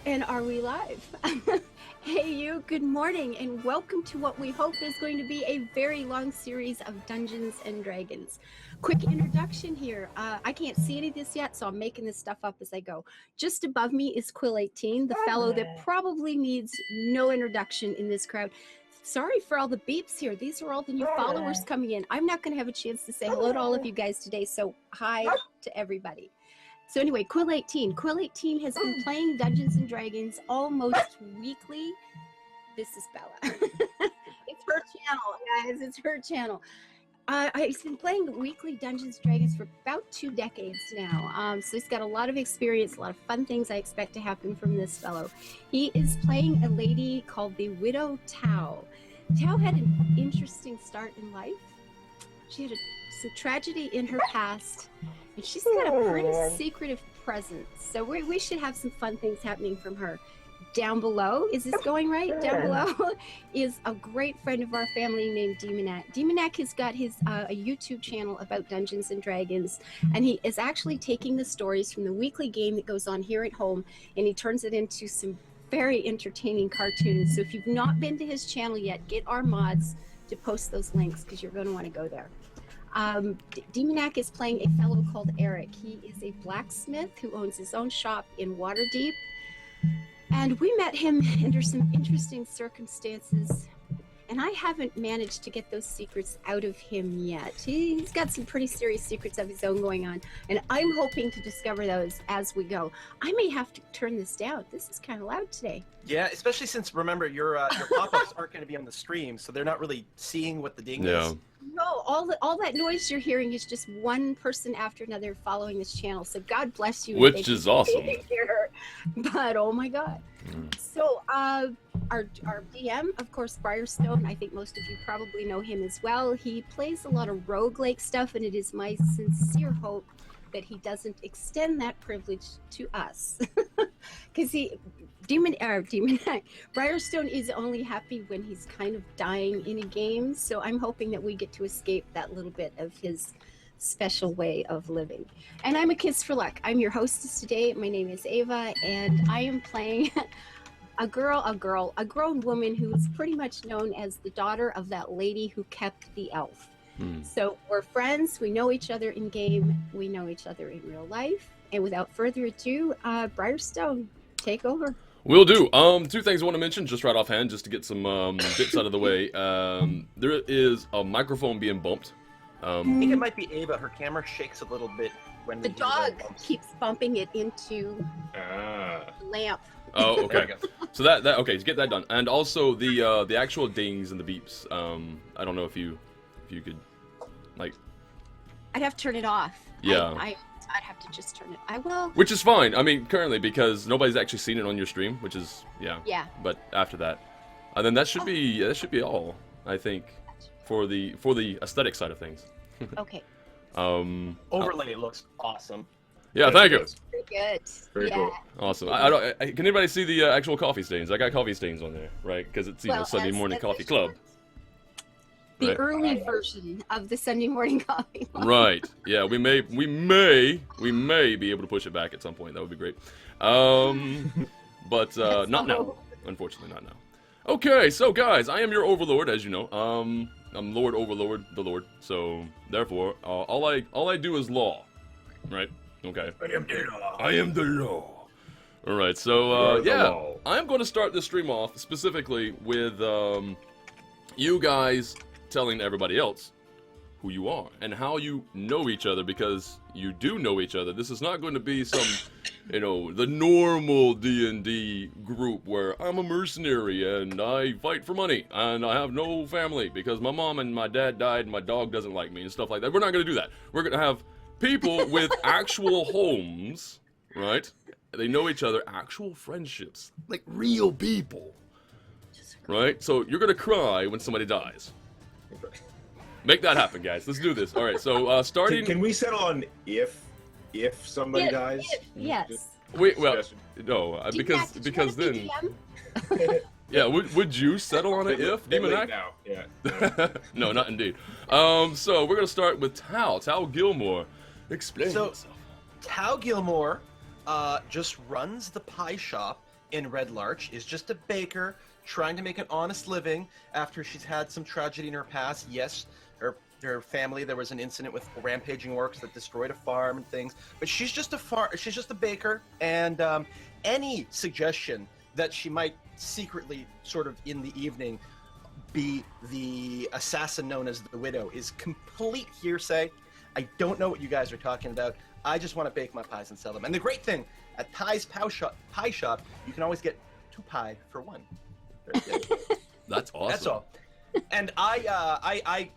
And are we live? Hey, you, good morning, and welcome to what we hope is going to be a very long series of Dungeons and Dragons. Quick introduction here. I can't see any of this yet, so I'm making this stuff up as I go. Just above me is Quill 18, the fellow that probably needs no introduction in this crowd. Sorry for all the beeps here. These are all the new followers coming in. I'm not going to have a chance to say hello to all of you guys today, so hi to everybody. So anyway, Quill 18. Quill 18 has been playing Dungeons and Dragons almost weekly. This is Bella. It's her channel, guys. It's her channel. I've been playing weekly Dungeons and Dragons for about 2 decades now. So he's got a lot of experience, a lot of fun things I expect to happen from this fellow. He is playing a lady called the Widow Tao. Tao had an interesting start in life. She had some tragedy in her past, and she's got a pretty secretive presence. So we should have some fun things happening from her. Down below, is this going right? Down below is a great friend of our family named Demonac. Demonac has got his a YouTube channel about Dungeons and Dragons, and he is actually taking the stories from the weekly game that goes on here at home, and he turns it into some very entertaining cartoons. So if you've not been to his channel yet, get our mods to post those links because you're going to want to go there. Demonac is playing a fellow called Eric. He is a blacksmith who owns his own shop in Waterdeep. And we met him under some interesting circumstances, and I haven't managed to get those secrets out of him yet. He's got some pretty serious secrets of his own going on, and I'm hoping to discover those as we go. I may have to turn this down. This is kind of loud today. Yeah, especially since, remember, your pop-ups aren't going to be on the stream, so they're not really seeing what the ding is. No, all that noise you're hearing is just one person after another following this channel. So God bless you. Which is awesome. But oh my God. So our DM, of course, Briarstone, I think most of you probably know him as well. He plays a lot of roguelike stuff, and it is my sincere hope that he doesn't extend that privilege to us. Because Briarstone is only happy when he's kind of dying in a game, so I'm hoping that we get to escape that little bit of his special way of living. And I'm a Kiss for Luck. I'm your hostess today. My name is Ava, and I am playing a grown woman who is pretty much known as the daughter of that lady who kept the elf. So we're friends, we know each other in game, we know each other in real life, and without further ado, Briarstone, take over. Will do. 2 things I want to mention just right offhand, just to get some bits out of the way. There is a microphone being bumped. I think it might be Ava. Her camera shakes a little bit when the dog keeps bumping it into the lamp. Oh, okay. So that okay, get that done. And also the actual dings and the beeps. I don't know if you could, like. I'd have to turn it off. Yeah. I'd have to just turn it. I will. Which is fine. I mean, currently, because nobody's actually seen it on your stream, which is yeah. But after that, and then that should be all, I think, for the aesthetic side of things. Okay. Overlay looks awesome. Yeah, thank you. Very good. Very cool. Awesome. Can anybody see the actual coffee stains? I got coffee stains on there, right? Because it's Sunday morning coffee club. The right. early version of the Sunday morning coffee club. Right. Yeah, we may be able to push it back at some point. That would be great. But not now. Unfortunately, not now. Okay, so guys, I am your overlord, as you know. I'm Lord Overlord, the Lord. So therefore, all I do is law, right? Okay. I am the law. I am the law. All right. So yeah, I'm going to start this stream off specifically with you guys telling everybody else who you are and how you know each other, because you do know each other. This is not going to be some, the normal D&D group where I'm a mercenary and I fight for money and I have no family because my mom and my dad died and my dog doesn't like me and stuff like that. We're not going to do that. We're going to have people with actual homes, right? They know each other, actual friendships, like real people, right? So you're going to cry when somebody dies. Make that happen, guys. Let's do this. All right, so starting... Can we settle on if somebody dies? Yes. Wait, well, no, because then... Yeah, would you settle on an if, Demonac? Now, yeah. No, not indeed. So we're going to start with Tao Gilmore. Explain yourself. Tao Gilmore just runs the pie shop in Red Larch is just a baker trying to make an honest living after she's had some tragedy in her past. Yes, her family, there was an incident with rampaging orcs that destroyed a farm and things, but she's just a baker, and any suggestion that she might secretly, sort of in the evening, be the assassin known as the Widow is complete hearsay. I don't know what you guys are talking about. I just want to bake my pies and sell them. And the great thing, at Ty's Pie Shop, you can always get 2 pie for 1. Very good. That's awesome. That's all. And I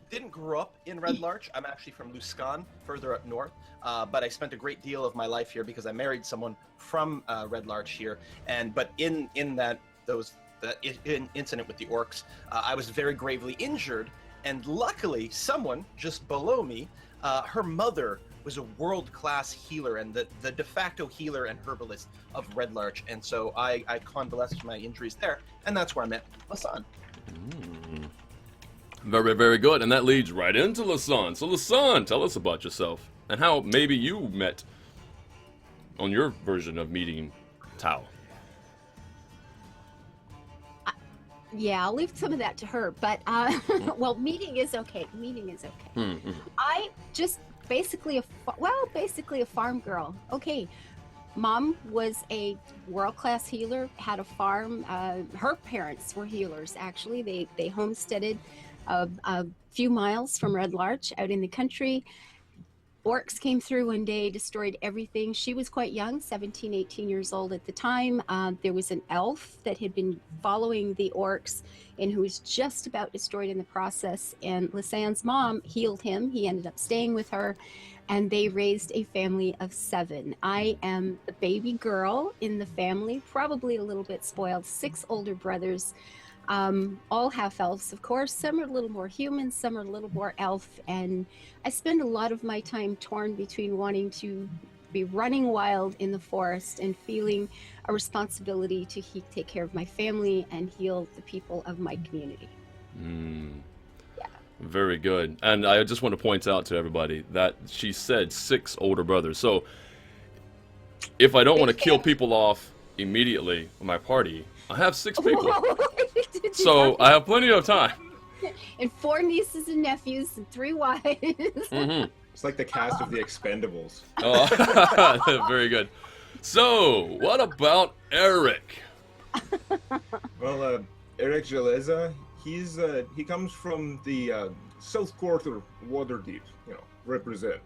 didn't grow up in Red Larch. I'm actually from Luskan, further up north. But I spent a great deal of my life here because I married someone from Red Larch here. But in that incident with the orcs, I was very gravely injured. And luckily, someone just below me, her mother was a world-class healer and the de facto healer and herbalist of Red Larch. And so I convalesced from my injuries there, and that's where I met Lasan. Very, very good. And that leads right into Lasan. So Lasan, tell us about yourself and how maybe you met on your version of meeting Tao. Yeah, I'll leave some of that to her, but well, meeting is okay. I just basically a farm girl. Okay, Mom was a world-class healer, had a farm. Her parents were healers, actually. They homesteaded a few miles from Red Larch out in the country. Orcs came through one day, destroyed everything. She was quite young, 17, 18 years old at the time. There was an elf that had been following the orcs and who was just about destroyed in the process. And Lasan's mom healed him. He ended up staying with her, and they raised a family of 7. I am the baby girl in the family, probably a little bit spoiled. 6 older brothers. All half-elves, of course. Some are a little more human, some are a little more elf, and I spend a lot of my time torn between wanting to be running wild in the forest and feeling a responsibility to take care of my family and heal the people of my community. Yeah. Very good. And I just want to point out to everybody that she said 6 older brothers. So if I don't want to kill people off immediately on my party, I have 6 people. So I have plenty of time. And 4 nieces and nephews and 3 wives. It's like the cast of The Expendables. Oh, very good. So, what about Eric? Well, Eric Jaleza, he comes from the South Quarter, Waterdeep, represent.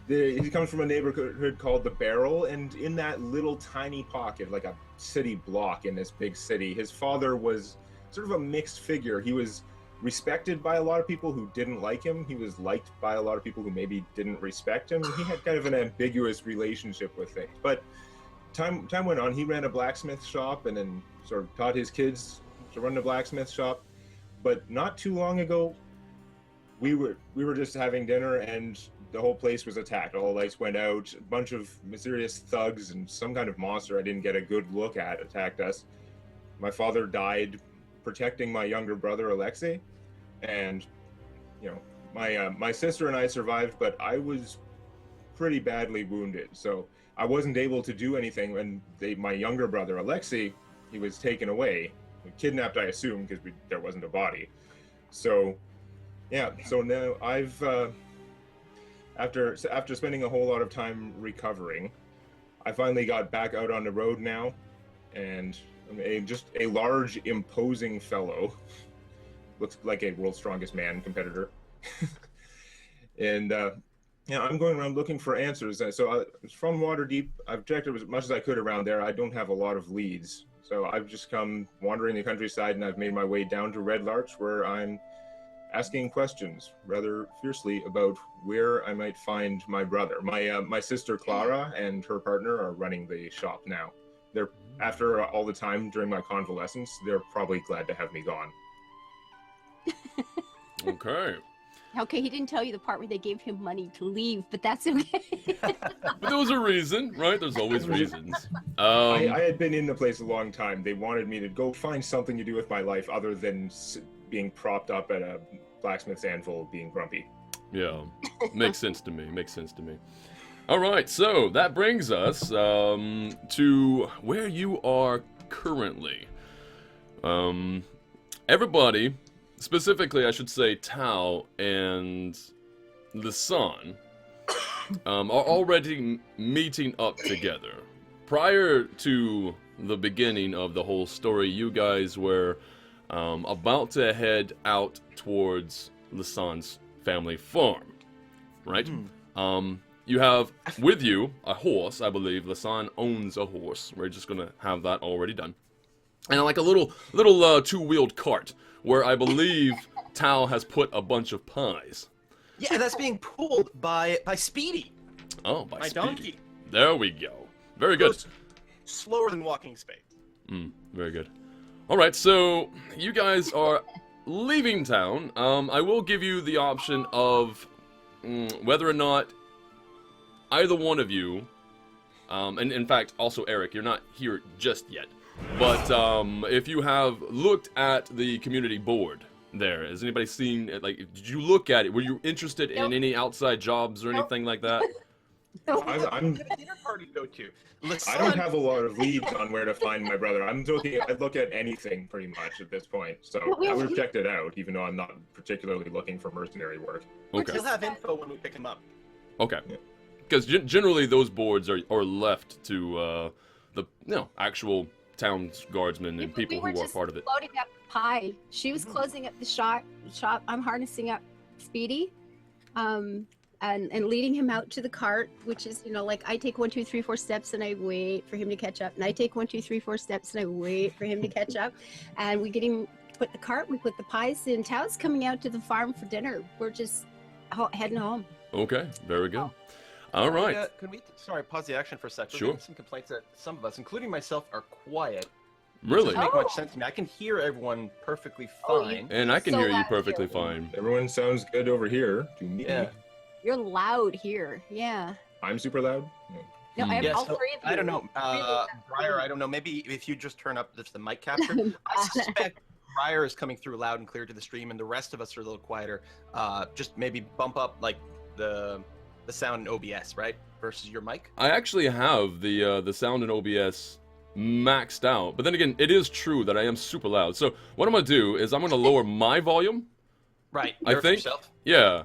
He comes from a neighborhood called the Barrel, and in that little tiny pocket, like a city block in this big city, his father was sort of a mixed figure. He was respected by a lot of people who didn't like him. He was liked by a lot of people who maybe didn't respect him. He had kind of an ambiguous relationship with things. But time went on. He ran a blacksmith shop and then sort of taught his kids to run the blacksmith shop. But not too long ago, we were just having dinner and the whole place was attacked. All the lights went out. A bunch of mysterious thugs and some kind of monster I didn't get a good look at attacked us. My father died protecting my younger brother Alexei, and my sister and I survived, but I was pretty badly wounded, so I wasn't able to do anything. And my younger brother Alexei, he was taken away, kidnapped, I assume, because there wasn't a body. So yeah, so now I've after spending a whole lot of time recovering, I finally got back out on the road now, and I'm just a large, imposing fellow. Looks like a world's strongest man competitor. And I'm going around looking for answers. So I was from Waterdeep. I've checked as much as I could around there. I don't have a lot of leads. So I've just come wandering the countryside, and I've made my way down to Red Larch, where I'm asking questions rather fiercely about where I might find my brother. My sister Clara and her partner are running the shop now. They're after all the time during my convalescence, they're probably glad to have me gone. Okay. Okay, he didn't tell you the part where they gave him money to leave, but that's okay. But there was a reason, right? There's always reasons. I had been in the place a long time. They wanted me to go find something to do with my life other than being propped up at a blacksmith's anvil being grumpy. Yeah, makes sense to me. All right, so that brings us to where you are currently. Everybody, specifically, I should say, Tao and the Sun, are already meeting up together. Prior to the beginning of the whole story, you guys were about to head out towards Lasan's family farm, right? You have with you a horse, I believe. Lasan owns a horse. We're just gonna have that already done. And like a little two-wheeled cart where I believe Tao has put a bunch of pies. Yeah, that's being pulled by Speedy. Oh, by my Speedy. donkey. There we go. Very good. Goes slower than walking speed. Very good. All right, so you guys are leaving town. I will give you the option of whether or not either one of you, and in fact, also Eric, you're not here just yet. But if you have looked at the community board there, has anybody seen it? Like, did you look at it? Were you interested in any outside jobs or anything like that? I'm A dinner party to go to. I don't have a lot of leads on where to find my brother. I look at anything pretty much at this point. So I would have checked it out, even though I'm not particularly looking for mercenary work. Okay. We'll have info when we pick him up. Okay. Because generally those boards are left to the actual town's guardsmen and people who are part of it. Loading up pie. She was closing up the shop. I'm harnessing up Speedy, and leading him out to the cart, which is, like I take 1, 2, 3, 4 steps and I wait for him to catch up, and I take 1, 2, 3, 4 steps and I wait for him to catch up, and we get him put the cart. We put the pies in. Tao's coming out to the farm for dinner. We're just heading home. Okay. Very good. All right. Can we pause the action for a second? Sure. We're getting some complaints that some of us, including myself, are quiet. Really? Doesn't make much sense to me. I can hear everyone perfectly fine. And I can So hear you loud perfectly here. fine. Everyone sounds good over here to me. Yeah. You're loud here. Yeah. I'm super loud. No, I have Yeah, all so, three of you. I don't know. Really loud. Briar, I don't know. Maybe if you just turn up just the mic capture. I suspect Briar is coming through loud and clear to the stream, and the rest of us are a little quieter. Just maybe bump up like the sound in OBS, right? Versus your mic. I actually have the sound in OBS maxed out, but then again, it is true that I am super loud. So what I'm gonna do is I'm gonna lower my volume. Right. I think. Yourself. Yeah.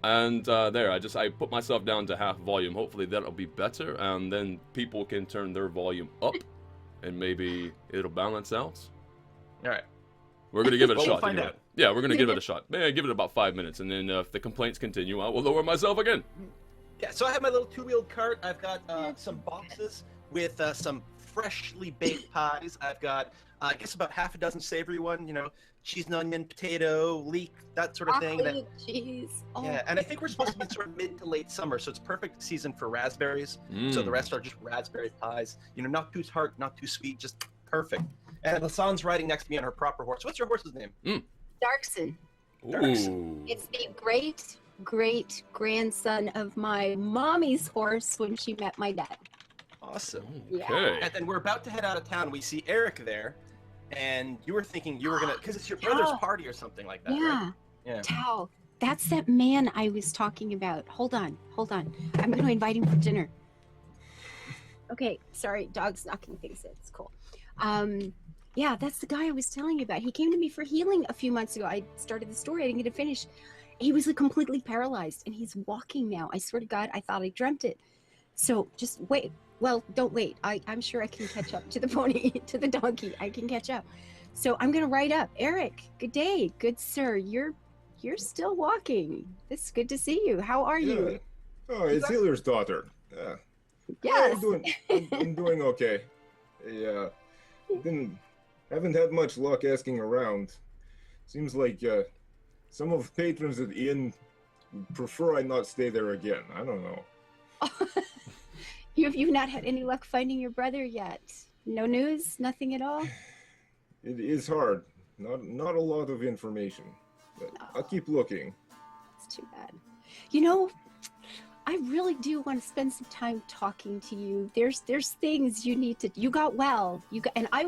And there, I put myself down to half volume. Hopefully that'll be better, and then people can turn their volume up, and maybe it'll balance out. All right. We're gonna give it a Well, shot. we'll find anyway. out. Yeah, we're gonna give it a shot. Maybe give it about 5 minutes, and then if the complaints continue, I will lower myself again. Yeah. So I have my little two-wheeled cart. I've got some boxes with some freshly baked pies. I've got, I guess, about half a dozen savory one. Cheese and onion, potato, leek, that sort of thing. Broccoli, cheese. Oh. Yeah, and I think we're supposed to be sort of mid to late summer, so it's perfect season for raspberries. So the rest are just raspberry pies. Not too tart, not too sweet, just perfect. And Lasan's riding next to me on her proper horse. What's your horse's name? Darkson. Ooh. It's the great grandson of my mommy's horse when she met my dad. Awesome. Okay. And then we're about to head out of town. We see Eric there, and you were thinking you were gonna, because it's your brother's party or something like that, right? Yeah. Tao, that's that man I was talking about. Hold on. I'm going to invite him for dinner. Okay, sorry, dog's knocking things in. It's cool. Yeah, that's the guy I was telling you about. He came to me for healing a few months ago. I started the story. I didn't get to finish. He was completely paralyzed, and he's walking now. I swear to God, I thought I dreamt it. So just wait. Well, don't wait. I'm sure I can catch up to the pony, to the donkey. I can catch up. So I'm going to write up. Eric, good day. Good sir. You're still walking. It's good to see you. How are you? Oh, it's Hiller's daughter. Yes. I'm doing okay. Yeah. Haven't had much luck asking around. Seems like some of the patrons at the inn prefer I not stay there again. I don't know. You've not had any luck finding your brother yet? No news? Nothing at all? It is hard. Not a lot of information. But I'll keep looking. It's too bad. I really do want to spend some time talking to you. There's things you need to. You got well. And I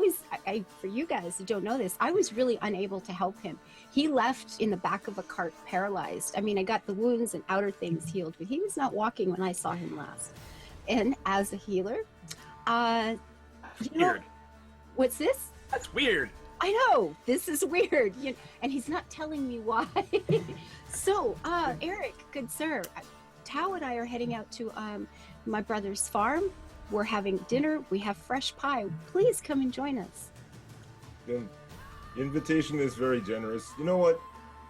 for you guys who don't know this, I was really unable to help him. He left in the back of a cart, paralyzed. I mean, I got the wounds and outer things healed, but he was not walking when I saw him last. And as a healer, That's you know, weird. what's this? That's weird. I know, this is weird. And he's not telling me why. So, Eric, good sir, Tao and I are heading out to my brother's farm. We're having dinner. We have fresh pie. Please come and join us. The invitation is very generous. You know what?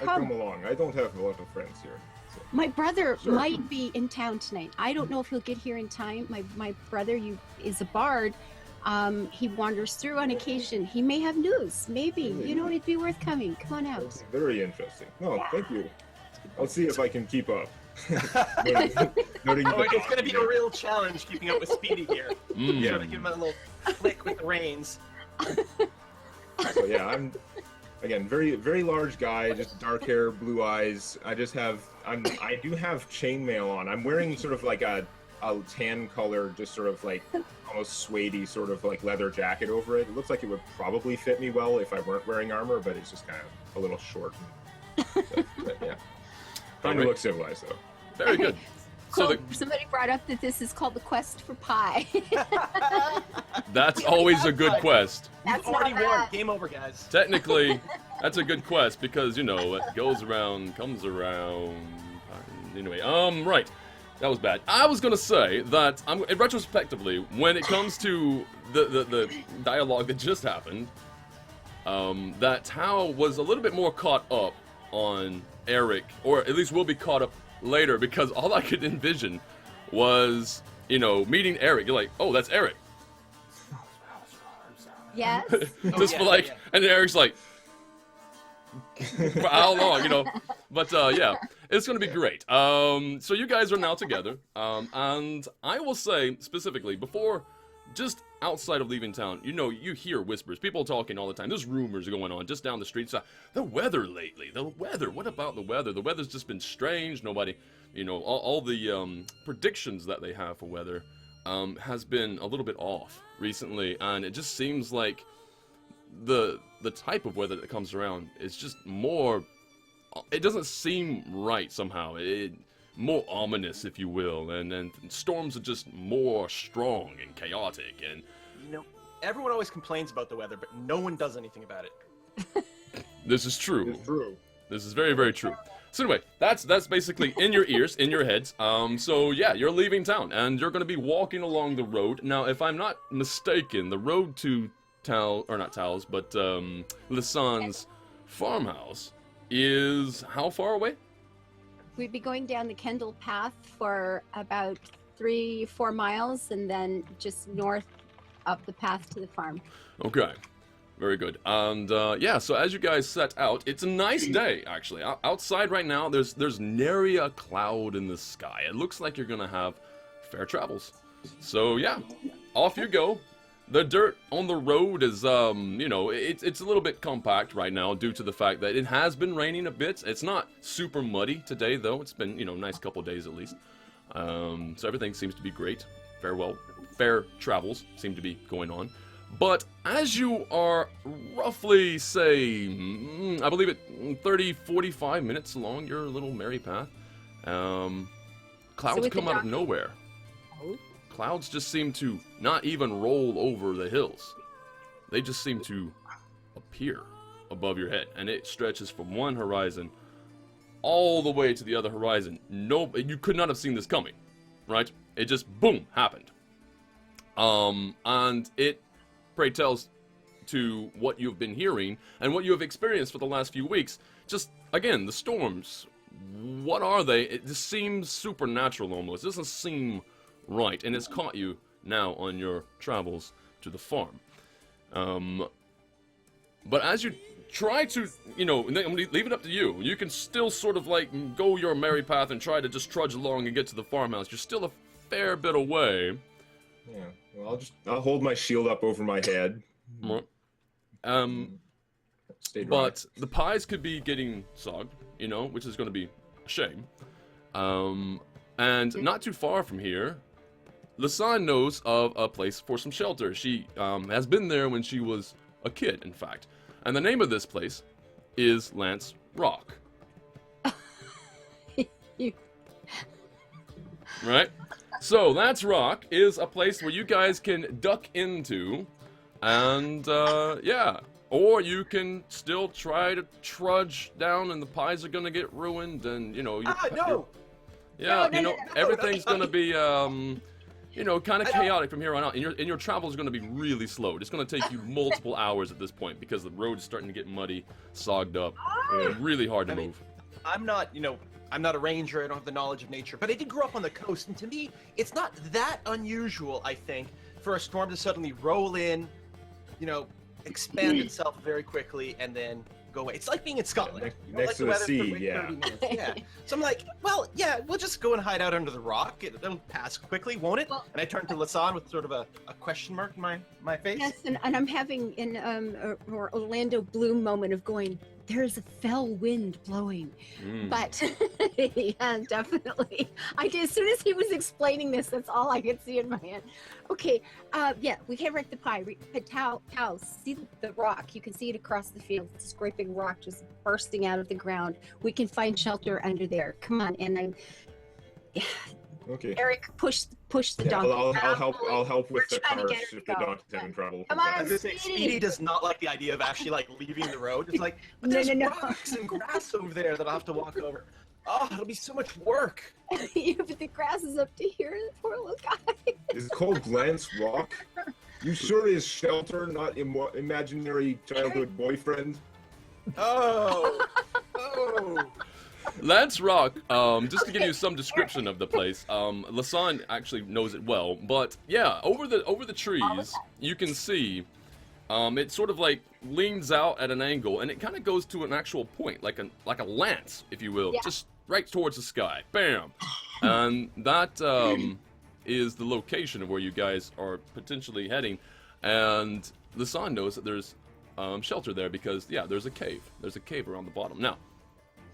I Come. come along. I don't have a lot of friends here. So. My brother Sure. might be in town tonight. I don't know if he'll get here in time. My brother is a bard. He wanders through on occasion. He may have news. Maybe. You know, it'd be worth coming. Come on out. That's very interesting. No, thank you. I'll see if I can keep up. It's going to be a real challenge keeping up with Speedy here. Mm. Trying to give him a little flick with the reins. So yeah, I'm again very large guy, just dark hair, blue eyes. I do have chainmail on. I'm wearing sort of like a tan color, just sort of like almost suede-y sort of like leather jacket over it. It looks like it would probably fit me well if I weren't wearing armor, but it's just kind of a little short. But yeah. Trying to look civilized though. Very good. So Cool. Somebody brought up that this is called the quest for pie. that's always a good quest. That's You've already not won. bad. Game over, guys. Technically, that's a good quest because, you know, it goes around, comes around. Anyway, right. That was bad. I was gonna say that, retrospectively, when it comes to the dialogue that just happened, that Tao was a little bit more caught up on Eric, or at least will be caught up later, because all I could envision was, you know, meeting Eric. You're like, oh, that's Eric. Yes. Just yeah, for like, yeah. and then Eric's like, for how long, you know? But yeah, it's gonna be great. So you guys are now together, and I will say specifically before, just outside of leaving town, you know, you hear whispers, people talking all the time. There's rumors going on just down the street. So the weather lately, the weather. What about the weather? The weather's just been strange. Nobody, you know, all the predictions that they have for weather has been a little bit off recently, and it just seems like the type of weather that comes around is just more. It doesn't seem right somehow. More ominous, if you will, and storms are just more strong and chaotic. And You know, everyone always complains about the weather, but no one does anything about it. this is true. It's true. This is very, very true. So anyway, that's basically in your ears, in your heads. So yeah, you're leaving town, and you're going to be walking along the road. Now, if I'm not mistaken, the road to not Tal's, but Lisanne's farmhouse is how far away? We'd be going down the Kendall path for about 3-4 miles, and then just north up the path to the farm. Okay, very good. And yeah, so as you guys set out, it's a nice day actually. Outside right now, there's nary a cloud in the sky. It looks like you're gonna have fair travels. So yeah, off you go. The dirt on the road is, you know, it's a little bit compact right now due to the fact that it has been raining a bit. It's not super muddy today, though. It's been, you know, nice couple days at least. So everything seems to be great. Fair travels seem to be going on. But as you are roughly, say, I believe it 30, 45 minutes along your little merry path, clouds with come the out of donkey? nowhere. Oh. Clouds just seem to not even roll over the hills. They just seem to appear above your head, and it stretches from one horizon all the way to the other horizon. No, you could not have seen this coming, right? It just boom happened. And it pray tells to what you've been hearing and what you have experienced for the last few weeks. Just again, the storms. What are they? It just seems supernatural almost. It doesn't seem right, and it's caught you now on your travels to the farm. But as you try to, you know, I'm gonna leave it up to you. You can still sort of like go your merry path and try to just trudge along and get to the farmhouse. You're still a fair bit away. Yeah. Well, I'll hold my shield up over my head. Stay dry. But the pies could be getting sogged, you know, which is going to be a shame. And not too far from here, Lasan knows of a place for some shelter. She has been there when she was a kid, in fact. And the name of this place is Lance Rock. Right? So, Lance Rock is a place where you guys can duck into, and, yeah. Or you can still try to trudge down, and the pies are gonna get ruined, and, you know... No! Yeah, No, everything's gonna be, kind of chaotic from here on out. And your travel is gonna be really slow. It's gonna take you multiple hours at this point, because the road is starting to get muddy, sogged up, really hard to move. I'm not, I'm not a ranger, I don't have the knowledge of nature, but I did grow up on the coast, and to me, it's not that unusual, I think, for a storm to suddenly roll in, expand itself very quickly, and then go away. It's like being in Scotland. Next to the sea, yeah. Yeah. So I'm like, well, yeah, we'll just go and hide out under the rock. It'll pass quickly, won't it? And I turned to Lasan with sort of a question mark in my face. Yes, and I'm having an Orlando Bloom moment of going, there's a fell wind blowing. But yeah, definitely. As soon as he was explaining this, that's all I could see in my head. Okay, yeah, we can wreck the pie. Tao, see the rock. You can see it across the field. It's a scraping rock just bursting out of the ground. We can find shelter under there. Come on, and Okay. Eric, push the donkey. I'll help with the trying to cars get her if to the go. donkey's having trouble. Come on, I was gonna say, Speedy does not like the idea of actually leaving the road. It's like, but there's rocks and grass over there that I'll have to walk over. Oh, it'll be so much work. Yeah, but the grass is up to here. The poor little guy. Is it called Lance Rock? You sure is shelter, not imaginary childhood boyfriend? Oh. Lance Rock, just to give you some description of the place, Lasan actually knows it well, but yeah, over the trees, you can see, it sort of leans out at an angle, and it kind of goes to an actual point, like a lance, if you will, just right towards the sky. Bam! And that is the location of where you guys are potentially heading, and Lasan knows that there's shelter there because, yeah, there's a cave. There's a cave around the bottom. Now,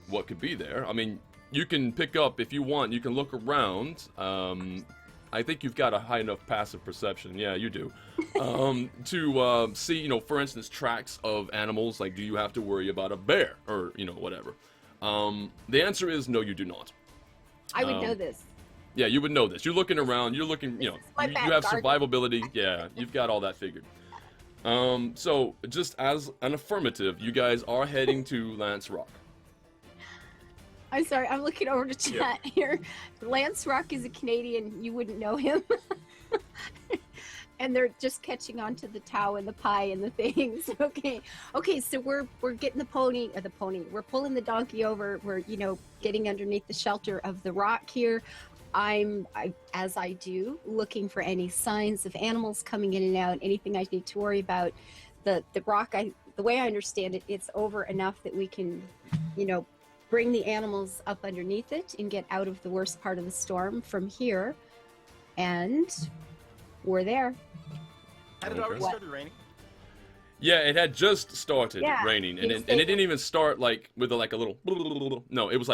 what could be there? I mean, you can pick up, if you want, you can look around. I think you've got a high enough passive perception, yeah, you do, to see, for instance, tracks of animals. Like, do you have to worry about a bear or, whatever? The answer is no, you do not. I would know this. Yeah, you would know this. You're looking around, you're looking, you have survivability. Yeah, you've got all that figured. So, just as an affirmative, you guys are heading to Lance Rock. I'm sorry, I'm looking over to chat here. Lance Rock is a Canadian. You wouldn't know him. And they're just catching on to the Tao and the pie and the things. Okay, so we're getting the pony. We're pulling the donkey over. We're, getting underneath the shelter of the rock here. As I do, looking for any signs of animals coming in and out, anything I need to worry about. The rock, the way I understand it, it's over enough that we can, bring the animals up underneath it and get out of the worst part of the storm from here. And we're there. Had it already started raining? Yeah, it had just started raining, and it didn't even start with a little. No, it was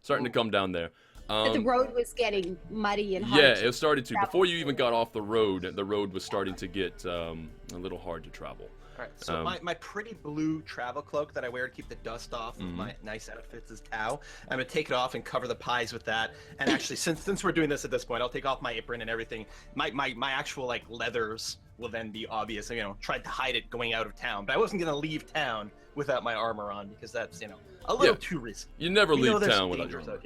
starting to come down there. But the road was getting muddy and hard. Yeah, it started to. Before you even got off the road was starting to get a little hard to travel. All right, so my pretty blue travel cloak that I wear to keep the dust off of my nice outfits is Tao. I'm gonna take it off and cover the pies with that. And actually, since we're doing this at this point, I'll take off my apron and everything. My actual leathers will then be obvious. Tried to hide it going out of town, but I wasn't gonna leave town without my armor on because that's a little too risky. You never leave town without your armor.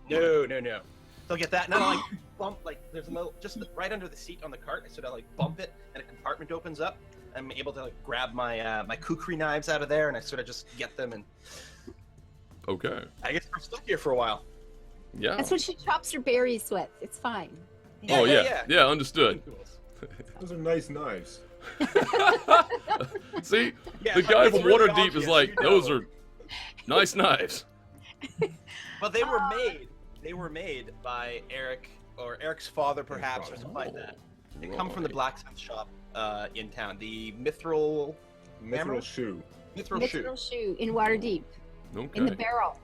No. So I'll get that, and then I'll bump there's a little just right under the seat on the cart. So I bump it, and a compartment opens up. I'm able to grab my my kukri knives out of there, and I sort of just get them, and okay. I guess we're stuck here for a while. Yeah. That's what she chops her berries with. It's fine. Yeah, understood. Those are nice knives. See, the guy from really Waterdeep is obvious, those are nice knives. But they were made by Eric or Eric's father, perhaps, or something like that. They come from the blacksmith shop in town, the Mithril Shoe. Mithril shoe in Waterdeep. Okay. In the barrel.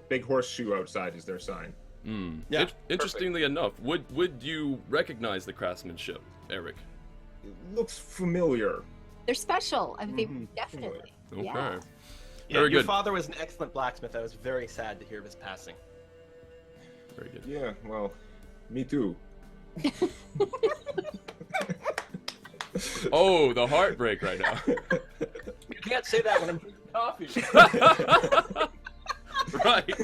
Big horseshoe outside is their sign. Yeah, Interestingly enough, would you recognize the craftsmanship, Eric? It looks familiar. They're special. I mean, Mm-hmm. definitely. Okay. Yeah. Yeah, Very your good. father was an excellent blacksmith. I was very sad to hear of his passing. Very good. Yeah, well, me too. Oh, the heartbreak right now. You can't say that when I'm drinking coffee. Right.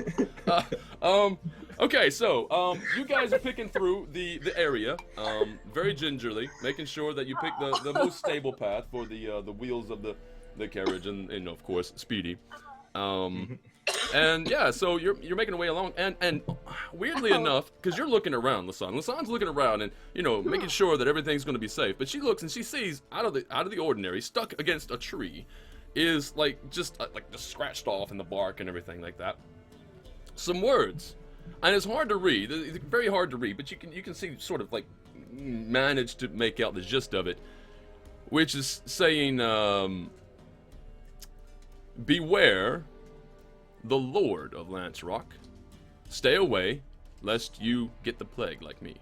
Okay, so you guys are picking through the area very gingerly, making sure that you pick the most stable path for the wheels of the carriage and of course speedy. And yeah, so you're making your way along, and weirdly enough, because you're looking around, Lasanne's looking around and making sure that everything's going to be safe. But she looks and she sees out of the ordinary, stuck against a tree, is just scratched off in the bark and everything like that. Some words, and it's hard to read. It's very hard to read, but you can see sort of manage to make out the gist of it, which is saying, beware the Lord of Lance Rock. Stay away, lest you get the plague like me.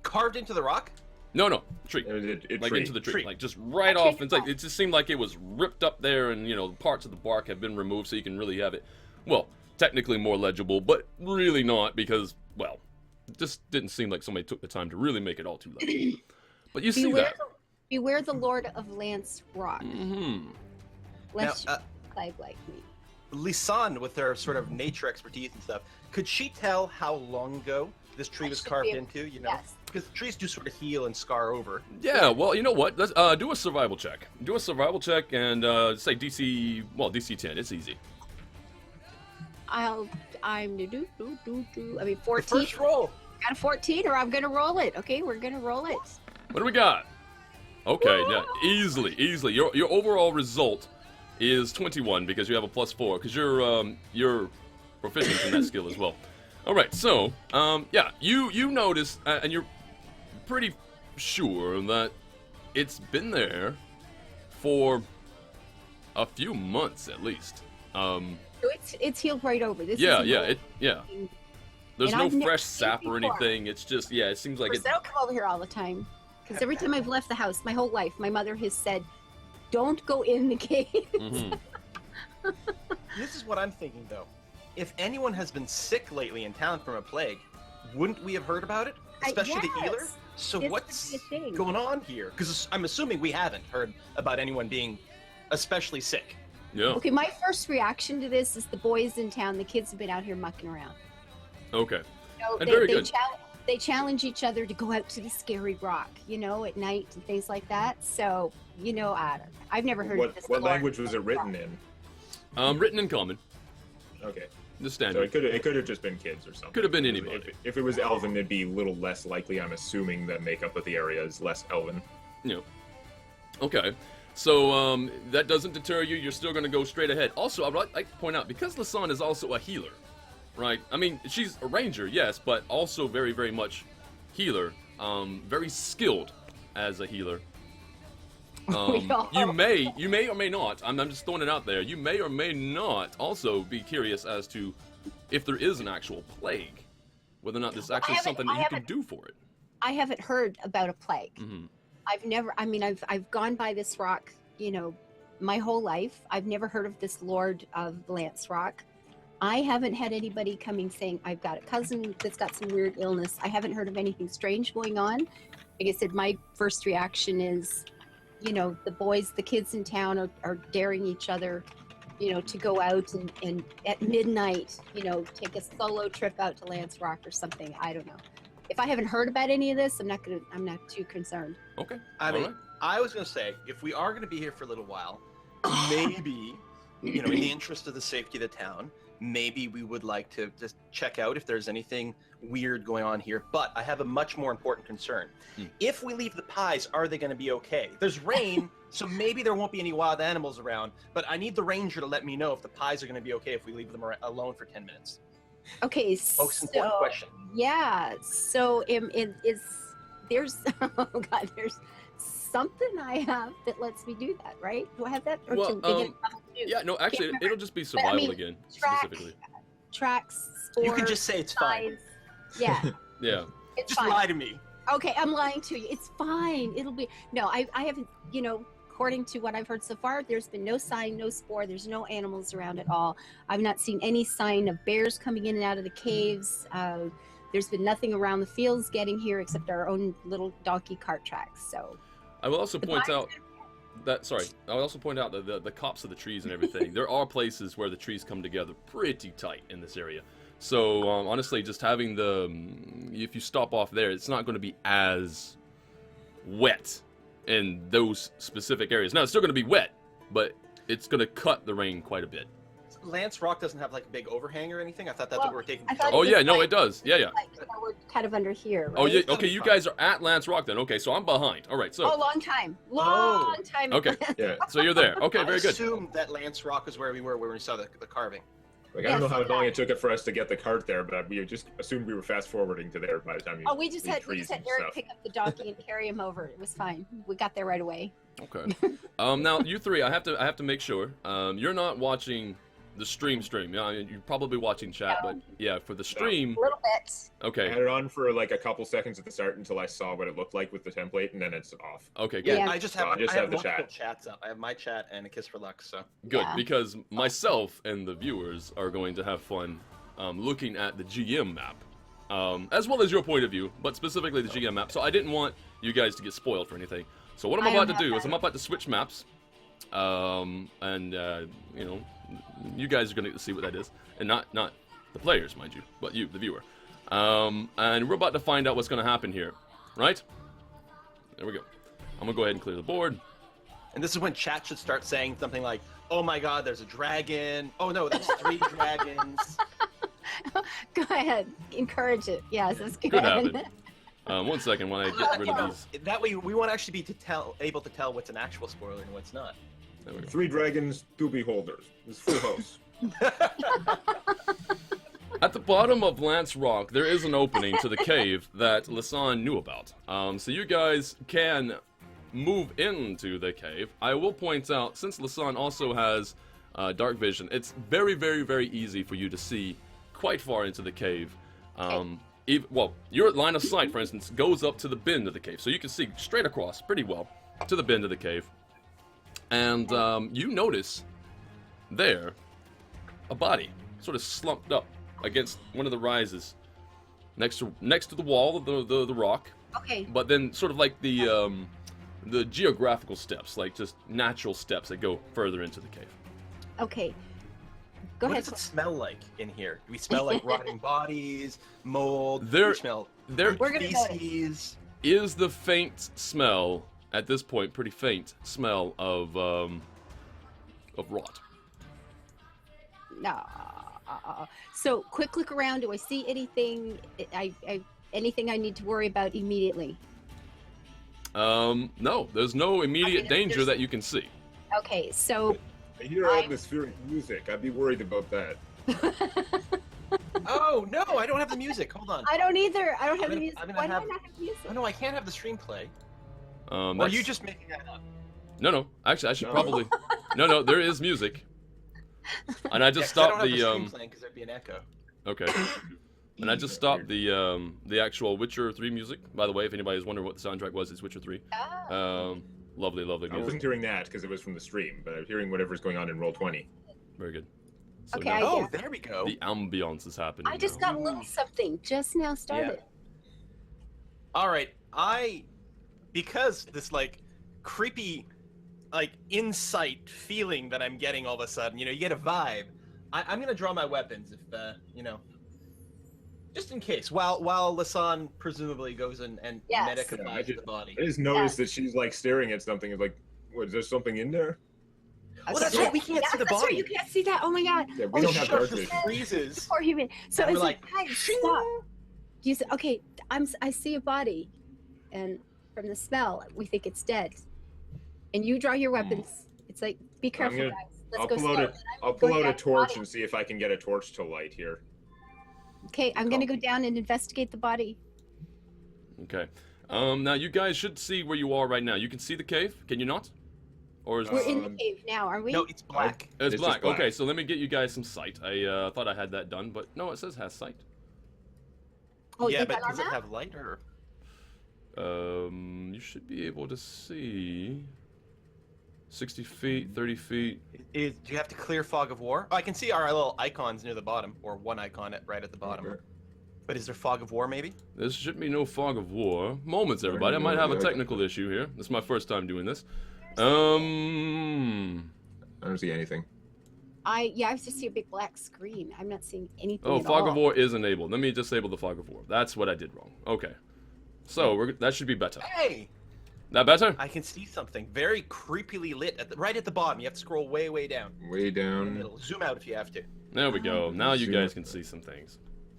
Carved into the rock? No, tree. Tree. Into the tree. Tree. Like just right off. It just seemed like it was ripped up there, and parts of the bark have been removed, so you can really have it. Well, technically more legible, but really not because, well, it just didn't seem like somebody took the time to really make it all too legible. But you see that. Beware the Lord of Lance Rock. Mm-hmm. Lest Now, you plague like me. Lisanne, with her sort of nature expertise and stuff, could she tell how long ago this tree I was should carved be able- into? Yes. Because trees do sort of heal and scar over. Yeah, well, you know what? Let's do a survival check. Do a survival check and say DC 10. It's easy. I'm I mean The 14. first roll. Got a 14, or I'm gonna roll it. Okay, we're gonna roll it. What do we got? Okay, yeah, easily. Your overall result is 21 because you have a +4 because you're proficient in that skill as well. All right, so yeah, you notice and you're pretty sure that it's been there for a few months at least. So it's healed right over. This Yeah, is yeah. There's And no I've never fresh seen it sap or before. anything. It's just it seems like I it. don't come over here all the time because every time I've left the house, my whole life, my mother has said, "Don't go in the cave." Mhm. This is what I'm thinking, though. If anyone has been sick lately in town from a plague, wouldn't we have heard about it? Especially the healer? Yes. So This what's would be a thing. going on here? Because I'm assuming we haven't heard about anyone being especially sick. Yeah. Okay, my first reaction to this is the boys in town. The kids have been out here mucking around. Okay. You know, And very good. they challenge each other to go out to the scary rock, at night and things like that. So, I don't know. I've never heard of this. What lore. language was it written in? Written in common. Okay. The So standard. it could have just been kids or something. Could have been anybody. If it was Elven, it'd be a little less likely. I'm assuming the makeup of the area is less Elven. Okay. So that doesn't deter you. You're still going to go straight ahead. Also, I'd like to point out, because Lasanne is also a healer, right? I mean, she's a ranger, yes, but also very, very much healer. Very skilled as a healer. You may or may not, I'm just throwing it out there, you may or may not also be curious as to if there is an actual plague. Whether or not there's actually something that you can do for it. I haven't heard about a plague. Mm-hmm. I've gone by this rock, my whole life. I've never heard of this Lord of Lance Rock. I haven't had anybody coming saying, I've got a cousin that's got some weird illness. I haven't heard of anything strange going on. Like I said, my first reaction is, the kids in town are daring each other, to go out and at midnight, take a solo trip out to Lance Rock or something. I don't know. If I haven't heard about any of this, I'm not too concerned. Okay. I All mean, right. I was going to say, if we are going to be here for a little while, maybe, in the interest of the safety of the town, maybe we would like to just check out if there's anything weird going on here. But I have a much more important concern. If we leave the pies, are they going to be okay? There's rain, so maybe there won't be any wild animals around, but I need the ranger to let me know if the pies are going to be okay if we leave them alone for 10 minutes. Okay, Folks, important question. Yeah, so there's there's something I have that lets me do that, right? Do I have that? Or Well, can they get level 2? Yeah, no, actually, Can't it'll just be But I survival mean, again, track- specifically. tracks, You spores, can just say it's fine. signs. Yeah, Yeah. it's Just fine. lie to me. Okay, I'm lying to you. It's fine. It'll be no. I haven't. According to what I've heard so far, there's been no sign, no spore. There's no animals around at all. I've not seen any sign of bears coming in and out of the caves. There's been nothing around the fields getting here except our own little donkey cart tracks. So I will also point out that, I'll also point out that the cops of the trees and everything, there are places where the trees come together pretty tight in this area. So, honestly, just having if you stop off there, it's not going to be as wet in those specific areas. Now, it's still going to be wet, but it's going to cut the rain quite a bit. Lance Rock doesn't have like a big overhang or anything. I thought that's what we were taking. I thought Oh, it yeah, was no, like- it does. Yeah. Like, we're kind of under here, right? Oh, yeah, That'll okay, be you fine. guys are at Lance Rock then. Okay, so I'm behind. All right, so Oh, long time. Long time. Okay. Yeah. so you're there. Okay, very I good. assumed that Lance Rock was where we were when we saw the carving. Like, I don't know Yes, how long yeah. it took it for us to get the cart there, but we just assumed we were fast forwarding to there by the time you. Oh, we just leave had trees and Eric stuff. pick up the donkey and carry him over. It was fine. We got there right away. Okay. Now you three, I have to make sure. You're not watching the stream. Yeah, you're probably watching chat, No. but yeah, for the stream. A little bit. I Okay. had it on for like a couple seconds at the start until I saw what it looked like with the template, and then it's off. Okay. Yeah, Good. Yeah. I just So have I just have the multiple chat. chats up. I have my chat and a kiss for Lux. So Good, Yeah. because myself and the viewers are going to have fun looking at the GM map, as well as your point of view, but specifically the GM map. So I didn't want you guys to get spoiled for anything. So what I'm I about to don't do have is I'm about to switch maps, and you guys are going to get to see what that is, and not the players, mind you, but you, the viewer. And we're about to find out what's going to happen here, right? There we go. I'm gonna go ahead and clear the board. And this is when chat should start saying something like, "Oh my God, there's a dragon! Oh no, there's 3 dragons!" Go ahead. Encourage it. Yes, that's good. Good habit. 1 second while I get rid of these. That way, we won't actually be able to tell what's an actual spoiler and what's not. There we go. 3 dragons, 2 beholders. It's full house. At the bottom of Lance Rock, there is an opening to the cave that Lisanne knew about. So you guys can move into the cave. I will point out, since Lisanne also has dark vision, it's very, very, very easy for you to see quite far into the cave. Your line of sight, for instance, goes up to the bend of the cave, so you can see straight across pretty well to the bend of the cave. And you notice there a body sort of slumped up against one of the rises next to the wall of the rock, Okay. but then sort of like the geographical steps, like just natural steps that go further into the cave. Okay. Go What ahead. does it smell like in here? Do we smell like rotting bodies, mold? There- Do we smell there We're gonna notice. feces? is the faint smell at this point, pretty faint smell of rot. No. So quick look around. Do I see anything? Anything I need to worry about immediately? No, there's no immediate danger there's- that you can see. Okay. So I hear atmospheric music. I'd be worried about that. Oh no, I don't have the music. Hold on. I don't either. I don't have I'm the gonna- music. I'm gonna Why have- do I not have music? Oh no, I can't have the stream play. Or are That's- you just making that up? No. Actually, I should No. probably. No, there is music. And I just stopped I don't have the stream playing because there'd be an echo. Okay. And I just stopped the actual Witcher 3 music. By the way, if anybody's wondering what the soundtrack was, it's Witcher 3. Ah. Lovely I music. wasn't hearing that because it was from the stream, but I'm hearing whatever's going on in Roll20. Very good. So Okay, now I Oh, get- there we go. the ambiance is happening. I just now. got a little something just now started. All right, because this like creepy, like insight feeling that I'm getting all of a sudden, you get a vibe. I'm gonna draw my weapons if just in case. While Lisanne presumably goes and Yes. medicamize the body. I just noticed that she's like staring at something. It's like, what, is there something in there? Well, that's right. We can't see the That's right. body. You can't see that. Oh my god. Yeah, we Oh, don't have Sure, dark just vision. freezes. Poor human. So And it's we're like, like, guys, stop. You say, okay, I see a body, and from the smell, we think it's dead. And you draw your weapons. It's like, be careful, gonna- guys. Let's I'll go pull out slow. a, And I'm I'll going pull out a down the torch body. and see if I can get a torch to light here. Okay, I'm gonna go down and investigate the body. Okay. Now you guys should see where you are right now. You can see the cave, can you not? Or is We're in the cave now, are we? No, it's black. it's It's black. just black. Okay, so let me get you guys some sight. I thought I had that done, but no, it says has sight. Oh, Yeah, is but that on does it that? have light or? You should be able to see 60 feet, 30 feet. Do you have to clear fog of war? Oh, I can see our little icons near the bottom, or one icon right at the bottom. Okay. But is there fog of war, maybe? There should be no fog of war. Moments, everybody. I might have a technical issue here. This is my first time doing this. I don't see anything. I just see a big black screen. I'm not seeing anything. Oh, at fog all. of war is enabled. Let me disable the fog of war. That's what I did wrong. Okay. So that should be better. Hey, That better? I can see something very creepily lit right at the bottom. You have to scroll way, way down. Way In the down. middle. Zoom out if you have to. There we go. Now you Zoom guys up. can see some things.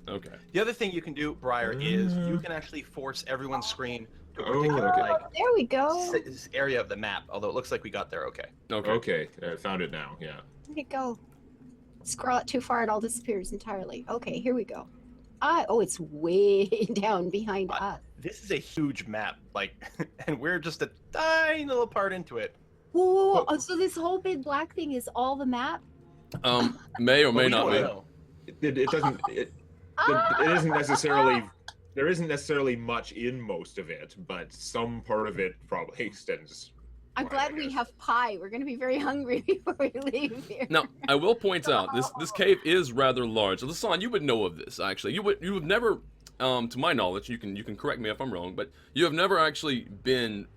Okay. The other thing you can do, Briar, is you can actually force everyone's screen to a Oh, particular okay. like There we go. area of the map. Although it looks like we got there okay. Okay. Okay, I found it now. Yeah. Where'd it go? Scroll it too far, it all disappears entirely. Okay, here we go. Oh, it's way down behind us. This is a huge map, like, and we're just a tiny little part into it. Whoa, whoa, whoa. Oh, so this whole big black thing is all the map? May or But may we not don't be. know. It doesn't. It isn't necessarily. There isn't necessarily much in most of it, but some part of it probably extends. I'm wide, glad I we guess. have pie. We're gonna be very hungry before we leave here. Now, I will point out this cave is rather large. Lasan, you would know of this actually. You have never, to my knowledge, you can correct me if I'm wrong, but you have never actually been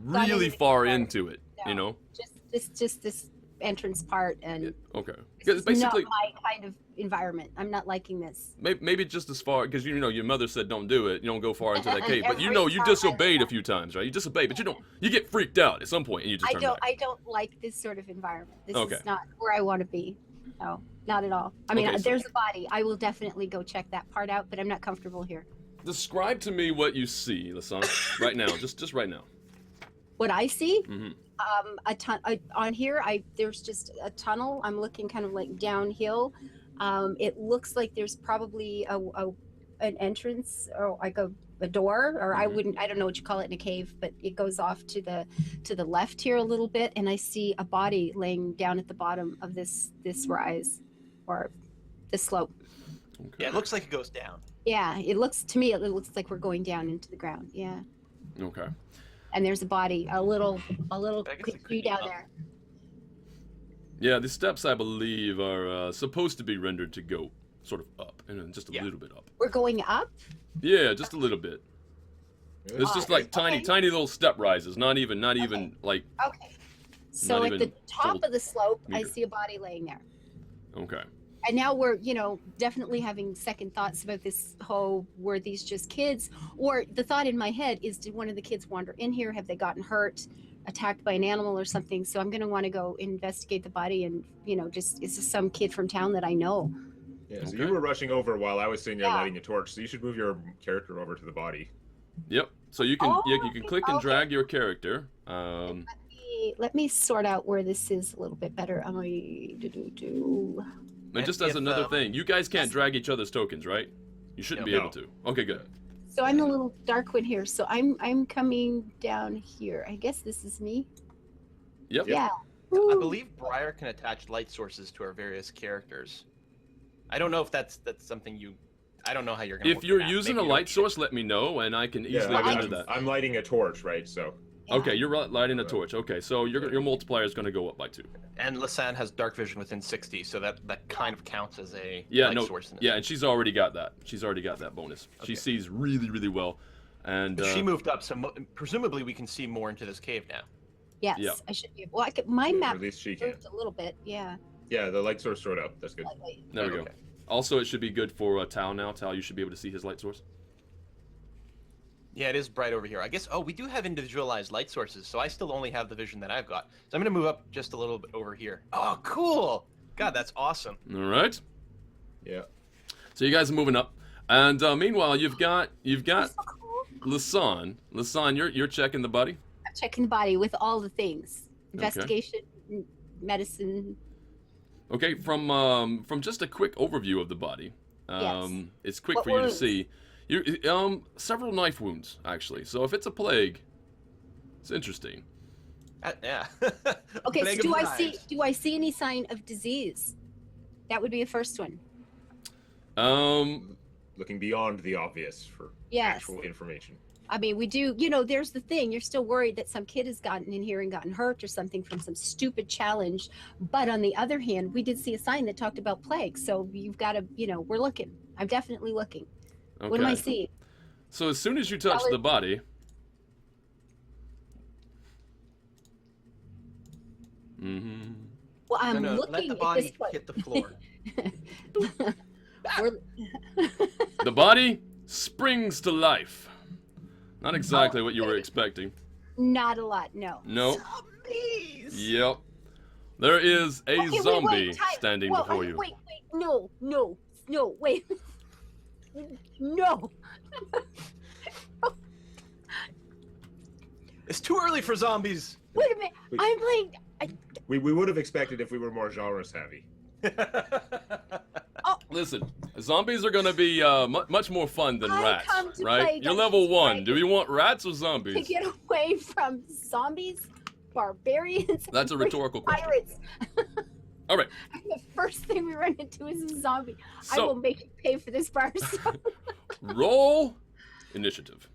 Gone really into the far cave. into it. No. You know? Just this entrance part, and Okay. this Because is basically, not my kind of environment. I'm not liking this. maybe just as far because you know your mother said don't do it. You don't go far into that cave. But you Every know you time I disobeyed a do few times, right? You disobeyed, but you get freaked out at some point and you just turn back. I don't like this sort of environment. This Okay. is not where I want to be. No, not at all. I mean, Okay, so- there's a body. I will definitely go check that part out, but I'm not comfortable here. Describe to me what you see, Lasan, right now. Just right now. What I see, hmm on here, there's just a tunnel. I'm looking kind of like downhill. It looks like there's probably an entrance or like a door, or I don't know what you call it in a cave, but it goes off to the left here a little bit, and I see a body laying down at the bottom of this rise or this slope. Okay. Yeah, it looks like it goes down. Yeah, it looks to me, it looks like we're going down into the ground. Yeah, Okay. and there's a body, a little I guess it could view be down up. there. Yeah, the steps I believe are supposed to be rendered to go sort of up and then just a Yeah. little bit up. We're going up. Yeah, just a little bit. It's just like Okay. tiny little step rises. Not even like Okay. So Not at the even top full of the slope, I meter. see a body laying there. okay. And now we're, definitely having second thoughts about this whole, were these just kids? Or the thought in my head is, did one of the kids wander in here? Have they gotten hurt, attacked by an animal or something? So I'm going to want to go investigate the body and, is this some kid from town that I know? Yeah, so Okay. you were rushing over while I was sitting there Yeah. lighting a torch, so you should move your character over to the body. Yep. So you can you Oh, can click and okay. drag your character. Let me sort out where this is a little bit better. And just as If, another thing, you guys can't drag each other's tokens, right? You shouldn't be No. able to. Okay, good. So I'm a little dark one here. So I'm coming down here. I guess this is me. Yep. Yeah. I Ooh. believe Briar can attach light sources to our various characters. I don't know if that's something you. I don't know how you're gonna. If work you're that. using Maybe a you light don't need source, let me know, and I can easily Yeah, render I'm, that. I'm lighting a torch, right? So Yeah. Okay, you're lighting a torch. Okay, so your multiplier is going to go up by 2. it. And Lasan has dark vision within 60, so that kind of counts as a Yeah, light no, source. In it. yeah, and she's already got that. She's already got that bonus. She Okay. sees really, really well, and But she moved up, so presumably we can see more into this cave now. Yes, Yeah. I should be. Well, my or map at least she can. moved a little bit. Yeah. Yeah, the light source showed up. That's good. Slightly. there we go. Okay. Also, it should be good for Tal now. Tal, you should be able to see his light source. Yeah, it is bright over here. I guess. Oh, we do have individualized light sources, so I still only have the vision that I've got. So I'm gonna move up just a little bit over here. Oh, cool! God, that's awesome. All right. Yeah. So you guys are moving up, and meanwhile, you've got That's so cool. Lasan. Lasan, you're checking the body. I'm checking the body with all the things: investigation, medicine. Okay, from just a quick overview of the body. Yes. It's quick What for you to wounds? see. You several knife wounds actually. So if it's a plague, it's interesting. Yeah. Okay, so Mega do prize. I see any sign of disease? That would be a first one. Looking beyond the obvious for Yes. actual information. I mean, we do, you know, there's the thing. You're still worried that some kid has gotten in here and gotten hurt or something from some stupid challenge. But on the other hand, we did see a sign that talked about plague. So you've got to, you know, we're looking. I'm definitely looking. Okay. What am I seeing? So as soon as you touch the body, Well, I'm No, looking let the at body this one. hit the floor. We're- the body springs to life. Not exactly what you were expecting. Not a lot, no. No. Zombies! Yep. There is a Okay, zombie time. standing Well, before you. Wait, no, wait. No. It's too early for zombies. Wait a minute. Wait. I'm playing. We would have expected if we were more genres heavy. Listen, zombies are gonna be much more fun than I rats, come to play right? You're Dungeons level and 1. Dragons. Do you want rats or To zombies? get away from zombies, barbarians, That's a and rhetorical question. pirates. All right. The first thing we run into is a zombie. I will So make you pay for this Briarstone. roll initiative.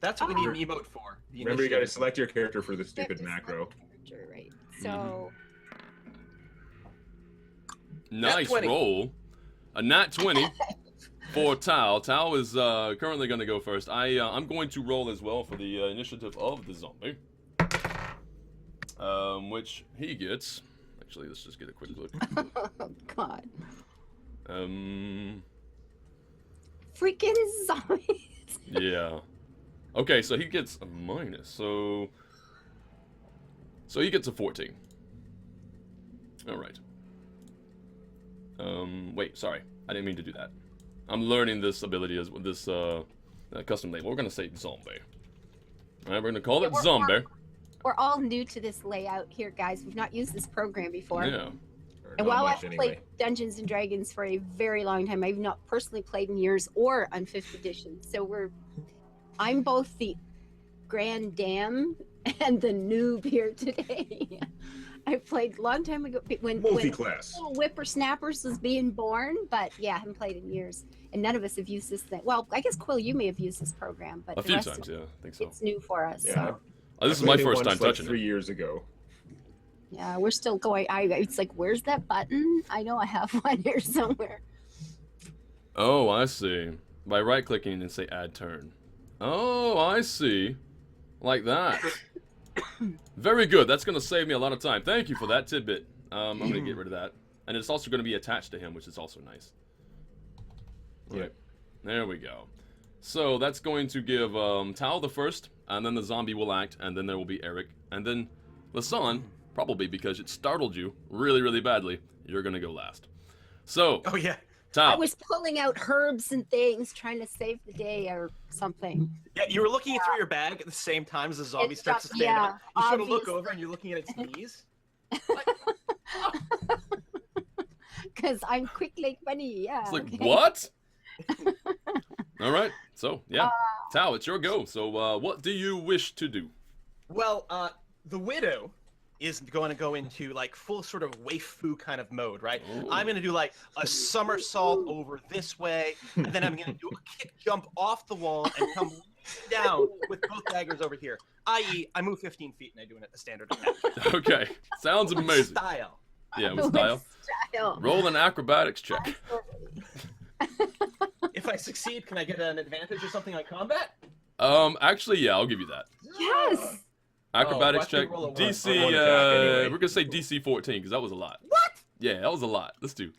That's what we need an emote for. The Remember, you got to initiative. select your character for the stupid Just macro. character, right? So Nice 20. roll. A nat 20 for Tao. Tao is currently going to go first. I'm going to roll as well for the initiative of the zombie. Which he gets. Actually, let's just get a quick look. oh God, Um, freaking zombies! yeah. Okay, so he gets a minus. So he gets a 14. All right. Wait, sorry. I didn't mean to do that. I'm learning this ability as this custom label. We're gonna say zombie. All right, we're gonna call it zombie. We're all new to this layout here, guys. We've not used this program before. Yeah. Or And not while much I've played Dungeons and Dragons for a very long time, I've not personally played in years or on 5th edition. So I'm both the grand dam and the noob here today. I played a long time ago when Multi-class. little whippersnappers was being born, but yeah, I haven't played in years. And none of us have used this thing. Well, I guess Quill, you may have used this program, but A the few rest times, of yeah. I think so. it's new for us. Yeah. So Oh, this is I my played it first time once, like, touching 3 it. years ago. yeah, we're still going. It's like, where's that button? I know I have one here somewhere. Oh, I see. By right-clicking and say add turn. Oh, I see. Like that. Very good. That's going to save me a lot of time. Thank you for that tidbit. I'm going to get rid of that. And it's also going to be attached to him, which is also nice. Yeah. Right. There we go. So that's going to give Tao the first, and then the zombie will act, and then there will be Eric. And then Lasan, probably because it startled you really, really badly, you're going to go last. So, Oh yeah. I Tao. was pulling out herbs and things, trying to save the day or something. Yeah, you were looking through your bag at the same time as the zombie It's starts to just- stand yeah, up. You sort of look obviously. over and you're looking at its knees. Because I'm quick like bunny. Yeah. It's like, okay. what? All right. So, yeah. Tao, it's your go. So, what do you wish to do? Well, the widow is going to go into like full sort of waifu kind of mode, right? Ooh. I'm going to do like a somersault over this way, and then I'm going to do a kick jump off the wall and come down with both daggers over here. I.e., I move 15 feet and I do it at the standard attack. Okay. Sounds amazing. Style. Yeah, with style. Style. Roll an acrobatics check. If I succeed, can I get an advantage or something on combat? Actually, yeah, I'll give you that. Yes. Acrobatics watch me check. roll a one. DC, One attack anyway. we're gonna say DC 14 because that was a lot. What? Yeah, that was a lot. Let's do.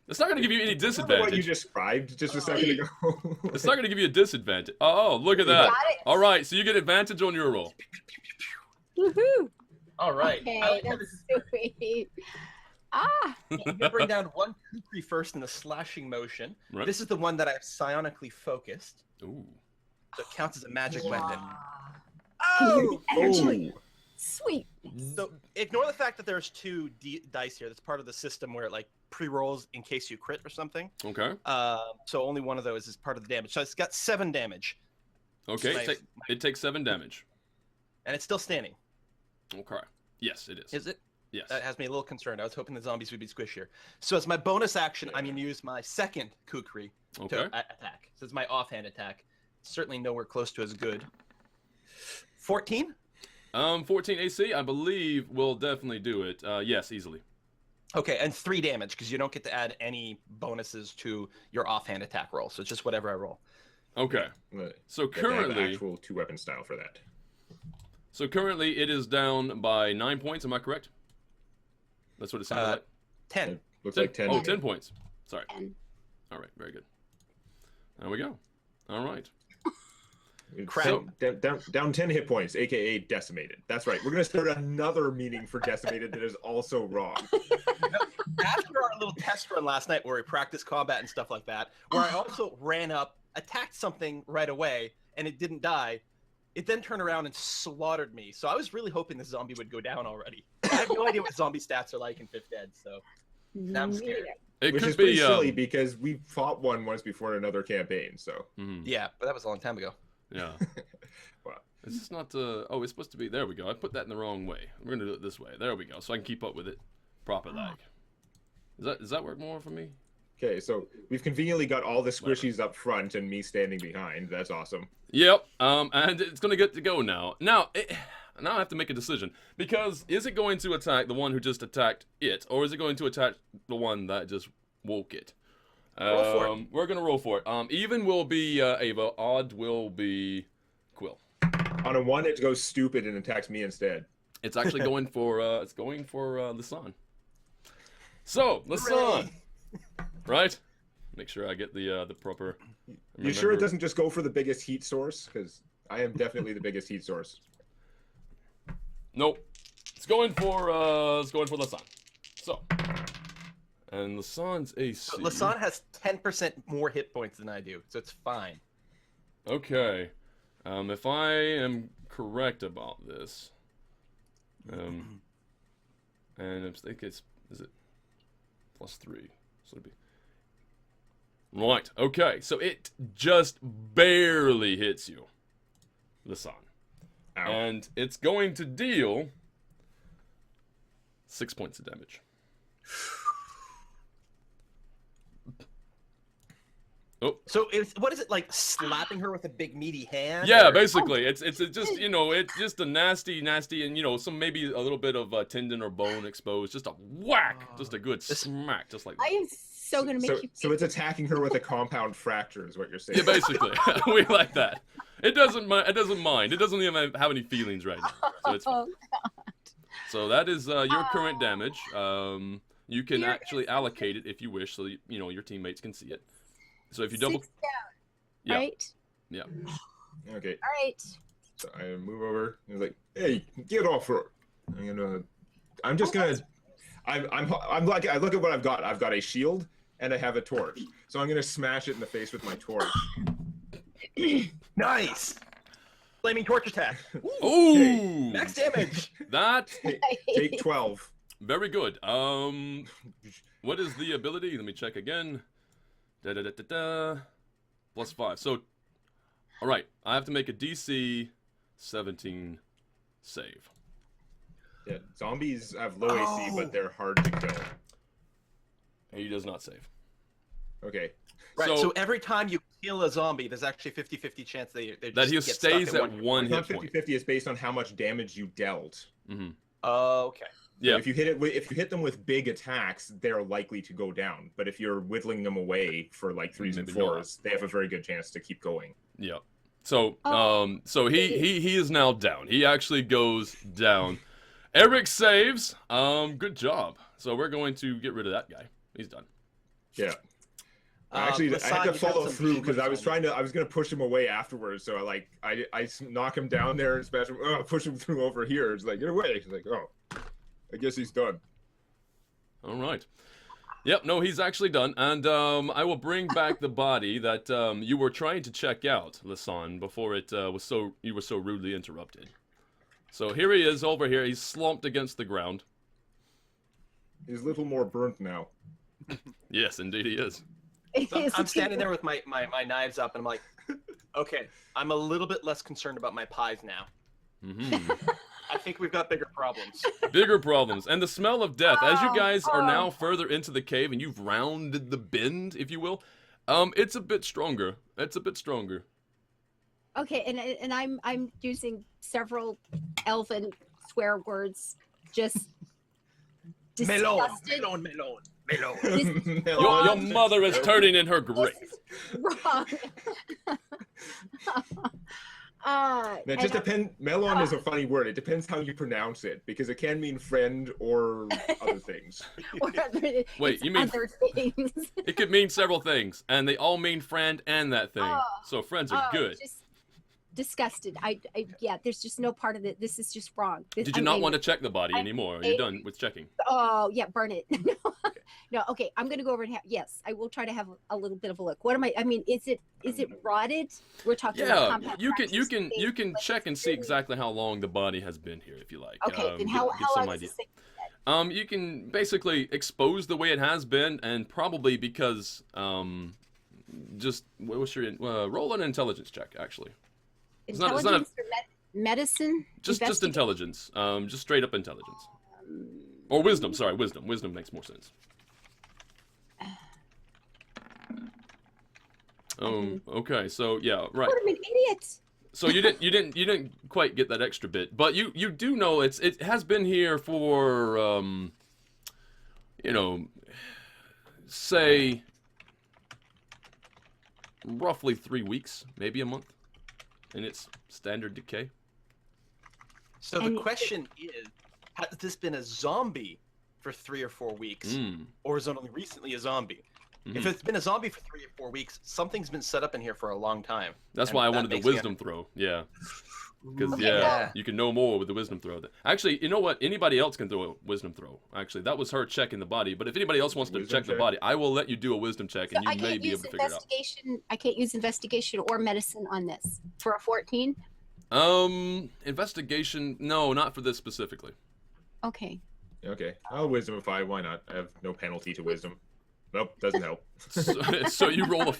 It's not gonna give you any Remember what you disadvantage. described just a second ago? It's not gonna give you a disadvantage. Oh, look at that. Got it. All right, so you get advantage on your roll. Woohoo. All right. Okay, I like how that's this sweet. Ah. You're gonna bring down one kukri first in the slashing motion. Right. This is the one that I've psionically focused. Ooh. So it counts as a magic Wow. weapon. Can you hear the energy? Oh, Sweet. So ignore the fact that there's two dice here. That's part of the system where it like pre-rolls in case you crit or something. Okay. So only one of those is part of the damage. So it's got 7 damage. Okay. Nice. It takes 7 damage. and it's still standing. Okay. Yes, it is. Is it? Yes. That has me a little concerned. I was hoping the zombies would be squishier. So as my bonus action, I'm going to use my second kukri to attack. So it's my offhand attack. Certainly nowhere close to as good. 14? 14 AC, I believe, will definitely do it. Yes, easily. Okay, and 3 damage, because you don't get to add any bonuses to your offhand attack roll. So it's just whatever I roll. Okay. So currently... actual 2-weapon style for that. So currently it is down by 9 points, am I correct? That's what it sounded like? 10. Looks like 10. Oh, 10 points. Sorry. 10. All right, very good. There we go. All right. Crap. Down 10 hit points, aka decimated. That's right. We're going to start another meaning for decimated that is also wrong. After our little test run last night where we practiced combat and stuff like that, where I also ran up, attacked something right away, and it didn't die, it then turned around and slaughtered me. So I was really hoping the zombie would go down already. I have no idea what zombie stats are like in 5th Ed, so now I'm scared. Which is pretty silly because we fought one once before in another campaign, so... Yeah, but that was a long time ago. Yeah. Wow. Is this not oh, it's supposed to be, there we go. I put that in the wrong way. We're going to do it this way. There we go. So I can keep up with it. Proper lag. Does that work more for me? Okay, so we've conveniently got all the squishies up front and me standing behind. That's awesome. Yep. And it's going to get to go now. Now I have to make a decision. Because is it going to attack the one who just attacked it? Or is it going to attack the one that just woke it? Roll for it. We're going to roll for it. Even will be Ava. Odd will be Quill. On a 1, it goes stupid and attacks me instead. It's actually going for Lisan. So, Lisan. Right? Make sure I get the proper... You sure it doesn't just go for the biggest heat source? Because I am definitely the biggest heat source. Nope. It's going for Lisan. So... And Lisan's AC. So Lisan has 10% more hit points than I do, so it's fine. Okay. If I am correct about this, and I think is it +3? So it'd be right. Okay, so it just barely hits you, Lisan, and it's going to deal 6 points of damage. Oh. So what is it like? Slapping her with a big meaty hand? Yeah, or... basically, it's just it's just a nasty, and some maybe a little bit of tendon or bone exposed. Just a whack, just a good smack, just like that. I am so gonna make you. So it's attacking her with a compound fracture, is what you're saying? Yeah, basically, we like that. It doesn't mind. It doesn't even have any feelings right now. So it's fine. So that is your current damage. You can actually allocate it if you wish, so your teammates can see it. So if you double, 6 down, yeah, right? Yeah. Okay. All right. So I move over. And like, hey, get off her! I'm just gonna. I'm like, I look at what I've got. I've got a shield and I have a torch. So I'm gonna smash it in the face with my torch. Nice. Flaming torch attack. Ooh. Max damage. That. Take 12. Very good. What is the ability? Let me check again. +5. So, all right. I have to make a DC 17 save. Yeah, zombies have low AC, but they're hard to kill. He does not save. Okay. Right. So every time you kill a zombie, there's actually a 50-50 chance that he stays at one hit point. It's not 50-50. It's based on how much damage you dealt. Mm-hmm. Okay. Yeah. So if you hit them with big attacks, they're likely to go down. But if you're whittling them away for like 3s and 4s, they have a very good chance to keep going. Yeah. So so he is now down. He actually goes down. Eric saves. Good job. So we're going to get rid of that guy. He's done. Yeah. Actually, I had to follow through because I was going to push him away afterwards. So I knock him down there and smash him. Push him through over here. It's like, get away. It's like, oh, I guess he's done. All right. Yep. No, he's actually done. And I will bring back the body that you were trying to check out, Lisan, before you were so rudely interrupted. So here he is over here. He's slumped against the ground. He's a little more burnt now. Yes, indeed he is. So I'm standing there with my knives up, and I'm like, okay, I'm a little bit less concerned about my pies now. Mm-hmm. I think we've got bigger problems. Bigger problems. And the smell of death. As you guys are Oh. now further into the cave and you've rounded the bend, if you will, it's a bit stronger. It's a bit stronger. Okay, and I'm using several elven swear words. Just Melon, disgusted. melon, melon, melon. Your Wrong. mother is turning in her grave. This is wrong. It just depends. Melon is a funny word. It depends how you pronounce it because it can mean friend or other things. Wait, you mean other things? it could mean several things, and they all mean friend and that thing. Oh. So friends are good. Just disgusted. Yeah. There's just no part of it. This is just wrong. Did you not want to check the body anymore? Are you done with checking? Oh yeah, burn it. No, okay. I'm gonna go over and yes, I will try to have a little bit of a look. What am I? I mean, is it rotted? We're talking about Yeah, compound you fractures, can like check and see exactly how long the body has been here if you like. Okay, then Get how some long is idea. this thing? You can basically expose the way it has been, and probably because just what's your roll an intelligence check actually. It's not a- Intelligence or medicine? Just Investigate? intelligence, just straight up intelligence, or wisdom. Sorry, wisdom. Wisdom makes more sense. Okay, so yeah, right. What am an idiot? So you didn't quite get that extra bit, but you do know it has been here for you know, say roughly 3 weeks, maybe a month, in its standard decay. So And- the question is, has this been a zombie for 3 or 4 weeks, or is it only recently a zombie? If it's been a zombie for 3 or 4 weeks, something's been set up in here for a long time. That's And why I that wanted the makes me wisdom throw. Yeah. Because Okay, yeah, you can know more with the wisdom throw. Actually, you know what? Anybody else can throw a wisdom throw. Actually, that was her checking the body. But if anybody else wants to Wisdom check the check? body, I will let you do a wisdom check, and I you may can't be able use to figure it out. investigation. I can't use investigation or medicine on this for a 14. Investigation? No, not for this specifically. Okay. Okay, I'll wisdom of 5. Why not? I have no penalty to wisdom. Nope, doesn't help. So you roll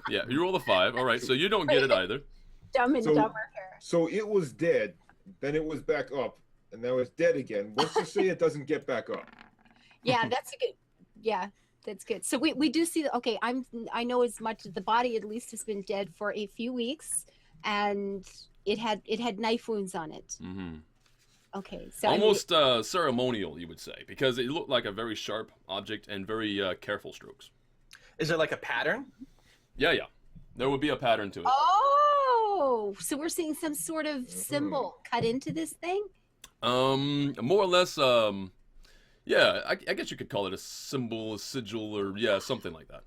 you roll a 5. All right, so you don't get it either. Dumb and So- dumber here. So it was dead, then it was back up, and now it's dead again. What's to say it doesn't get back up? Yeah, that's a good. Yeah, that's good. So we do see. Okay, I know as much. The body at least has been dead for a few weeks, and it had knife wounds on it. Mm-hmm. Okay, so I mean, Almost ceremonial, you would say, because it looked like a very sharp object and very careful strokes. Is there like a pattern? Yeah. There would be a pattern to it. oh, so we're seeing some sort of symbol cut into this thing. More or less, yeah, I guess you could call it a symbol, a sigil, or yeah, something like that.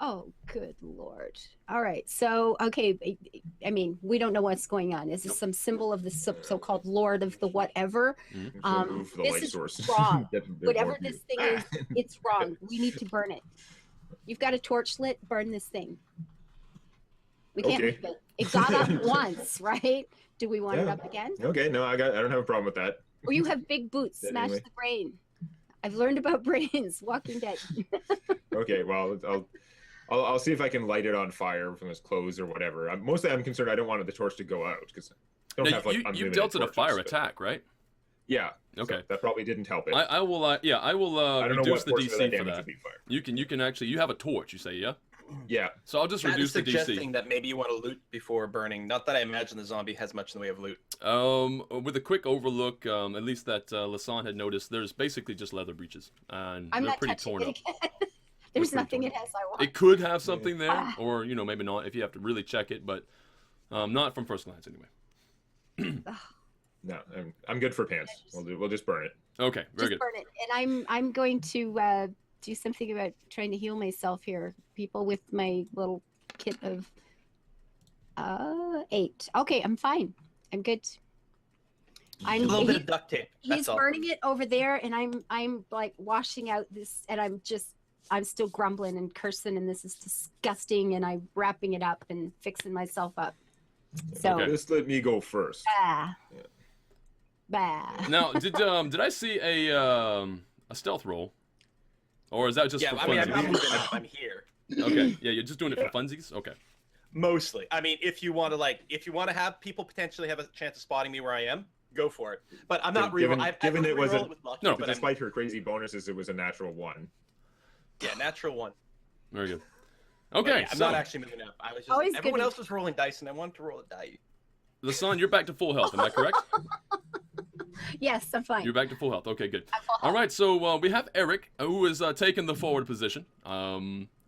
Oh, good lord! All right, so okay, I mean, we don't know what's going on. Is this some symbol of the so-called Lord of the whatever? So move for the this light is source. wrong. They're Whatever more this view. thing is, it's wrong. We need to burn it. You've got a torch lit. Burn this thing. We can't Okay. leave it. It got up once, right? Do we want it Yeah. up again? Okay, no, I don't have a problem with that. Or you have big boots, That smash anyway. the brain. I've learned about brains. Walking Dead. Okay, well, I'll see if I can light it on fire from its clothes or whatever. Mostly, I'm concerned I don't want the torch to go out because I don't Now, have like you unlimited dealt it a torches, fire but- attack, right? Yeah. Okay. So that probably didn't help it. I will. I will I don't know reduce what the portion of that DC for damage that. would be fire. You can actually. You have a torch. You say, yeah. Yeah. So I'll just That reduce is the suggesting DC. that maybe you want to loot before burning. Not that I imagine the zombie has much in the way of loot. With a quick overlook, at least that Lasan had noticed, there's basically just leather breeches, and I'm they're not pretty touching torn it up. again. There's pretty nothing torn it has I want. It could have something there, or maybe not if you have to really check it, but not from first glance anyway. No, I'm good for pants. We'll just burn it. Okay, very Just good. burn it. And I'm going to do something about trying to heal myself here, people, with my little kit of 8. Okay, I'm fine. I'm good. A little bit of duct tape. He's That's all. burning it over there, and I'm like washing out this, and I'm still grumbling and cursing, and this is disgusting, and I'm wrapping it up and fixing myself up. So Okay. Just let me go first. bah, Yeah. bah. Now, did I see a stealth roll, or is that just Yeah, for I mean, I've funsies? probably been if I'm here. Okay, yeah, you're just doing it for funsies. Okay. Mostly. I mean, if you want to have people potentially have a chance of spotting me where I am, go for it. But I'm not Given it was it with lucky, No, but despite her crazy bonuses, it was a natural 1. yeah, natural 1. Very good. But Okay, yeah, I'm so not actually moving up. I was just Always everyone good. else was rolling dice, and I wanted to roll a die. Lasan, you're back to full health. Am I correct? Yes, I'm fine. You're back to full health. Okay, good. I'm full All health. right, so we have Eric, who is taking the forward position.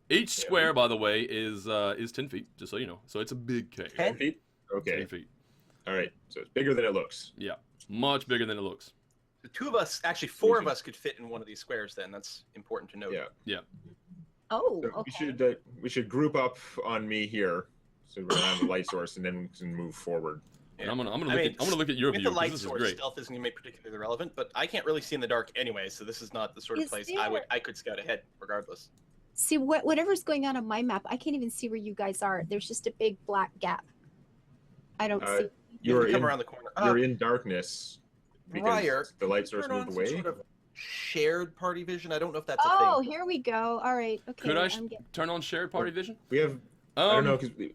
Each square, by the way, is 10 feet, just so you know. So it's a big cave. 10? 10 feet? Okay. 10 feet. All right. So it's bigger than it looks. Yeah, much bigger than it looks. The two of us, actually 4 of us, could fit in one of these squares. Then that's important to note. Yeah. Oh, So okay. we should group up on me here, so we're gonna have the light source, and then we can move forward. And I'm gonna I look at your With view, the 'cause light this is source, great. stealth isn't going to be particularly relevant, but I can't really see in the dark anyway, so this is not the sort of Is place there- I could scout ahead regardless. See whatever's going on my map, I can't even see where you guys are. There's just a big black gap. I don't see. You have You're to come in, around the corner. you're in darkness because Briar, the light source turn on moved some away. sort of shared party vision. I don't know if that's a Oh, thing. here we go. All right. Okay. Could I I'm getting- turn on shared party vision? We have I don't know because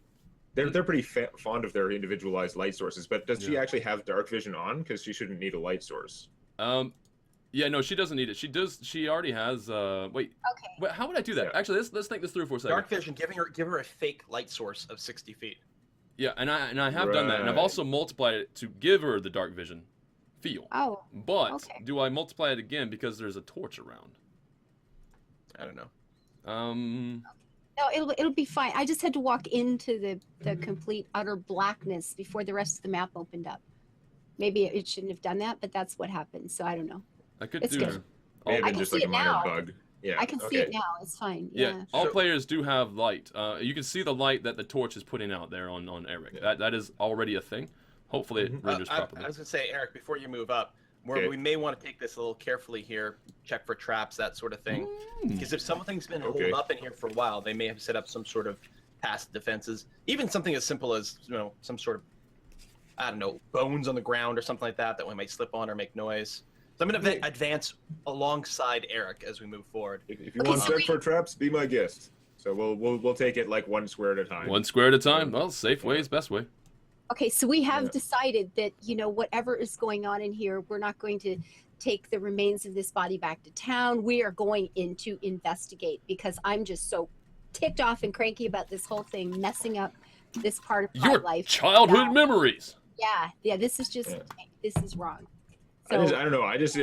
they're pretty fond of their individualized light sources. But does she Yeah. actually have dark vision on? Because she shouldn't need a light source. Yeah, no, she doesn't need it. She does. She already has. Wait. Okay. Wait, how would I do that? Yeah. Actually, let's think this through for a second. Dark vision, give her a fake light source of 60 feet. Yeah, and I have done that, and I've Right. also multiplied it to give her the dark vision feel. Oh, But okay. do I multiply it again because there's a torch around? I don't know. no, it'll be fine. I just had to walk into the complete utter blackness before the rest of the map opened up. Maybe it shouldn't have done that, but that's what happened. So I don't know. I could It's do. good. May have I been can just see like a it minor now. bug. Yeah. I can see it now. It's fine. Yeah, Yeah. all So- players do have light. You can see the light that the torch is putting out there on Eric. Yeah. That is already a thing. Hopefully it renders I properly. was going to say, Eric, before you move up, Okay. we may want to take this a little carefully here, check for traps, that sort of thing. Because if something's been Okay. holed up in here for a while, they may have set up some sort of past defenses. Even something as simple as, some sort of, I don't know, bones on the ground or something like that we might slip on or make noise. So I'm going to advance alongside Eric as we move forward. If you Okay, want so check we- for traps, be my guest. So we'll take it like one square at a time. One square at a time. Well, safe way is best way. Okay, so we have Yeah. decided that, whatever is going on in here, we're not going to take the remains of this body back to town. We are going in to investigate because I'm just so ticked off and cranky about this whole thing messing up this part of my Your life. childhood Yeah. memories. Yeah, this is just, Yeah. this is wrong. I don't know. I just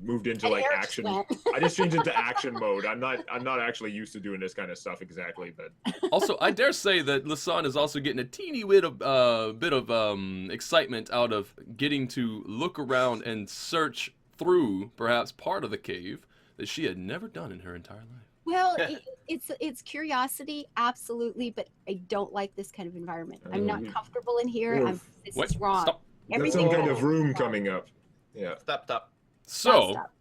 moved into and like Eric action. went. I just changed into action mode. I'm not actually used to doing this kind of stuff exactly, but Also, I dare say that Lasan is also getting a teeny bit of excitement out of getting to look around and search through perhaps part of the cave that she had never done in her entire life. Well, it's curiosity, absolutely, but I don't like this kind of environment. I'm not comfortable in here. Oof. This What? is wrong. Stop. got Everything some kind about of it is room wrong. coming up. Yeah. Stepped up. So, Stop.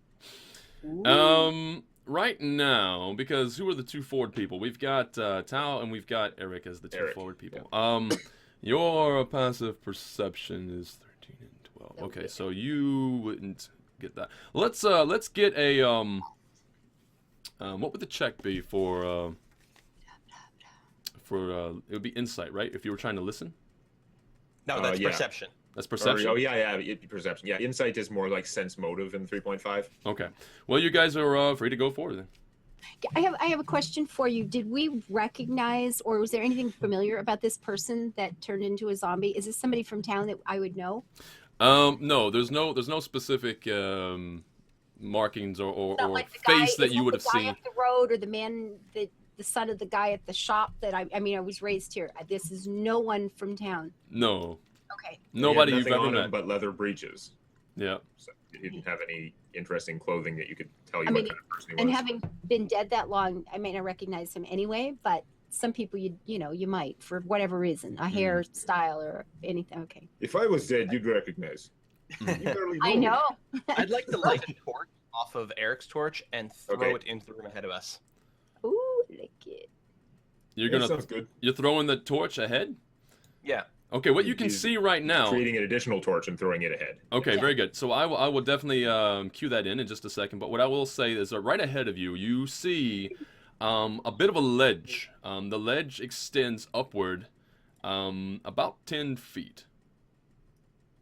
Ooh. right now, because who are the two forward people? We've got Tao and we've got Eric as the two Eric, forward people. Your passive perception is 13 and 12. That would Okay, be so you wouldn't get that. Let's get a what would the check be for it would be insight, right? If you were trying to listen? No, that's yeah. perception. That's Or- perception. oh yeah, perception. Yeah, insight is more like sense motive in 3.5. Okay. Well, you guys are free to go forward then. I have a question for you. Did we recognize, or was there anything familiar about this person that turned into a zombie? Is this somebody from town that I would know? No, there's no specific markings or Not like the guy, face that is you would have the guy seen. up the road, or the man that the son of the guy at the shop that I was raised here. This is no one from town. No, Okay. nobody He you've had nothing ever on met. him but leather breeches. Yeah. So he didn't have any interesting clothing that you could tell you I mean, what kind of person he was. And having been dead that long, I may not recognize him anyway, but some people you might for whatever reason, a hairstyle or anything. Okay. If I was dead, you'd recognize. You barely I me. know. I'd like to light a torch off of Eric's torch and throw Okay. it into the room ahead of us. Ooh, lick it. You're That gonna sounds good. you're throwing the torch ahead. Yeah. Okay, what you can He's see right now. Creating an additional torch and throwing it ahead. Okay, Yeah. very good. So I will definitely cue that in just a second. But what I will say is that right ahead of you, you see a bit of a ledge. The ledge extends upward About 10 feet.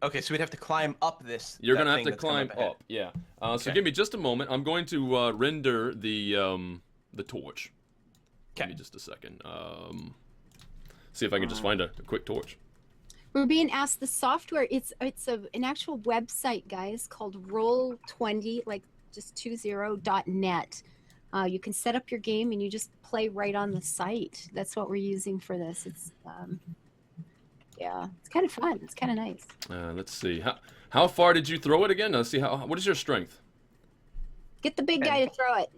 Okay, so we'd have to climb up this. You're that gonna have thing to that's coming climb ahead. up. Yeah. So Okay. give me just a moment. I'm going to render the torch. Give me Okay. just a second. See if I can just find a quick torch. We're being asked the software. It's an actual website, guys, called Roll20, like just 20.net. You can set up your game and you just play right on the site. That's what we're using for this. It's yeah, it's kind of fun. It's kind of nice. Let's see. How far did you throw it again? Let's see. What is your strength? Get the big guy to throw it.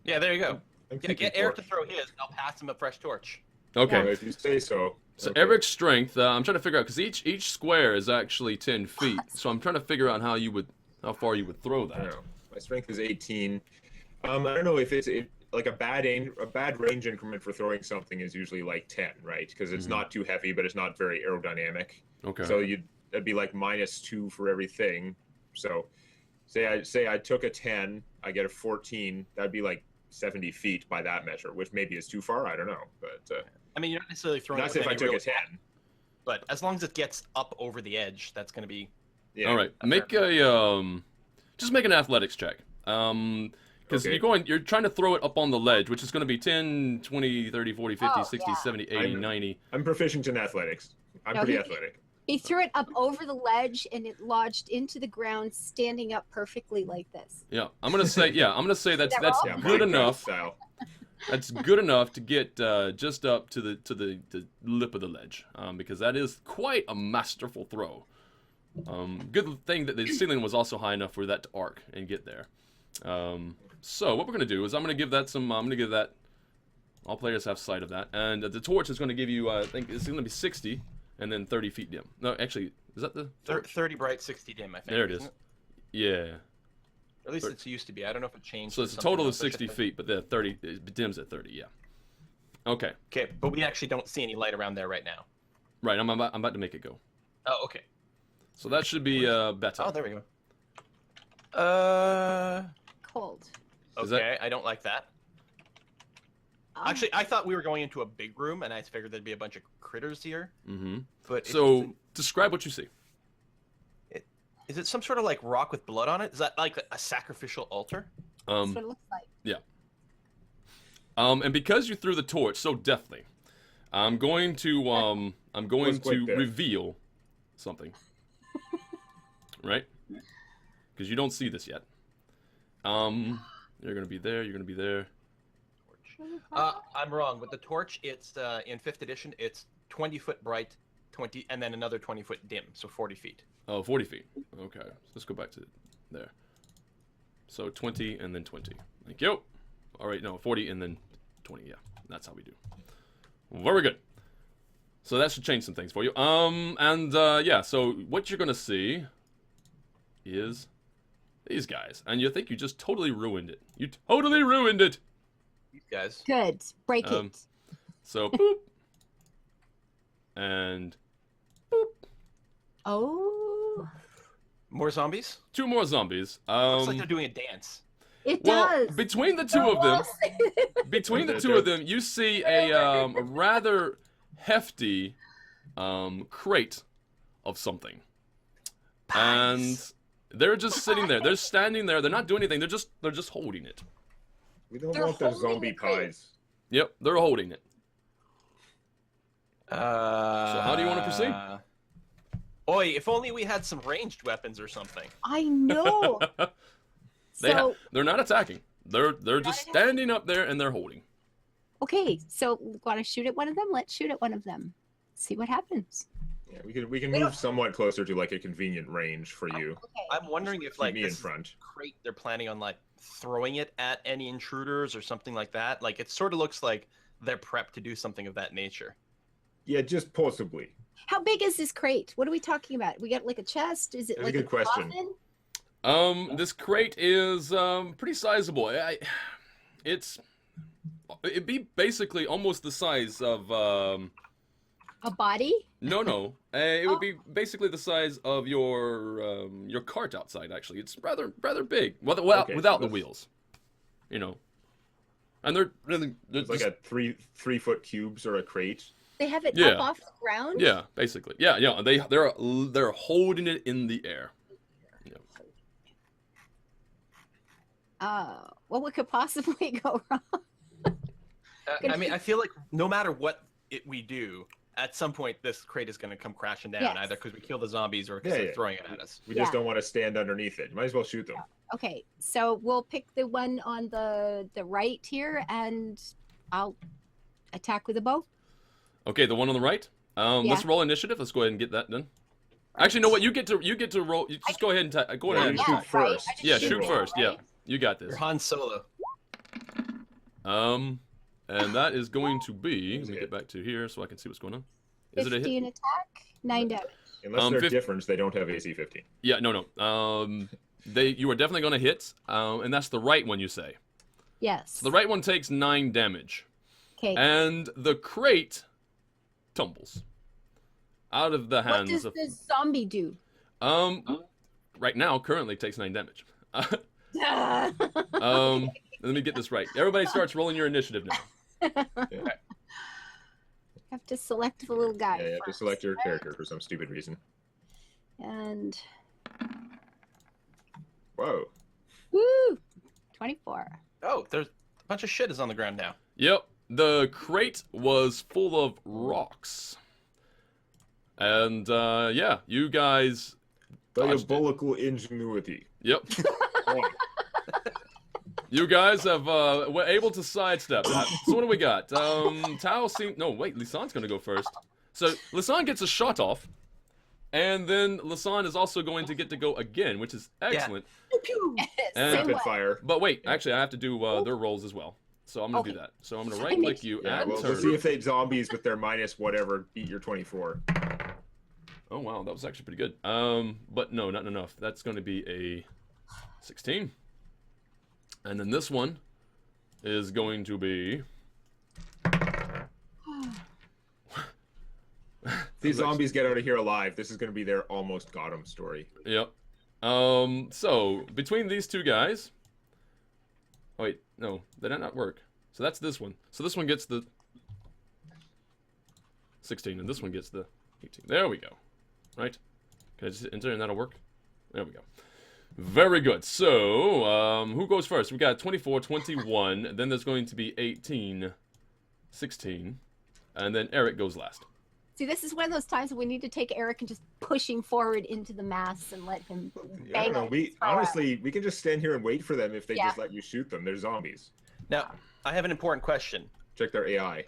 Yeah, there you go. I'm Yeah, keeping get Eric to torch. throw his, and I'll pass him a fresh torch. Okay. If you say so. So Okay. Eric's strength. I'm trying to figure out because each square is actually 10 feet. So I'm trying to figure out how far you would throw I that. don't know. My strength is 18. I don't know if it's like a bad range increment for throwing something is usually like 10, right? Because it's not too heavy, but it's not very aerodynamic. Okay. So that'd be like -2 for everything. So say I took a 10, I get a 14. That'd be like 70 feet by that measure, which maybe is too far. I don't know, but I mean, you're not necessarily throwing. that's it if with I any took real a 10. But as long as it gets up over the edge, that's going to be. Yeah. All right. Make just make an athletics check. Because Okay. you're trying to throw it up on the ledge, which is going to be 10, 20, 30, 40, 50, Oh, 60, yeah. 70, 80, 90. I'm proficient in athletics. I'm No, pretty he- athletic. He threw it up over the ledge and it lodged into the ground, standing up perfectly like this. Yeah, I'm gonna say that's that that's wrong? Yeah, good Minecraft enough. style. That's good enough to get just up to the lip of the ledge, because that is quite a masterful throw. Good thing that the ceiling was also high enough for that to arc and get there. So what we're gonna do is I'm gonna give that. All players have sight of that, and the torch is gonna give you. I think it's gonna be 60, and then 30 feet dim. No, actually, is that the? 30 bright, 60 dim, I think. There it isn't is. Yeah. Or at least it used to be. I don't know if it changed. So to it's a something total of else. I should 60 think. feet, but the 30 it dims at 30. Yeah. Okay. Okay, but we actually don't see any light around there right now. Right. I'm about to make it go. Oh, okay. So that should be better. Oh, there we go. Cold. Is that- Okay, I don't like that. Actually, I thought we were going into a big room, and I figured there'd be a bunch of critters here. Mm-hmm. But it So doesn't- describe what you see. is it some sort of like rock with blood on it? Is that like a sacrificial altar? That's what it looks like. And because you threw the torch so deftly, I'm going to Was quite deft. reveal something. Right? Because you don't see this yet. You're gonna be there. You're gonna be there. I'm wrong. With the torch, it's in 5th edition. It's 20 foot bright, 20, and then another 20 foot dim, so 40 feet. Oh, 40 feet. Okay. Let's go back to there. So 20 and then 20. Thank you. All right. No, 40 and then 20. Yeah, that's how we do. Very good. So that should change some things for you. Yeah. So what you're gonna see is these guys, and you think you just totally ruined it. You totally ruined it. These guys. Good. Break Um, it. So boop and boop. Oh, More zombies? 2 more zombies. Looks like they're doing a dance. it Well, does. between the two of them, between the They're- two of them, you see a rather hefty crate of something, and they're just sitting there. They're standing there. They're not doing anything. They're just holding it. We don't They're want the holding zombie the crate. pies. Yep, they're holding it. So how do you wanna proceed? Oi, if only we had some ranged weapons or something. I know. They're not attacking. They're just attacking. standing up there and they're holding. Okay, so want to shoot at one of them? Let's shoot at one of them. See what happens. Yeah, we can They move don't- somewhat closer to like a convenient range for you. Okay. I'm wondering if Keep like me in this front. crate they're planning on like throwing it at any intruders or something like that. Like it sort of looks like they're prepped to do something of that nature. Yeah, just possibly. How big is this crate? What are we talking about? We got like a chest? Is it That's a like good question. coffin? This crate is pretty sizable. It'd be basically almost the size of A body? no. It would be basically the size of your cart outside. Actually, it's rather big. Without Okay, without the that's- wheels, you know. And they're It's like just- a three foot cubes or a crate. They have it Yeah. up off the ground? Yeah, basically. Yeah, yeah. They're holding it in the air. What could possibly go wrong? I mean, I feel like no matter what we do, at some point this crate is going to come crashing down, Yes. either because we kill the zombies or because Yeah, they're yeah. throwing it at us. We just don't want to stand underneath it. Might as well shoot them. Okay, so we'll pick the one on the right here, and I'll attack with a bow. Okay, the one on the right. Let's roll initiative. Let's go ahead and get that done. Actually, know what? You get to roll. You just go ahead and go ahead and shoot first. Yeah, shoot shoot now, first. right? Yeah, you got this. You're Han Solo. And that is going to be. Let me get back to here so I can see what's going on. Is it a hit? 15 attack, 9 damage. Unless they're different, they don't have AC 15. Yeah, no. You are definitely going to hit, and that's the right one you say. Yes. So the right one takes 9 damage, Okay. and the crate tumbles out of the What hands does of. the zombie do? Right now, currently takes 9 damage. Okay. Let me get this right. Everybody starts rolling your initiative now. Have to select the little guy. Yeah, you have to first, select your right? character for some stupid reason. And Whoa. woo, 24. Oh, there's a bunch of shit is on the ground now. Yep, the crate was full of rocks. And, yeah, you guys... dodged it. Diabolical ingenuity. Yep. You guys have, were able to sidestep that. So what do we got? Tao seems... No, wait, Lisanne's gonna go first. So, Lisanne gets a shot off. And then Lisanne is also going to get to go again, which is excellent. Same Rapid way. fire. But wait, actually, I have to do their rolls as well. So I'm going to do that. So I'm going to right-click you, Yeah, add we'll turn. see if they zombies with their minus whatever beat your 24. Oh, wow, that was actually pretty good. But no, not enough. That's going to be a 16. And then this one is going to be... If these zombies get out of here alive, this is going to be their almost got 'em story. Yep. So, between these two guys... Oh, wait, no, that did not work. So that's this one. So this one gets the 16, and this one gets the 18. There we go. Right? Can I just hit enter and that'll work? There we go. Very good. So, who goes first? We got 24, 21, then there's going to be 18, 16, and then Eric goes last. See, this is one of those times when we need to take Eric and just push him forward into the mass and let him I bang don't know. on We his fire. honestly, we can just stand here and wait for them if they Yeah. just let you shoot them. They're zombies. Now, I have an important question. Check their AI.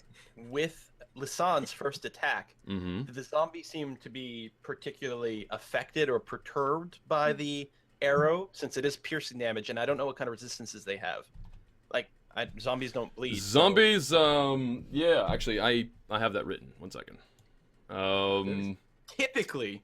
With Lisanne's first attack, Mm-hmm. did the zombie seem to be particularly affected or perturbed by the arrow, since it is piercing damage, and I don't know what kind of resistances they have. Like, zombies don't bleed. so- Zombies, yeah, actually, I have that written. One second. Typically,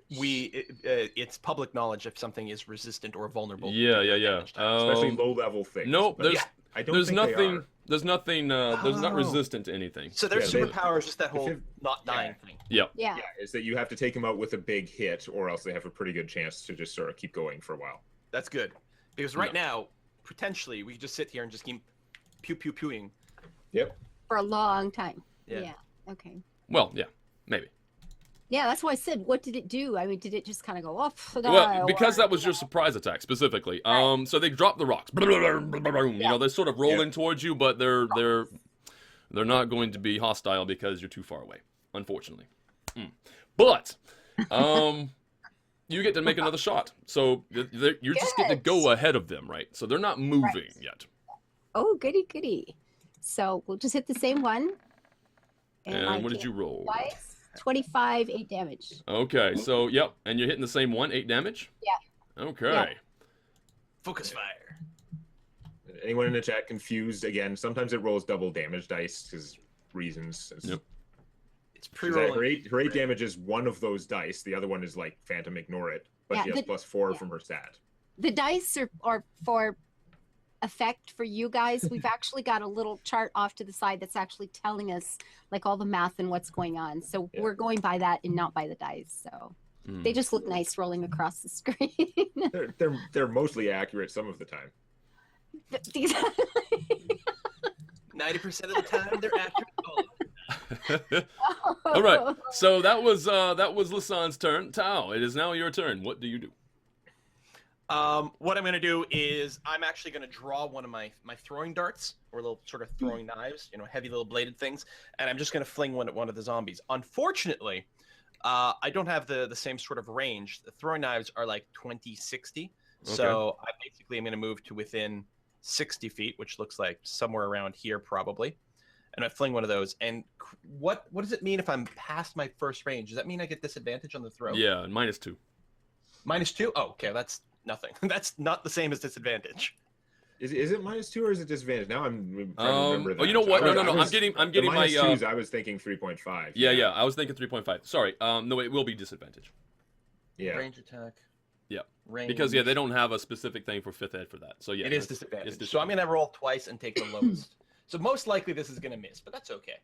it's public knowledge if something is resistant or vulnerable. Yeah, to yeah, yeah. damage types. Especially low-level things. Nope, But there's, yeah, I don't there's think they nothing, are. there's nothing, there's not Oh. resistant to anything. So their Yeah, they- superpower is just that whole if- not dying thing. Yep. Yeah. Yeah, is that you have to take them out with a big hit, or else they have a pretty good chance to just sort of keep going for a while. That's good. Because right now, potentially, we could just sit here and just keep pew-pew-pewing. Yep. For a long time. Yeah. Yeah. Okay. Well, yeah, maybe. Yeah, that's why I said, what did it do? I mean, did it just kind of go off? Well, because that was your surprise attack specifically. So they drop the rocks. You know, they're sort of rolling towards you, but they're not going to be hostile because you're too far away, unfortunately. But you get to make another shot. So you just get to go ahead of them, right? So they're not moving yet. Oh, goody, goody. So we'll just hit the same one. And I what did can you roll? twice, 25, 8 damage. Okay, so yep, and you're hitting the same one, 8 damage? Yeah. Okay. Yeah. Focus fire. Anyone in the chat confused? Again, sometimes it rolls double damage dice because reasons. Yep. It's 'Cause pre-rolling. her eight damage is one of those dice. The other one is like Phantom Ignore It, but Yeah, she has the- +4 from her stat. The dice are for effect for you guys. We've actually got a little chart off to the side that's actually telling us like all the math and what's going on. So Yeah. we're going by that and not by the dice. So they just look nice rolling across the screen. They're mostly accurate some of the time. 90% of the time, they're accurate all of the time. All right. So that was Lasan's turn. Tao, it is now your turn. What do you do? What I'm going to do is I'm actually going to draw one of my throwing darts, or little sort of throwing knives, heavy little bladed things, and I'm just going to fling one at one of the zombies. Unfortunately, I don't have the same sort of range. The throwing knives are like 20-60, so I basically am going to move to within 60 feet, which looks like somewhere around here probably, and I fling one of those. And what does it mean if I'm past my first range? Does that mean I get disadvantage on the throw? Yeah, -2. -2? Oh, okay, that's nothing. That's not the same as disadvantage. Is it -2 or is it disadvantage? Now I'm trying to remember that. Oh, you know what? No. I'm getting my -2s, I was thinking 3.5. Yeah. I was thinking 3.5. Sorry. No, it will be disadvantage. Yeah. Range attack. Yeah. Range. Because they don't have a specific thing for 5th ed for that. So yeah. It is disadvantage. So I'm gonna roll twice and take the lowest. So most likely this is gonna miss, but that's okay.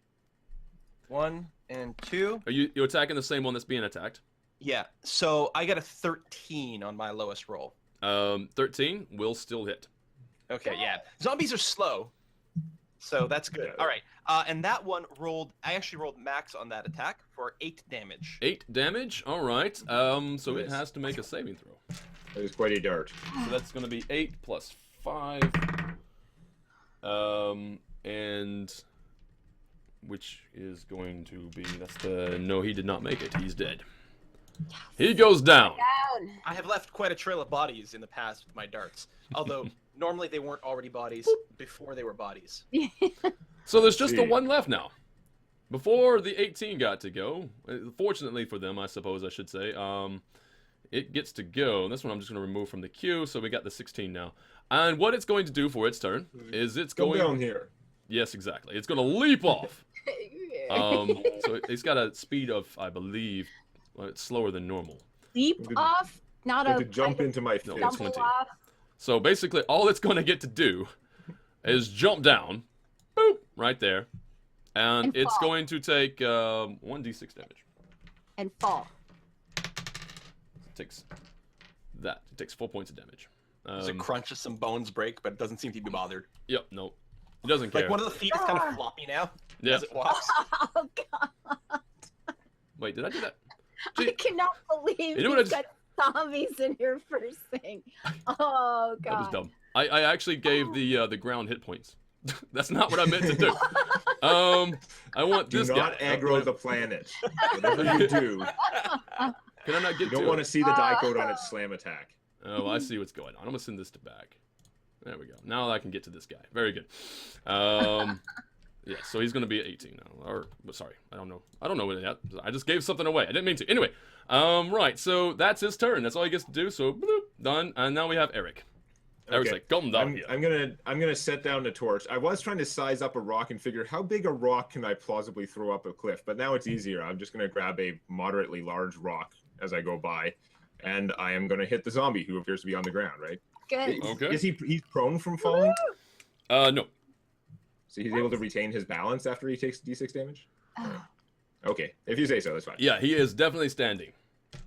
1 and 2. Are you attacking the same one that's being attacked? Yeah. So I got a 13 on my lowest roll. 13 will still hit. Okay, yeah. Zombies are slow, so that's good. Yeah. All right. And that one rolled. I actually rolled max on that attack for 8 damage. 8 damage. All right. So it Nice. has to make a saving throw. That was quite a dart. So that's going to be 8 plus 5. And which is going to be, no, he did not make it. He's dead. He goes down. I have left quite a trail of bodies in the past with my darts. Although normally they weren't already bodies before they were bodies. So there's just the one left now. Before the 18 got to go, fortunately for them, I suppose I should say, it gets to go. This one I'm just going to remove from the queue, so we got the 16 now. And what it's going to do for its turn is it's Go going... down here. Yes, exactly. It's going to leap off. So it's got a speed of, I believe, well, it's slower than normal. Leap off, not To a jump into my No, fist. it's stumble 20. off. So basically, all it's going to get to do is jump down, boop, right there, and And it's fall. going to take 1d6 damage. And fall. It takes that. It takes 4 points of damage. There's a crunch as some bones break, but it doesn't seem to be bothered. Yep, no. It doesn't care. Like one of the feet is kind of floppy now Yeah. as it walks. Oh god! Wait, did I do that? I cannot believe You know what I you've got zombies in your first thing. Oh god! That was dumb. I actually gave the ground hit points. That's not what I meant to do. I want Do this not guy. aggro the planet. Whatever you do, Can I not you get don't to want to it? see the die code on its slam attack. Oh, I see what's going on. I'm gonna send this to back. There we go. Now I can get to this guy. Very good. Yeah, so he's gonna be 18 now. Or sorry, I don't know what that. I just gave something away. I didn't mean to. Anyway, right. So that's his turn. That's all he gets to do. So bloop, done. And now we have Eric. Eric's Okay. like, come down I'm, here. I'm gonna set down the torch. I was trying to size up a rock and figure how big a rock can I plausibly throw up a cliff, but now it's easier. I'm just gonna grab a moderately large rock as I go by, and I am gonna hit the zombie who appears to be on the ground. Right? Good. Okay. Is he's prone from falling? No. So he's able to retain his balance after he takes d6 damage? Okay, if you say so, that's fine. Yeah, he is definitely standing.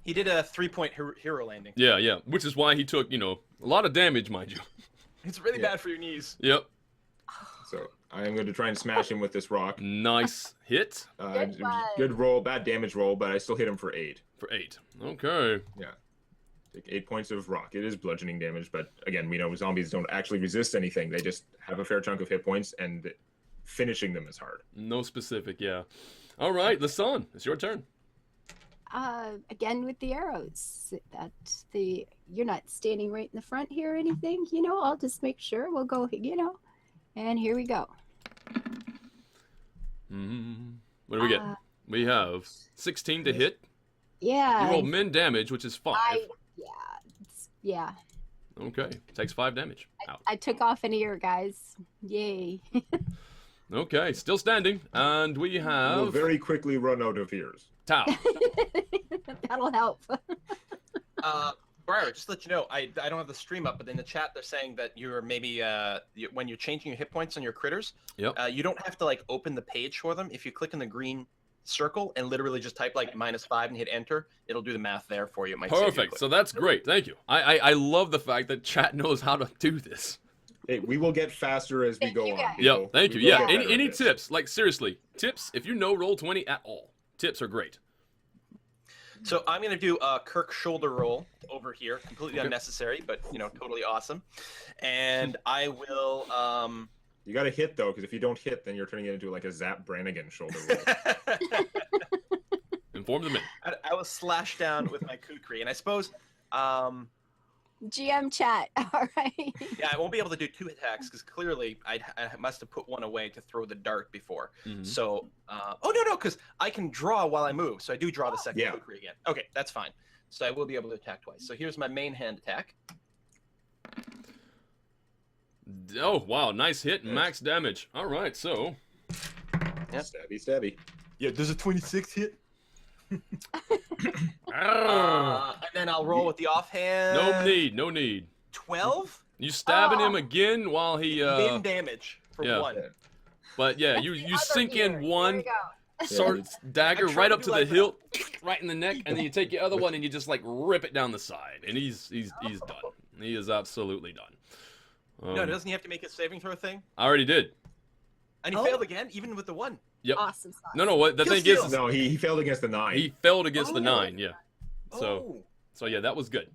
He did a 3-point hero landing. Yeah. Which is why he took, a lot of damage, mind you. It's really Yeah. bad for your knees. Yep. So I am going to try and smash him with this rock. Nice hit Good one. Good roll, bad damage roll, but I still hit him for 8. for 8. Okay. Take 8 points of rock. It is bludgeoning damage, but again, we know zombies don't actually resist anything. They just have a fair chunk of hit points, and finishing them is hard. No specific, yeah. All right, Lasan, it's your turn. Again with the arrows. You're not standing right in the front here or anything. I'll just make sure we'll go. And here we go. What do we get? We have 16 to hit. Yeah. You roll min damage, which is 5. Yeah. Okay, takes 5 damage. Out. I took off an ear, guys. Yay. Okay, still standing, and we We'll have very quickly run out of ears. Tao. That'll help. Briar, just to let you know, I don't have the stream up, but in the chat they're saying that you're maybe when you're changing your hit points on your critters, Yep. you don't have to open the page for them. If you click in the green circle and literally just type -5 and hit enter, it'll do the math there for you. It might save you a Perfect. click. So that's great. Thank you. I love the fact that chat knows how to do this. Hey, we will get faster as we Thank go you, on. guys. Yep, people. thank you. We will Yeah, get any better at any this. tips? Like seriously, tips. If you know Roll20 at all, tips are great. So I'm gonna do a Kirk shoulder roll over here, completely Okay. unnecessary, but totally awesome. And I will. You got to hit though, because if you don't hit, then you're turning it into like a Zap Brannigan shoulder roll. Inform the men. I will slash down with my kukri, and I suppose. GM chat. All right. Yeah, I won't be able to do 2 attacks because clearly I must have put one away to throw the dart before. Mhm. So, oh no, because I can draw while I move, so I do draw the second Yeah. kukri again. Okay, that's fine. So I will be able to attack twice. So here's my main hand attack. Oh wow, nice hit, Nice. max damage. All right, so Yep. Stabby, stabby. Yeah, does a 26 hit? Arrgh. And then I'll roll with the offhand. no need. 12 You stabbing him Oh. again while he min damage for yeah. 1. But yeah, That's you the you other sink ear. in There one we go. swords dagger I tried right to up do to the like hilt, right in the neck, and then you take the other one and you just like rip it down the side, and he's done. He is absolutely done. No, doesn't he have to make a saving throw thing? I already did. And he Oh. failed again, even with the 1. Yep. Awesome sauce. No, what the Kill thing steal. is No, he failed against the 9. he failed against the Oh. 9. Yeah. So yeah, that was good.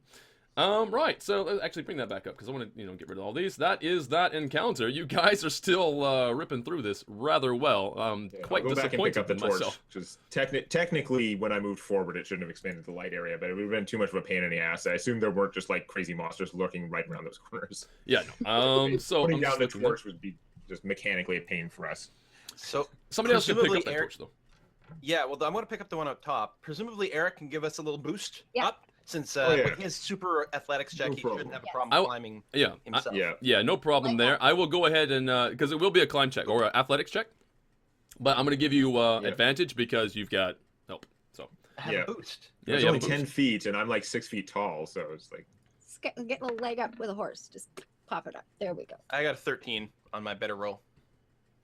Right. So let's actually bring that back up because I want to get rid of all these. That is that encounter. You guys are still ripping through this rather well. Yeah, Quite I'll go back and pick disappointed up the in torch. myself. Just technically, when I moved forward, it shouldn't have expanded the light area, but it would have been too much of a pain in the ass. I assume there weren't just like crazy monsters lurking right around those corners. Yeah. No. So Putting I'm down just the looking there. torch would be just mechanically a pain for us. So Somebody else should pick up presumably that Eric- torch though. yeah, well, I'm going to pick up the one up top. Presumably, Eric can give us a little boost Yeah. up since Oh, yeah. with his super athletics check, No he problem. shouldn't have a Yes. problem I- climbing Yeah. himself. Yeah. Yeah, no problem Like there. I will go ahead and because it will be a climb check or an athletics check, but I'm going to give you advantage because you've got help. So I have Yeah. a boost. yeah, It's you only have a 10 boost. feet, and I'm like 6 feet tall, so it's like Get a leg up with a horse. Just pop it up. There we go. I got a 13 on my better roll.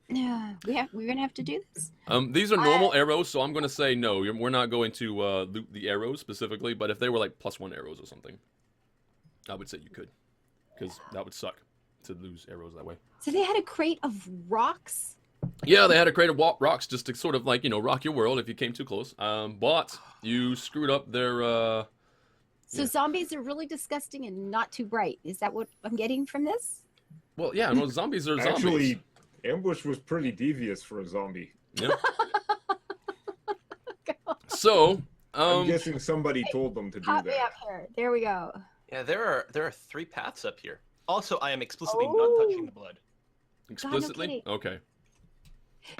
Yeah, we're gonna have to do this. These are normal arrows, so I'm going to say no. We're not going to loot the arrows specifically, but if they were like +1 arrows or something, I would say you could, because that would suck to lose arrows that way. So they had a crate of rocks. Yeah, they had a crate of rocks just to sort of like rock your world if you came too close. But you screwed up their. So Yeah. zombies are really disgusting and not too bright. Is that what I'm getting from this? Well, yeah, no, zombies are zombies. actually ambush was pretty devious for a zombie. Yeah. So, I'm guessing somebody told them to do Pop me that. up here. There we go. Yeah, there are 3 paths up here. Also, I am explicitly not Oh. touching the blood. explicitly, kidding. okay.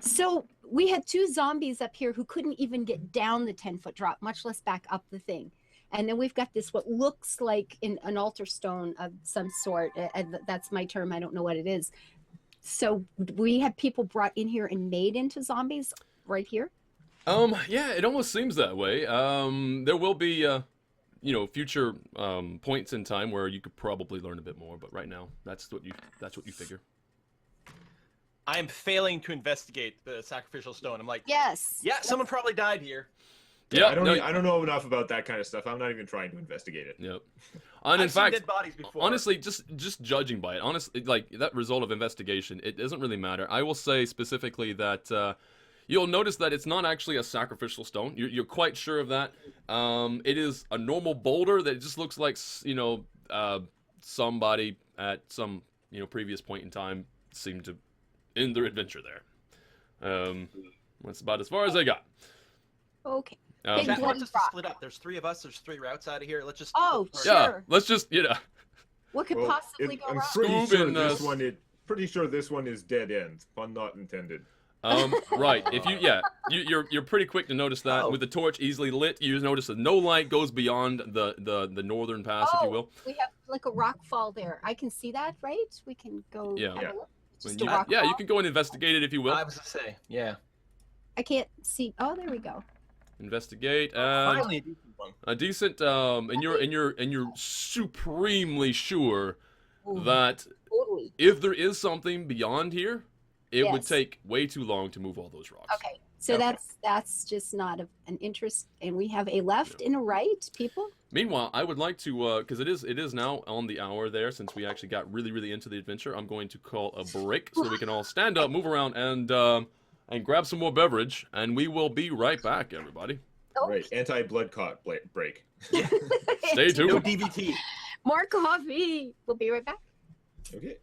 So we had 2 zombies up here who couldn't even get down the 10-foot drop, much less back up the thing. And then we've got this what looks like an altar stone of some sort. That's my term. I don't know what it is. So we had people brought in here and made into zombies right here. Yeah, it almost seems that way. There will be, future points in time where you could probably learn a bit more, but right now, that's what you figure. I am failing to investigate the sacrificial stone. I'm like, Yes. yeah, someone probably died here. Yeah, I don't know enough about that kind of stuff. I'm not even trying to investigate it. Yep. And in I've seen fact, dead bodies before. honestly, just judging by it, honestly, like that result of investigation, it doesn't really matter. I will say specifically that you'll notice that it's not actually a sacrificial stone. You're quite sure of that. It is a normal boulder that just looks like somebody at some previous point in time seemed to end their adventure there. That's about as far as I got. Okay. Um, Big Chat bloody wants us to rock. split up. There's 3 of us. There's 3 routes out of here. Let's just. Oh, split sure. apart. yeah, let's just What could Well, possibly go I'm wrong? pretty Scoob sure and, this one is dead end. Pun not intended. Right. If you're pretty quick to notice that Oh. with the torch easily lit, you notice that no light goes beyond the northern pass, if you will. We have like a rock fall there. I can see that, right? We can go. Yeah. have Yeah. a look. It's And just a you, rock yeah, fall. you can go and investigate it if you will. I was gonna say, yeah. I can't see. Oh, there we go. Investigate. Finally, a decent one. A decent. And you're supremely sure Ooh, that totally. if there is something beyond here, it would Yes. take way too long to move all those rocks. Okay. So Okay. that's just not an interest. And we have a left and a right, people. Meanwhile, I would like to, because it is now on the hour there, since we actually got really into the adventure. I'm going to call a break so we can all stand up, move around, and grab some more beverage, and we will be right back, everybody. Right, anti-blood clot break. Yeah. Stay tuned. No DVT. More coffee. We'll be right back. Okay.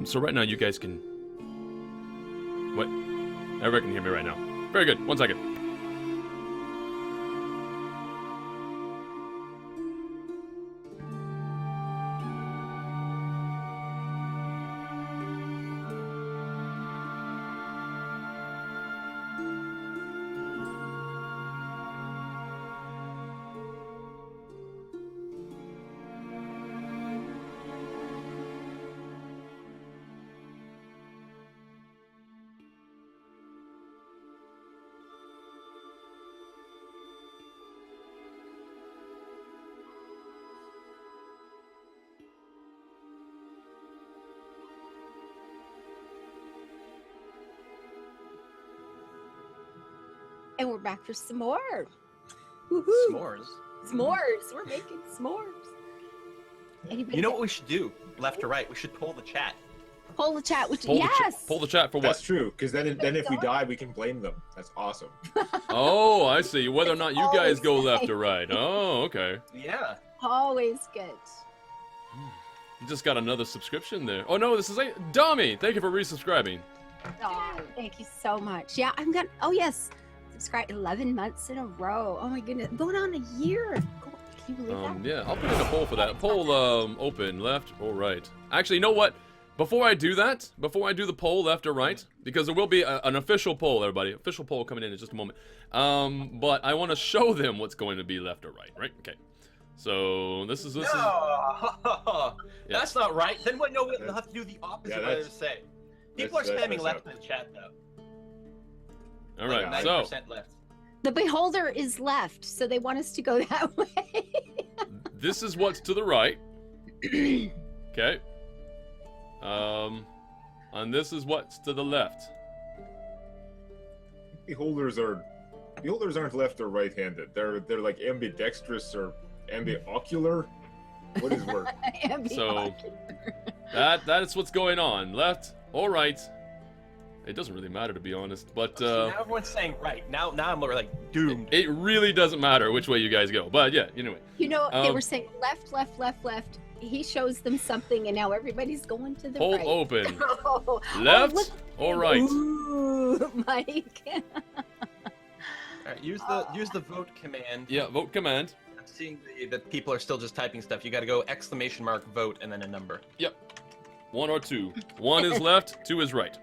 So right now you guys can... What? Everybody can hear me right now. Very good. 1 second. And we're back for some more. Woohoo. S'mores. S'mores. We're making s'mores. Anybody You know what we should do? Left or right? We should poll the chat. Poll the chat. Which, Pull yes. pull the chat for That's what? true, because then if we die, we can blame them. That's awesome. Oh, I see. Whether or not you guys go Always left nice. or right. Oh, okay. Yeah. Always good. You just got another subscription there. Oh no, this is Dummy. Thank you for resubscribing. Oh, thank you so much. Yeah, I'm gonna. Oh yes, subscribe 11 months in a row. Oh my goodness, going on a year. Can you believe that? Yeah, I'll put in a poll for that. Poll open, left or right. Actually, you know what? Before I do that, before I do the poll, left or right, because there will be an official poll, everybody. Official poll coming in just a moment. But I want to show them what's going to be left or right, Okay. So this is No, Yeah. that's not right. Then what? No, we'll have to do the opposite. Yeah, What I was say. People are that's spamming messed left up. in the chat though. all right. Like So 90% left. The beholder is left, so they want us to go that way. this is what's to the right. Okay. And this is what's to the left. Beholders aren't left or right-handed. They're like ambidextrous or ambiocular. What is word? So that is what's going on. Left or right. It doesn't really matter, to be honest. But See, now everyone's saying right. Now I'm like doomed. it really doesn't matter which way you guys go. But yeah, anyway. You know, they Um, were saying left, left, left, left. He shows them something, and now everybody's going to the Poll right. open. Oh, Left look or at right? him. Ooh, Mike. All right, use the vote command. Yeah, vote command. I'm seeing that people are still just typing stuff. You got to go ! vote and then a number. Yep. 1 or 2. 1 is left, 2 is right.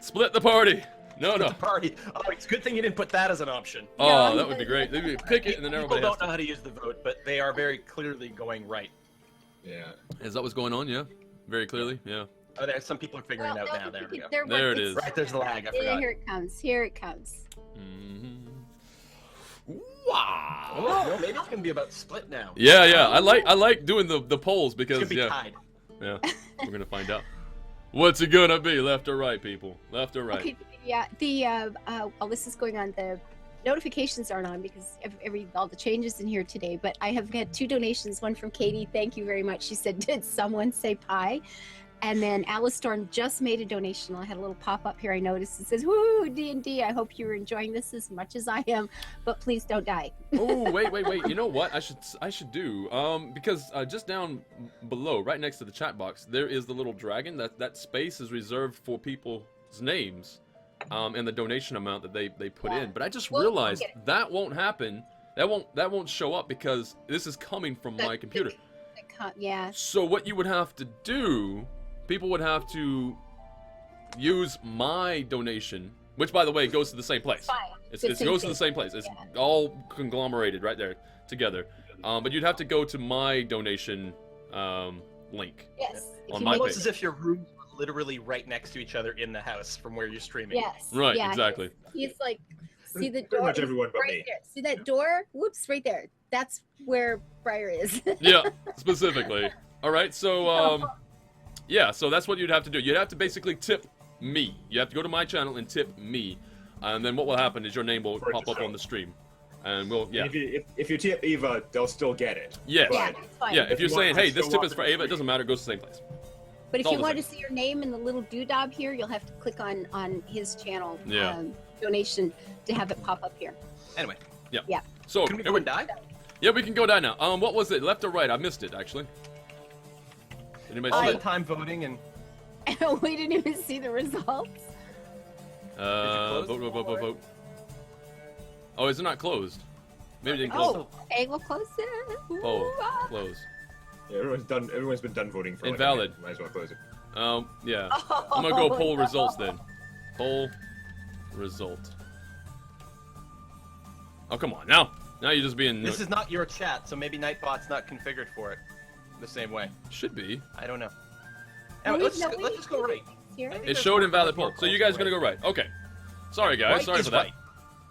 Split the party. No. The party. Oh, it's a good thing you didn't put that as an option. Oh, that would be great. They'd pick it and then People everybody has don't know to. how to use the vote, but they are very clearly going right. Yeah. Is that what's going on? Yeah. Very clearly. Yeah. Oh, there. Some people are figuring it out now. There we go. There it is. Right, there's the lag. I forgot. Here it comes. Here it comes. Wow. Oh, well, maybe it's gonna be about split now. Yeah. I like doing the polls It's because gonna be yeah. tied. Yeah. We're gonna find out. What's it gonna be? Left or right, people? Left or right? Okay, yeah. The while this is going on, the notifications aren't on because all the changes in here today. But I have had 2 donations. One from Katie. Thank you very much. She said, "Did someone say pie?" And then Alice Storm just made a donation. I had a little pop up here. I noticed it says, "Woo, D&D. I hope you're enjoying this as much as I am, but please don't die." Oh, wait. You know what? I should do because just down below, right next to the chat box, there is the little dragon. That space is reserved for people's names, and the donation amount that they put in. But I just We'll realized get it. that won't happen. That won't show up because this is coming from my computer. Yeah. So what you would have to do, people would have to use my donation, which by the way goes to the same place. Fine. It goes to the same place. It's all conglomerated right there together. But you'd have to go to my donation link. Yes. On If you my make- Almost as if your rooms were literally right next to each other in the house from where you're streaming. Yes. Right, yeah, exactly. He's like, see the door. Pretty much everyone but right me. there. See that door? Whoops, right there. That's where Briar is. Yeah, specifically. All right, so yeah, so that's what you'd have to do. You'd have to basically tip me. You have to go to my channel and tip me, and then what will happen is your name will pop up on the stream, and we'll And if you tip Eva, they'll still get it. yes. Yeah, that's fine. Yeah, if you're you want saying, to hey, this show tip up is for in the Ava, it doesn't matter, it goes to the same place. But It's if all you the want to same. see your name in the little doodad here, you'll have to click on his channel Yeah. donation to have it pop up here. Anyway, So, can we go and die? yeah, we can go down now. What was it, left or right? I missed it, actually. Anybody All see that it? time voting and We didn't even see the results. close Vote, it? vote, vote, vote, vote. Oh, is it not closed? Maybe it didn't Oh, close. okay, we'll close it. Ooh, Oh, ah. close. Yeah, everyone's been done voting for like, Invalid. a minute. Might as well close it. Yeah. I'm gonna go Oh, poll no. results then. Poll result. Oh, come on. Now you're just being... this is not your chat, so maybe Nightbot's not configured for it the same way. Should be. I don't know. No, Anyway, no, let's just go right. Here. I think It there's showed more- invalid more poll. So you calls guys are for gonna go right. Okay. Sorry, guys. Right Sorry is for that. right.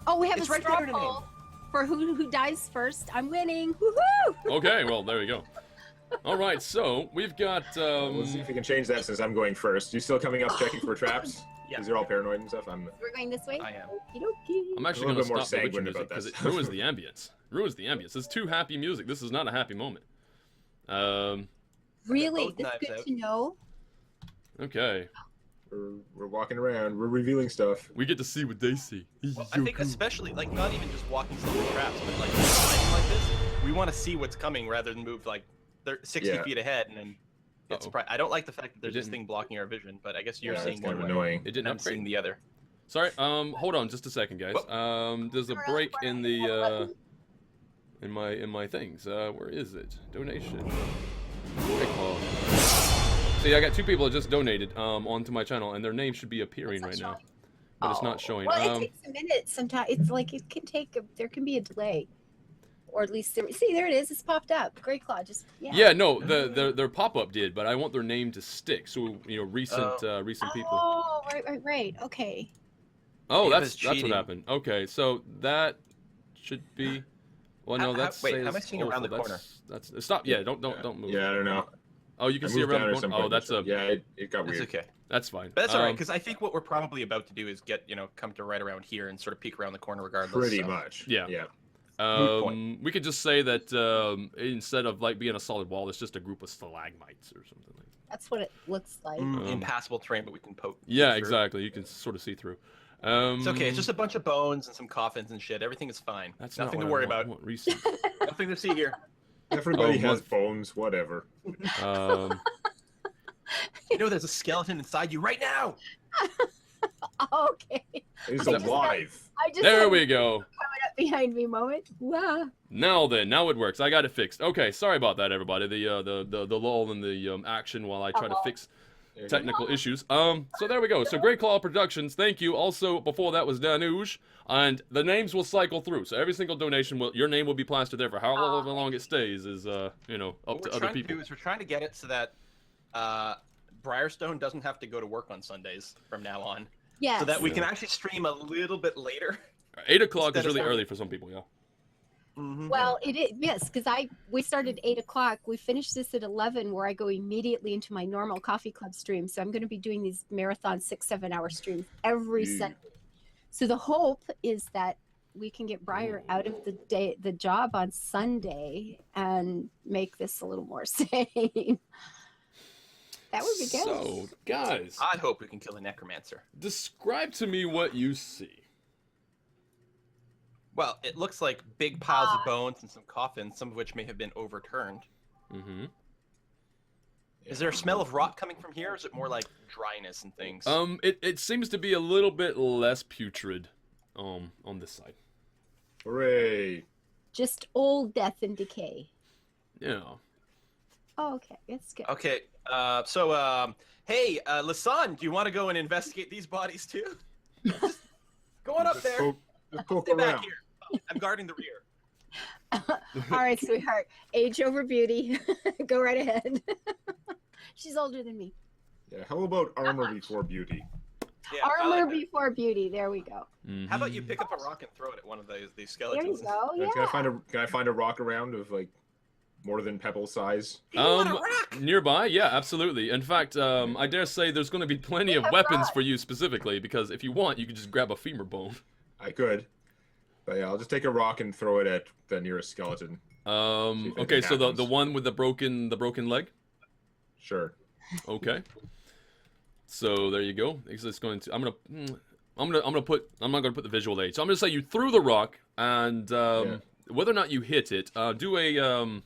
Oh, we have It's a right straw there in the name. poll for who dies first. I'm winning. Woohoo! Okay, well, there we go. All right, so we've got... Let's see if we can change that since I'm going first. You still coming up checking for traps? Yeah. Because you're all paranoid and stuff. We're going this way. I am. Okie I'm dokie. actually A going little to bit more stop the witcher sanguine music about because this. it ruins the ambience. Ruins the ambience. It's too happy music. This is not a happy moment. Really, both that's knives good out. to know. Okay. We're walking around. We're revealing stuff. We get to see what they see. Well, I think especially, like, not even just walking through the traps, but like sliding like this, we want to see what's coming rather than move like 60 Yeah. feet ahead and then get Uh-oh. surprised. I don't like the fact that there's this didn't. thing blocking our vision, but I guess you're Yeah, seeing it's kind one of way, annoying. It and didn't I'm seeing upgrade. the other. Sorry, hold on just a second, guys. There's a break in the, in my things. Where is it? Donation. Great call. See, I got 2 people that just donated, onto my channel, and their name should be appearing right now. But it's not showing. Well, it takes a minute sometimes. It's like it can take. There can be a delay, or at least see there it is. It's popped up. Great Claw, just Yeah, no, their pop-up did, but I want their name to stick. So recent people. Oh, right. Okay. Oh, Yeah, that's it's what cheating. happened. Okay, so that should be. Well, no, How- that's. wait, how am I seeing around the corner? That's stop. Yeah, don't move. Yeah, I don't know. Oh, you can I see moved around down the at some corner. Oh, point. that's a. Yeah, it got It's weird. okay. That's fine. But that's alright, because I think what we're probably about to do is get, come to right around here and sort of peek around the corner regardless. Pretty so. much. Yeah. Yeah. Moot point. We could just say that instead of like being a solid wall, it's just a group of stalagmites or something like that. That's what it looks like. Impassable terrain, but we can poke. Yeah, through. exactly. You can sort of see through. It's okay. It's just a bunch of bones and some coffins and shit. Everything is fine. That's Nothing not to what worry I want. about. I want recent. Nothing to see here. Everybody Oh, has bones, whatever. There's a skeleton inside you right now. Okay. It's that- alive. I just There had we a go. coming up behind me moment. Wow. Now it works. I got it fixed. Okay, sorry about that, everybody. The lull in the action while I try to fix technical issues. So there we go. So Great Claw Productions, thank you. Also, before that was Danuge, and the names will cycle through. So every single donation your name will be plastered there for however long it stays is up to other people. We're trying to get it so that Briarstone doesn't have to go to work on Sundays from now on. Yes. So that we can actually stream a little bit later. 8 o'clock is Instead of really starting- early for some people. Yeah. Well, it is, yes, because we started 8 o'clock. We finished this at 11, where I go immediately into my normal coffee club stream. So I'm going to be doing these marathon 6-7 hour streams every Sunday. So the hope is that we can get Briar out of the job on Sunday and make this a little more sane. That would be good. So, guys, I hope we can kill a necromancer. describe to me what you see. Well, it looks like big piles of bones and some coffins, some of which may have been overturned. Mm-hmm. Is there a smell of rot coming from here, or is it more like dryness and things? It seems to be a little bit less putrid, on this side. Hooray. Just old death and decay. Yeah. Oh, okay. That's good. Okay, hey, Lasan, do you want to go and investigate these bodies too? Just go on up Just there. poke Stay back around. here. I'm guarding the rear. All right, sweetheart. Age over beauty. Go right ahead. She's older than me. Yeah, how about armor before beauty? Yeah, I Armor like that. before beauty. There we go. How about you pick up a rock and throw it at one of these There you skeletons? go. Can I Yeah. find a rock around of like more than pebble size? You want a rock? Nearby? Yeah, absolutely. In fact, I dare say there's going to be plenty of have weapons rocks. for you specifically, because if you want, you can just grab a femur bone. I could. But yeah, I'll just take a rock and throw it at the nearest skeleton. if Okay, anything so the happens. one with the broken leg. Sure. Okay. So there you go. It's going to. I'm not gonna put the visual aid. So I'm gonna say you threw the rock, and whether or not you hit it, do a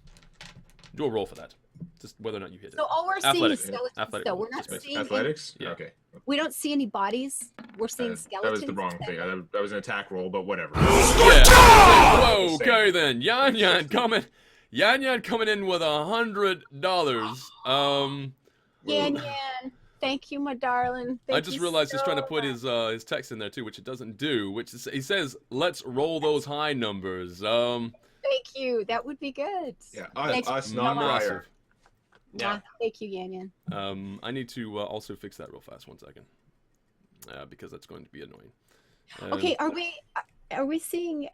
roll for that. Just whether or not you hit it. So all we're seeing Athletics. is skeletons. Athletics. So we're not Just seeing Athletics? Yeah. Okay. we don't see any bodies. We're seeing That skeletons. was the wrong thing. That was an attack roll, but whatever. Yeah. Whoa, okay then. Yan Yan coming in with $100. Yan Yan, thank you, my darling. I Thank just you realized he's so trying to put much. his text in there too, which it doesn't do. Which is, he says, "Let's roll those high numbers." Thank you. That would be good. Yeah, Thanks us, so not much. Briar. Yeah. Thank you, Yan Yan. I need to also fix that real fast. 1 second, because that's going to be annoying. Okay, are we seeing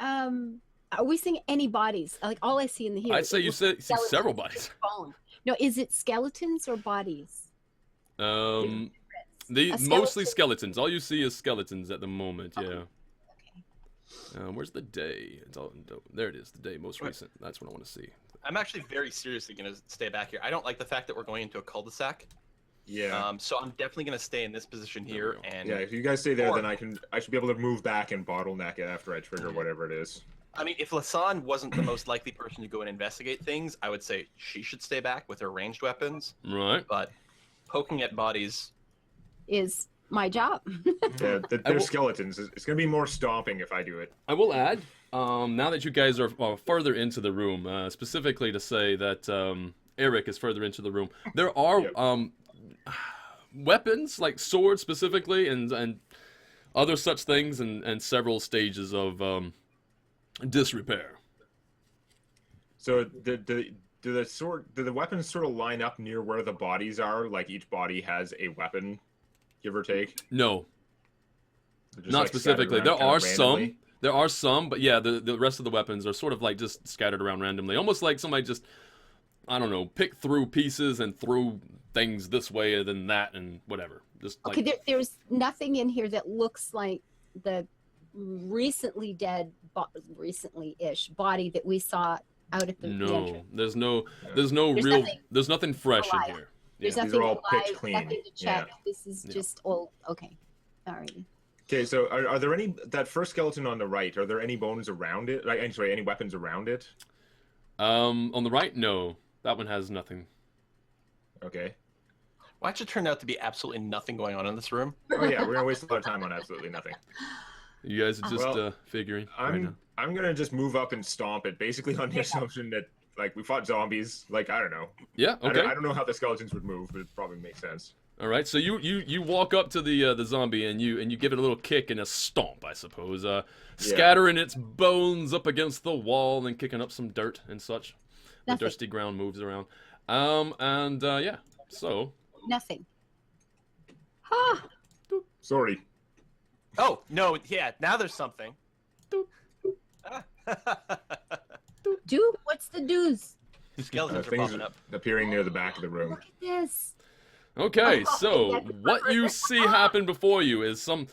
any bodies? Like all I see in the here. I'd say you see skeletons. several bodies. Bone. No, is it skeletons or bodies? Mostly skeleton. skeletons. All you see is skeletons at the moment. Okay. Yeah. Okay. Where's the day? It's all, there it is. The day most recent. That's what I want to see. I'm actually very seriously going to stay back here. I don't like the fact that we're going into a cul-de-sac. Yeah. So I'm definitely going to stay in this position here. And Yeah, if you guys stay there, then I should be able to move back and bottleneck it after I trigger whatever it is. I mean, if Lasan wasn't the most likely person to go and investigate things, I would say she should stay back with her ranged weapons. Right. But poking at bodies Is my job. Yeah, they're skeletons. It's gonna be more stomping if I do it. I will add, now that you guys are further into the room, specifically to say that Eric is further into the room, there are weapons, like swords specifically, and other such things, and several stages of disrepair. So do the weapons sort of line up near where the bodies are? Like each body has a weapon, give or take? No, They're just, not like, specifically. scattered There around kind are of some. randomly? There are some, but yeah, the rest of the weapons are sort of like just scattered around randomly, almost like somebody just, I don't know, picked through pieces and threw things this way and then that and whatever. Just like, Okay, there's nothing in here that looks like the recently dead, recently-ish body that we saw out at the no, entrance. there's no There's real, nothing there's nothing fresh alive. in here. There's Yeah. These are nothing all picked alive, clean. nothing to check. Yeah. This is Yeah. just old. Okay, sorry. Okay, so are there any, that first skeleton on the right, are there any bones around it? Like, sorry, any weapons around it? On the right, no, that one has nothing. Okay. Why'd it turn out to be absolutely nothing going on in this room? Oh yeah, we're gonna waste a lot of time on absolutely nothing. You guys are just Well, figuring right now. I'm gonna just move up and stomp it, basically on the assumption that, like, we fought zombies. Like, I don't know. Yeah, I okay. don't know how the skeletons would move, but it probably makes sense. All right, so you walk up to the zombie and you give it a little kick and a stomp, I suppose, scattering its bones up against the wall and kicking up some dirt and such. The Nothing. dusty ground moves around. Yeah, so Nothing. Ah, Sorry. Oh, no, yeah, now there's something. do what's the do's? Skeletons are Things popping up. appearing near the back of the room. Look at this. okay, Oh, so that's what you perfect. see happen before you is some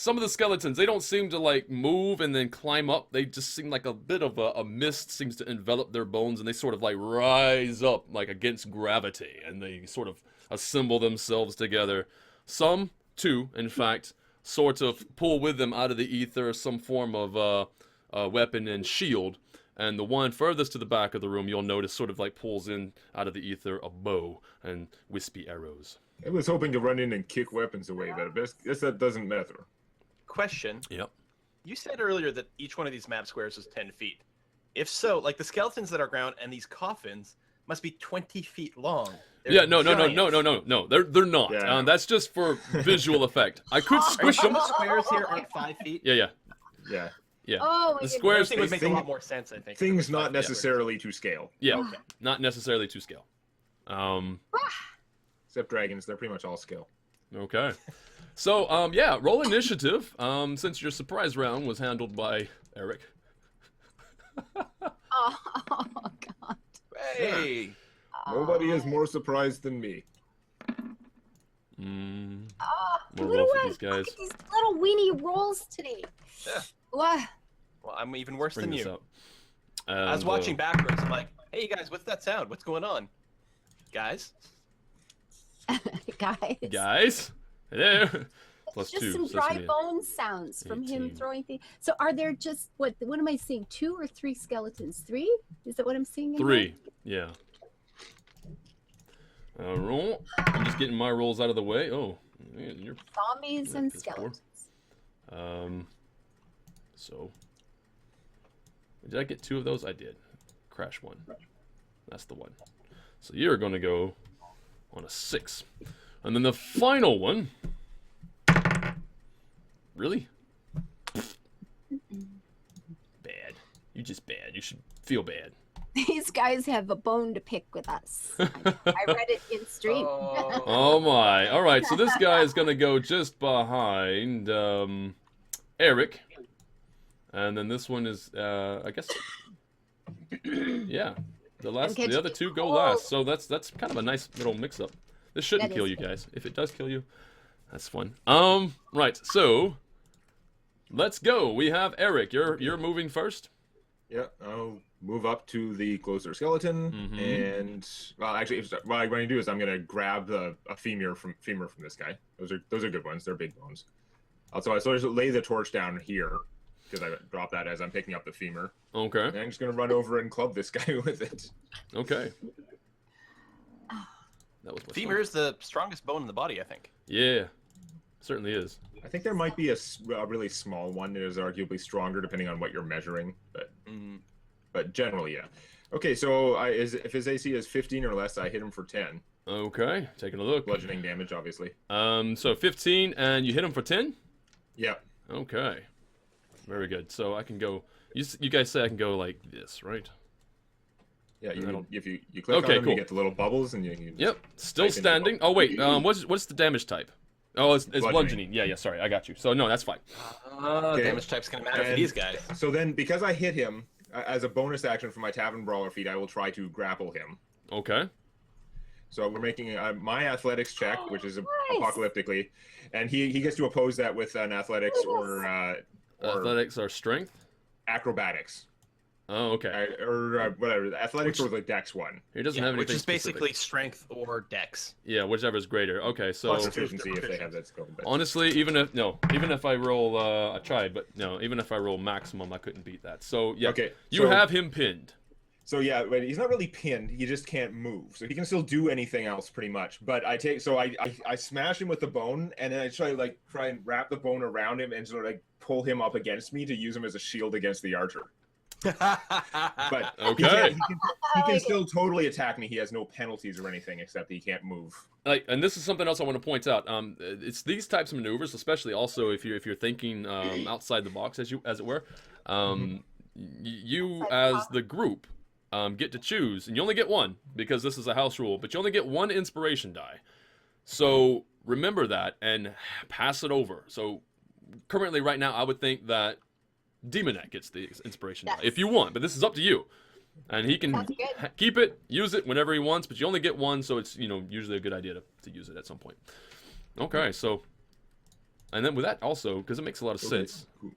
of the skeletons. They don't seem to like move and then climb up. They just seem like a bit of a mist seems to envelop their bones, and they sort of like rise up like against gravity, and they sort of assemble themselves together. Some, too, in fact, sort of pull with them out of the ether some form of weapon and shield. And the one furthest to the back of the room, you'll notice, sort of like pulls in out of the ether a bow and wispy arrows. I was hoping to run in and kick weapons away, but I guess that doesn't matter. Question. Yep. You said earlier that each one of these map squares is 10 feet. If so, like the skeletons that are ground and these coffins must be 20 feet long. They're Yeah, no. They're not. Yeah. That's just for visual effect. I could Are you squish sure them. the squares here aren't 5 feet? Yeah. Yeah. Oh, my The goodness. squares, Thing would make a thing- lot more sense, I think. Things not 5 feet. necessarily to scale. yeah, Okay. not necessarily to scale. Except dragons, they're pretty much all scale. Okay. So, yeah, roll initiative. Since your surprise round was handled by Eric. Oh, God. Hey! Nobody is more surprised than me. More Look roll for at these guys. these little weenie rolls today. Yeah. What? Well, I'm even worse Bring than this you. up. I was And, watching backwards. I'm like, hey, you guys, what's that sound? What's going on? Guys? Guys. Guys, hello. Plus Just 2. some so that's dry gonna be bone sounds from him 18. throwing things. So are there just what am I seeing? 2 or 3 skeletons? 3? Is that what I'm seeing? in 3. Yeah. Roll. I'm just getting my rolls out of the way. Oh, man, you're Zombies and piss poor. skeletons. So did I get 2 of those? I did. Crash 1. That's the one. So you're gonna go on a 6, and then the final one. Really? Bad. You just bad. You should feel bad. These guys have a bone to pick with us. I read it in stream. Oh my. All right, so this guy is going to go just behind Eric. And then this one is, I guess, yeah. The other 2 go last. So that's kind of a nice little mix-up. This shouldn't kill you guys. If it does kill you, that's fun. Right, so let's go. We have Eric. You're moving first. Yeah, I'll move up to the closer skeleton, and well, actually, what I'm going to do is I'm going to grab a femur from this guy. Those are good ones. They're big bones. Also, I sort of lay the torch down here because I dropped that as I'm picking up the femur. Okay. And I'm just going to run over and club this guy with it. Okay. That was Femur is the strongest bone in the body, I think. Yeah, certainly is. I think there might be a really small one that is arguably stronger depending on what you're measuring, but generally, yeah. Okay, so if his AC is 15 or less, I hit him for 10. Okay, taking a look. Bludgeoning damage, obviously. So 15, and you hit him for 10? Yeah. Okay. Very good. So I can go. You guys say I can go like this, right? Yeah. If you click on them, cool. you get the little bubbles, and you Yep. Still standing. Oh wait. What's the damage type? Oh, it's bludgeoning. Yeah. Sorry, I got you. So no, that's fine. Okay. Damage type's gonna matter for these guys. So then, because I hit him, as a bonus action for my Tavern Brawler feat, I will try to grapple him. Okay. So we're making my athletics check, which is apocalyptically, and he gets to oppose that with an athletics or athletics or strength. Acrobatics. Oh, okay. Or whatever. Athletics or the dex one. He doesn't have anything which is specific. basically strength or dex. Yeah, whichever is greater. Okay, so Plus efficiency if they have that skill. Honestly, even if I roll, I tried, but no, even if I roll maximum, I couldn't beat that. So yeah, okay, you have him pinned. So yeah, but he's not really pinned. He just can't move. So he can still do anything else pretty much. But I smash him with the bone, and then I try and wrap the bone around him and sort of pull him up against me to use him as a shield against the archer. But okay, he can still totally attack me. He has no penalties or anything except he can't move. And this is something else I want to point out. It's these types of maneuvers, especially also if you're thinking outside the box, as it were. You as the group get to choose, and you only get one because this is a house rule. But you only get one inspiration die. So remember that and pass it over. So currently, right now, I would think that Demonet gets the inspiration die if you want, but this is up to you. And he can keep it, use it whenever he wants, but you only get one, so it's usually a good idea to use it at some point. Okay, so and then with that also, because it makes a lot of sense, I'm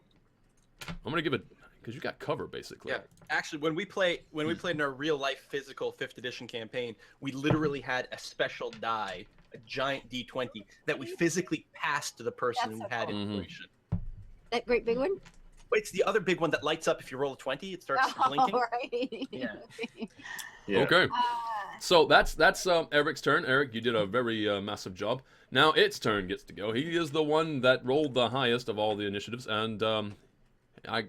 gonna give it because you got cover basically. Yeah, actually, when we played in our real life physical 5th edition campaign, we literally had a special die, a giant D20 that we physically passed to the person who had inspiration. That great big one. It's the other big one that lights up if you roll a 20. It starts blinking. Right. Yeah. Okay. So that's Eric's turn. Eric, you did a very massive job. Now its turn gets to go. He is the one that rolled the highest of all the initiatives, and I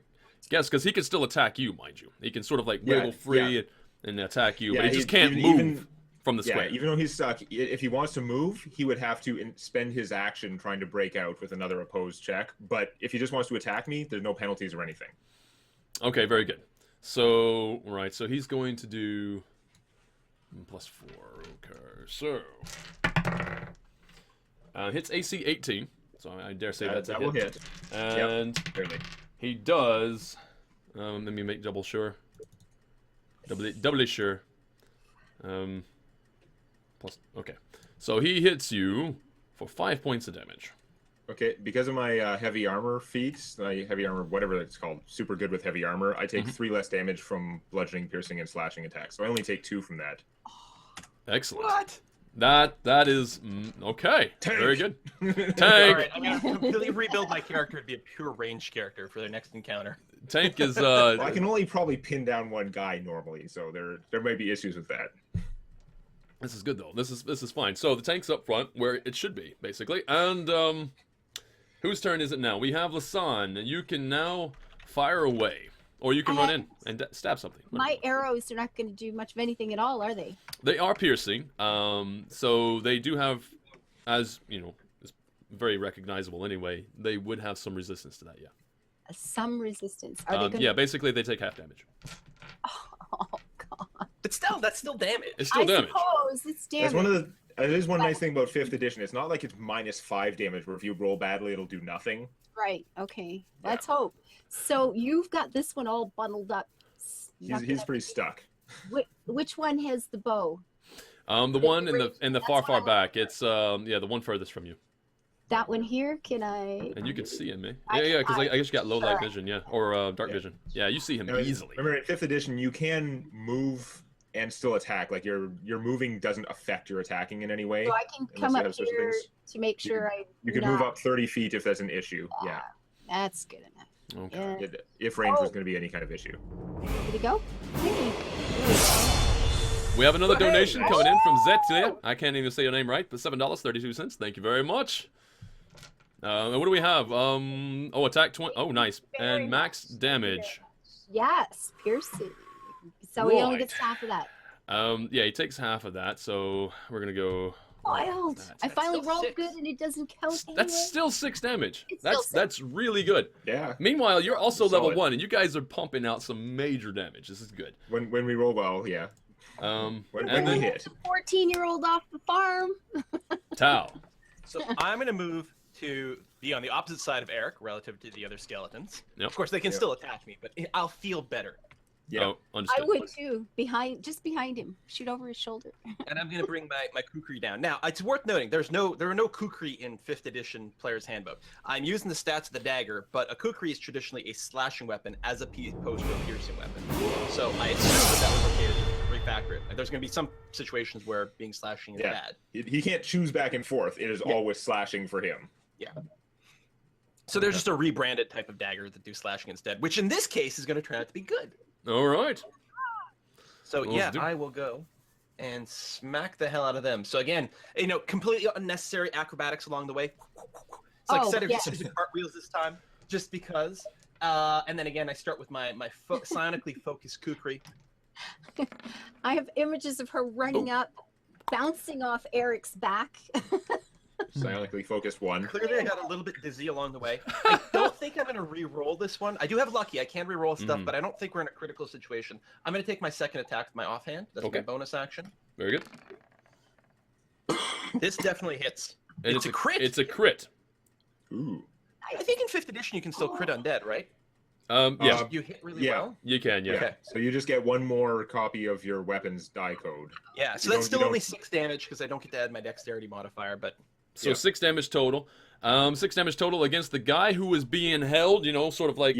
guess because he can still attack you, mind you. He can sort of wiggle free and attack you, but he just can't move from the square. Yeah, even though he's stuck, if he wants to move, he would have to spend his action trying to break out with another opposed check. But if he just wants to attack me, there's no penalties or anything. Okay, very good. So, right, so he's going to do +4. Okay, so hits AC 18. So I dare say that's a will hit. And he does. Let me make doubly sure. Okay, so he hits you for 5 points of damage. Okay, because of my heavy armor feats, heavy armor, whatever it's called, super good with heavy armor, I take 3 less damage from bludgeoning, piercing, and slashing attacks. So I only take 2 from that. Excellent. What? That is okay. Tank. Very good. Tank. All right, I'm gonna completely rebuild my character to be a pure ranged character for their next encounter. Tank is. Well, I can only probably pin down one guy normally, so there may be issues with that. This is good though. This is fine. So the tank's up front where it should be, basically. And whose turn is it now? We have Lasan. You can now fire away, or you can run in and stab something. My arrows are not going to do much of anything at all, are they? They are piercing. So they do have, as you know, it's very recognizable anyway. They would have some resistance to that. Yeah. Some resistance. Are they gonna... Yeah. Basically, they take half damage. Oh God. But still, that's still damage. It's still damage. Suppose it's damage. That's one of the. It is one nice thing about 5th edition. It's not like it's -5 damage, where if you roll badly, it'll do nothing. Right. Okay. Let's hope. So you've got this one all bundled up. He's pretty stuck. Which one has the bow? The one in the far back. It's the one furthest from you. That one here. Can I? And you can see him, me. Yeah, because I guess you got low light vision, yeah, or dark vision. Yeah, you see him easily. Remember, in 5th edition, you can move and still attack. Like your moving doesn't affect your attacking in any way. So I can come up here to make sure you can move up 30 feet if that's an issue. Yeah. That's good enough. Okay. If range was going to be any kind of issue. Did he go? We have another donation coming in from Zetia. I can't even say your name right, but $7.32. Thank you very much. What do we have? Attack 20. Oh, nice. And max damage. Yes, piercing. So he only gets half of that. Yeah, he takes half of that, so we're gonna go. Wild. I finally rolled good and it doesn't count anyway. That's still 6 damage. That's that's really good. Yeah. Meanwhile, you're also level Solid. 1, and you guys are pumping out some major damage. This is good. When we roll well, yeah. And we then hit. 14-year-old off the farm. Tao. So I'm going to move to be on the opposite side of Eric relative to the other skeletons. Yep. Of course, they can still attach me, but I'll feel better. Yeah. Oh, understood. I would too. Just behind him. Shoot over his shoulder. And I'm going to bring my kukri down. Now, it's worth noting, there are no kukri in 5th edition Player's Handbook. I'm using the stats of the dagger, but a kukri is traditionally a slashing weapon as opposed to a piercing weapon. So I assume that was okay to refactor it. Like, there's going to be some situations where being slashing is bad. He can't choose back and forth. It is always slashing for him. Yeah. So there's just a rebranded type of dagger that do slashing instead, which in this case is going to turn out to be good. All right. So I will go and smack the hell out of them. So again, completely unnecessary acrobatics along the way. It's like instead of just using cartwheels this time, just because. And then again, I start with my psionically focused kukri. I have images of her running up, bouncing off Eric's back. Psionically focused one. Clearly, I got a little bit dizzy along the way. I don't think I'm going to re-roll this one. I do have lucky. I can re-roll stuff, but I don't think we're in a critical situation. I'm going to take my second attack with my offhand. That's my bonus action. Very good. This definitely hits. And it's a crit. It's a crit. Ooh. I think in 5th edition you can still crit undead, right? Yeah. You hit really well? You can, yeah. Okay. So you just get one more copy of your weapon's die code. Yeah, so that's still only 6 damage because I don't get to add my dexterity modifier, but... So 6 damage total. 6 damage total against the guy who was being held, sort of like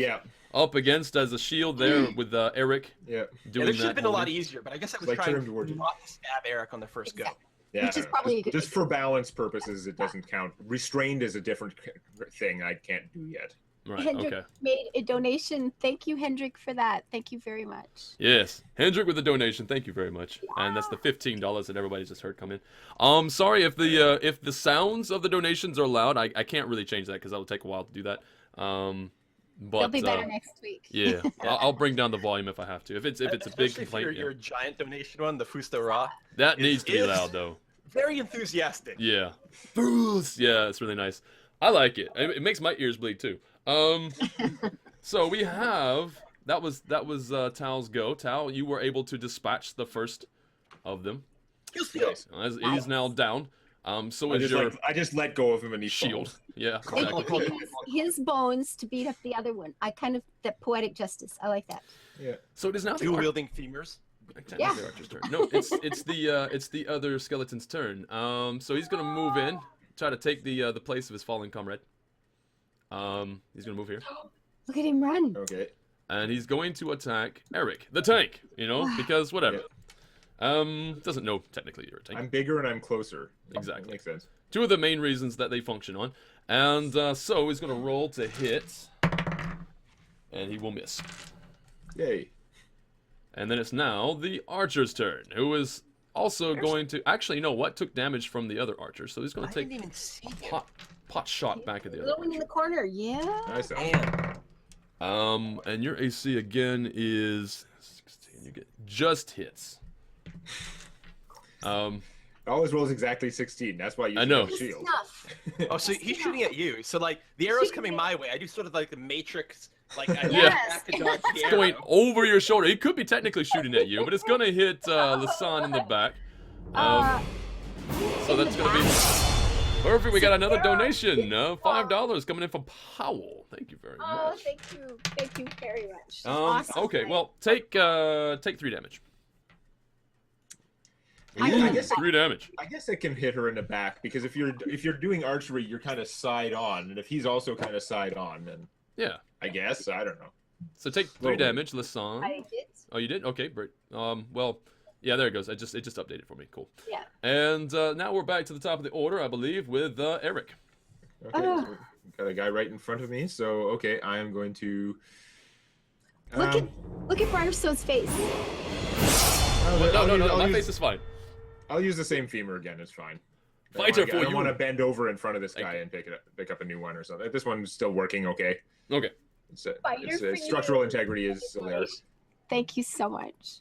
up against as a shield there with Eric. Yeah. Doing this should have been a lot easier, but I guess I was trying to not to stab Eric on the first go. Yeah, which is probably a good just for balance purposes, it doesn't count. Restrained is a different thing I can't do yet. Right, Hendrik made a donation. Thank you, Hendrik, for that. Thank you very much. Yes, Hendrik with the donation. Thank you very much. And that's the $15 that everybody just heard come in. Sorry if the sounds of the donations are loud. I can't really change that because that will take a while to do that. But they'll be better next week. Yeah, I'll bring down the volume if I have to. If it's a big complaint, your giant donation one, the Fusta Ra. That needs to be loud though. Very enthusiastic. Yeah, yeah, it's really nice. I like it. It makes my ears bleed too. So we have that was Tao's go. Tao, you were able to dispatch the first of them. He's now down. So is your I just let go of him and he shield. falls. Yeah, They exactly. use his bones to beat up the other one. That poetic justice. I like that. Yeah. So it is now Dual wielding femurs. Yeah. The archer's turn. No, it's the other skeleton's turn. So he's gonna move in, try to take the place of his fallen comrade. He's gonna move here. Look at him run. Okay. And he's going to attack Eric, the tank. Because whatever. Doesn't know technically you're a tank. I'm bigger and I'm closer. Exactly. That makes sense. 2 of the main reasons that they function on. And so he's gonna roll to hit, and he will miss. Yay. And then it's now the archer's turn, who is also going to actually, you know what? Took damage from the other archer, so he's going I to take didn't even see him. pot shot back at the other Glowing in archer. the corner, yeah. Nice. Man. And your AC again is 16. You get just hits. Always rolls exactly 16. That's why you I know. have a Just shield. enough. Oh, so he's shooting at you. So like the arrow's coming my way. I do sort of like the Matrix, like I Yeah. have to dodge the It's arrow. going over your shoulder. He could be technically shooting at you, but it's going to hit Lasan in the back. So that's going to be perfect. We got another donation. $5 coming in from Powell. Thank you very Oh, much. thank you very much. Awesome. Okay, well, take 3 damage. I guess 3 damage. I guess it can hit her in the back because if you're doing archery, you're kind of side on, and if he's also kind of side on, then Yeah. I guess I don't know. So take 3 damage, Lasan. I did. Oh, you did? Okay, great. Well, yeah, there it goes. It just updated for me. Cool. Yeah. And now we're back to the top of the order, I believe, with Eric. Okay, so got a guy right in front of me, so okay, I am going to. Look at Briarstone's face. No, my face is fine. I'll use the same femur again. It's fine. Fighter I for don't you. want to bend over in front of this Thank guy you. and pick up a new one or something. This one's still working okay. Okay. Fighter for Structural you. integrity is still there. Thank you so much.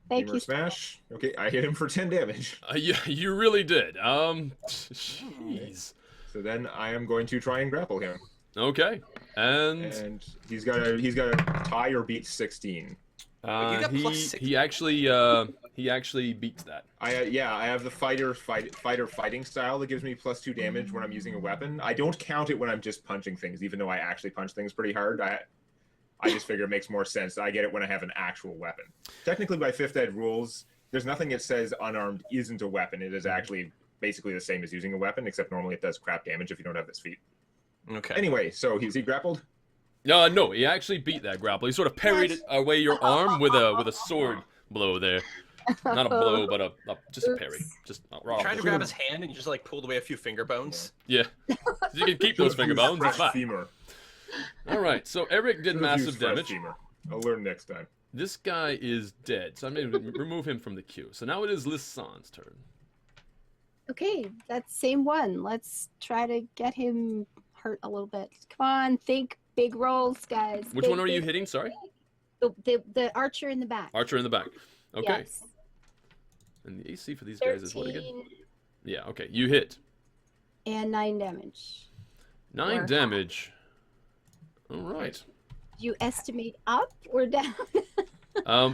Thank Femur you. smash. Okay, I hit him for 10 damage. Yeah, you really did. Jeez. So then I am going to try and grapple him. Okay. And he's got a tie or beat 16. You got plus 6. he actually beats that. I have the fighter fighting style that gives me plus 2 damage when I'm using a weapon. I don't count it when I'm just punching things, even though I actually punch things pretty hard. I just figure it makes more sense. I get it when I have an actual weapon. Technically, by 5th ed rules, there's nothing that says unarmed isn't a weapon. It is actually basically the same as using a weapon, except normally it does crap damage if you don't have this feat. Okay. Anyway, so is he grappled? No, he actually beat that grapple. He sort of parried away your arm with a sword blow there. Not a blow, but just a parry. Just Trying to grab his hand and you just like pulled away a few finger bones. Yeah. You can keep those finger bones. It's Fresh fine. femur. All right. So Eric did Should've massive used fresh damage. femur. I'll learn next time. This guy is dead, so I'm going to remove him from the queue. So now it is Lissan's turn. Okay, that same one. Let's try to get him hurt a little bit. Come on, think big rolls, guys. Which one are you hitting? Sorry? The archer in the back. Archer in the back. Okay. Yes. And the AC for these guys is what again? 13 Yeah, okay. You hit. and 9 damage. 9 Or damage. All right. Do you estimate up or down?